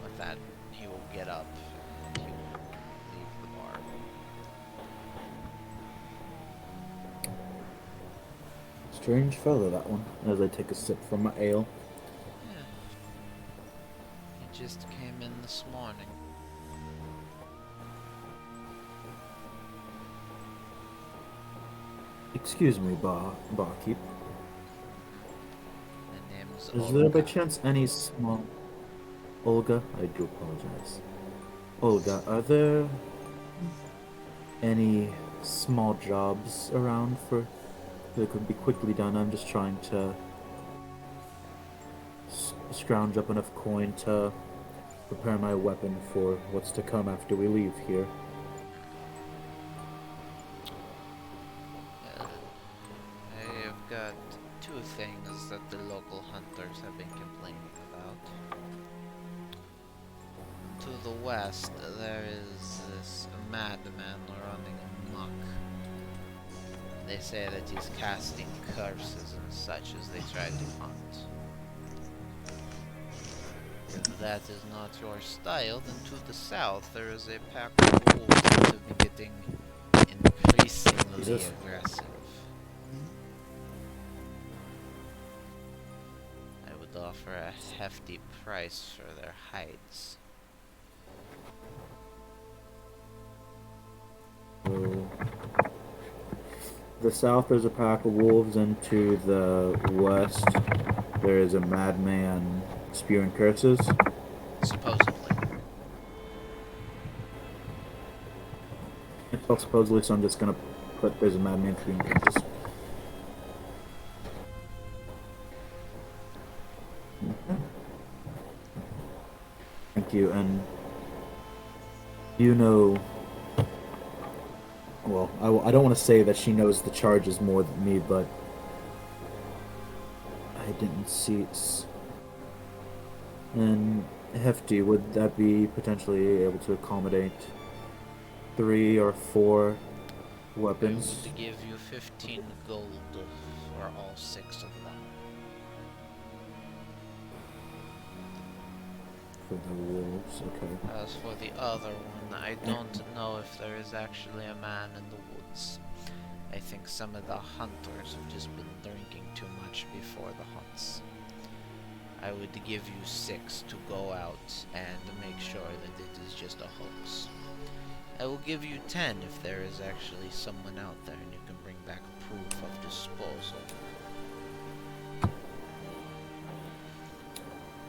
With that, he will get up and he will leave the bar. Strange fellow, that one, as I take a sip from my ale. Yeah. He just came in this morning. Excuse me, barkeep. The name's Is there by Olga. chance any small... Olga? I do apologize. Olga, are there any small jobs around for that could be quickly done? I'm just trying to scrounge up enough coin to prepare my weapon for what's to come after we leave here. I've got two things that the local hunters have been complaining about. To the west, there is this madman running amok. They say that he's casting curses and such as they try to hunt. If that is not your style, then to the south there is a pack of wolves that have been getting increasingly Jesus. aggressive. I would offer a hefty price for their hides. So, the south there's a pack of wolves, and to the west there is a madman spewing curses. Supposedly. It's all supposedly, so I'm just gonna put there's a madman between Kansas. Thank you, and you know, well, I don't want to say that she knows the charges more than me, but I didn't see. And Hefty, would that be potentially able to accommodate 3 or 4 I weapons would give you 15 gold for all 6 of them. for the wolves? Okay. As for the other one, I don't know if there is actually a man in the woods. I think some of the hunters have just been drinking too much before the hunts. I would give you 6 to go out and make sure that it is just a hoax. I will give you 10 if there is actually someone out there and you can bring back proof of disposal.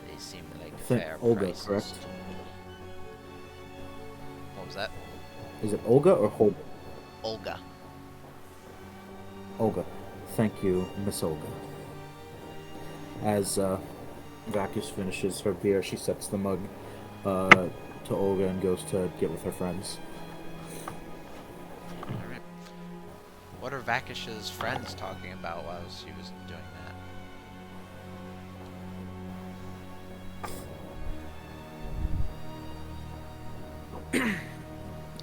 They seem like fair Olga, prices correct? to me. What was that? Is it Olga or Holga? Olga. Olga. Thank you, Miss Olga. As Vacus finishes her beer, she sets the mug to Olga and goes to get with her friends. Alright. What are Vakish's friends talking about while she was doing that?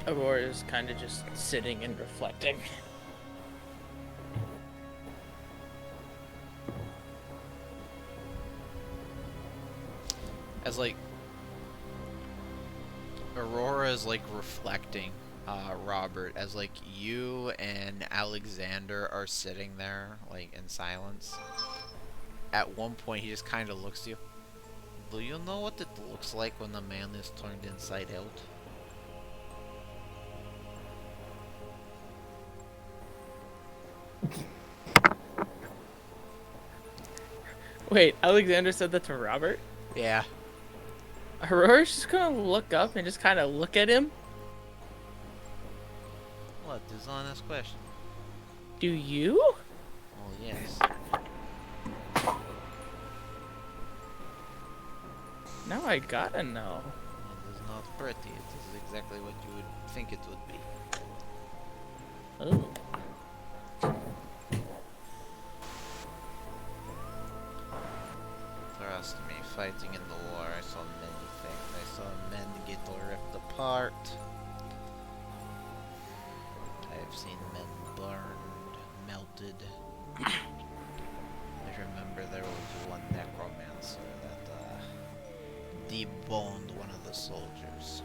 Aurora is kind of just sitting and reflecting. As like Aurora is like reflecting, Robert, as like you and Alexander are sitting there like in silence. At one point he just kind of looks at you. Do you know what it looks like when a man is turned inside out? Wait, Alexander said that to Robert? Yeah. Aurora's just gonna look up and just kind of look at him. What is honest question? Do you? Well, yes. Now I gotta know. It is not pretty. It is exactly what you would think it would be. Oh. Trust me, fighting in the war, I saw many things. I saw men get ripped apart. I have seen men burned, melted. I remember there was one necromancer that deboned one of the soldiers.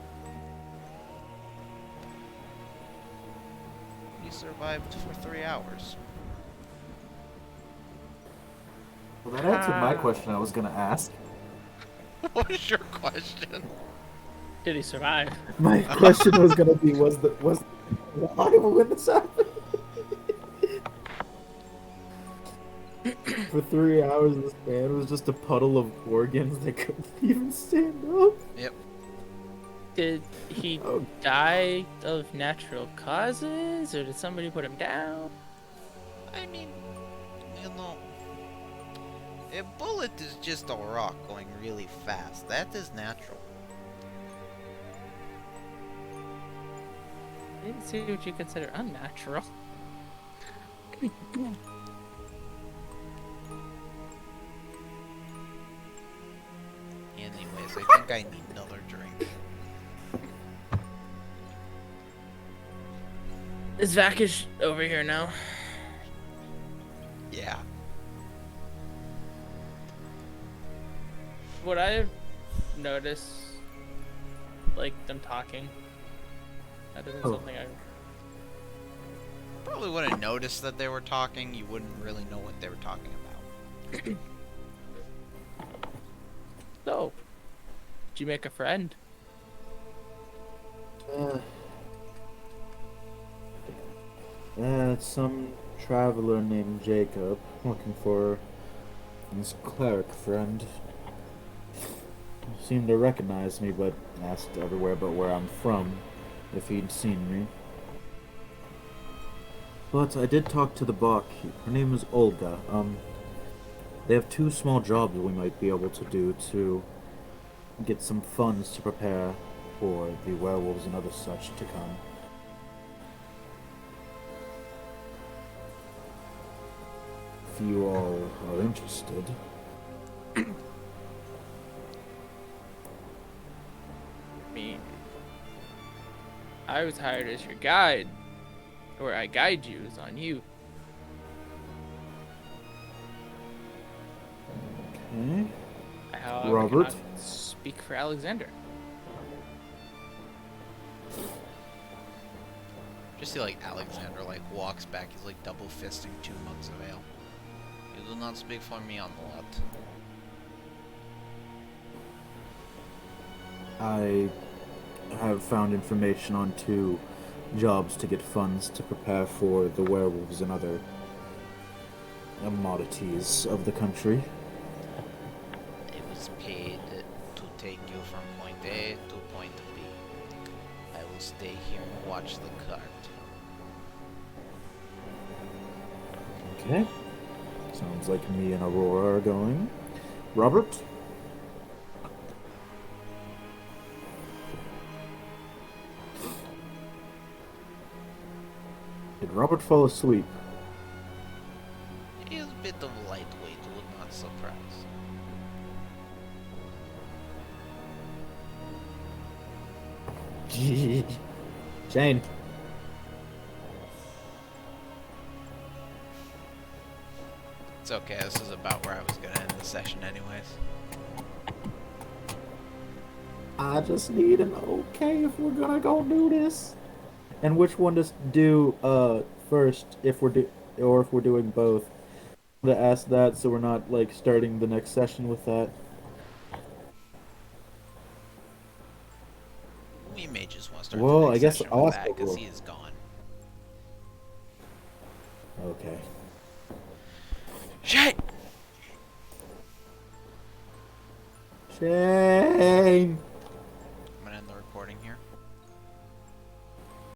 He survived for 3 hours. Well, that answered my question I was gonna ask. What is your question? Did he survive? My question was gonna be, was why when this happened? For 3 hours, this man was just a puddle of organs that couldn't even stand up. Yep. Did he Oh. die of natural causes, or did somebody put him down? I mean, you know, a bullet is just a rock going really fast. That is natural. I didn't see what you consider unnatural. Anyways, I think I need another drink. Is Vakish over here now? Yeah. Would I have noticed, like, them talking? That isn't Oh. something I... Probably wouldn't notice that they were talking. You wouldn't really know what they were talking about. So, did you make a friend? It's some traveler named Jacob looking for his cleric friend. seemed to recognize me, but asked everywhere but where I'm from if he'd seen me. But I did talk to the barkeep. Her name is Olga. They have two small jobs we might be able to do to get some funds to prepare for the werewolves and other such to come. If you all are interested. I mean, I was hired as your guide, or I guide you is on you. Okay. I, however, Robert? cannot speak for Alexander. Just see like Alexander like walks back. He's like double fisting 2 mugs of ale. You do not speak for me on the lot. I have found information on two jobs to get funds to prepare for the werewolves and other oddities of the country. I was paid to take you from point A to point B. I will stay here and watch the cart. Okay. Sounds like me and Aurora are going. Robert? Did Robert fall asleep? He is a bit of a lightweight, would not surprise. Shane. It's okay, this is about where I was gonna end the session anyways. I just need an okay if we're gonna go do this. And which one to do first if we're doing both. To ask that so we're not like starting the next session with that. We may just want to start Well, the next I guess session I'll with ask that, because Aurora. he is gone. Okay. Shit! Shane. I'm gonna end the recording here.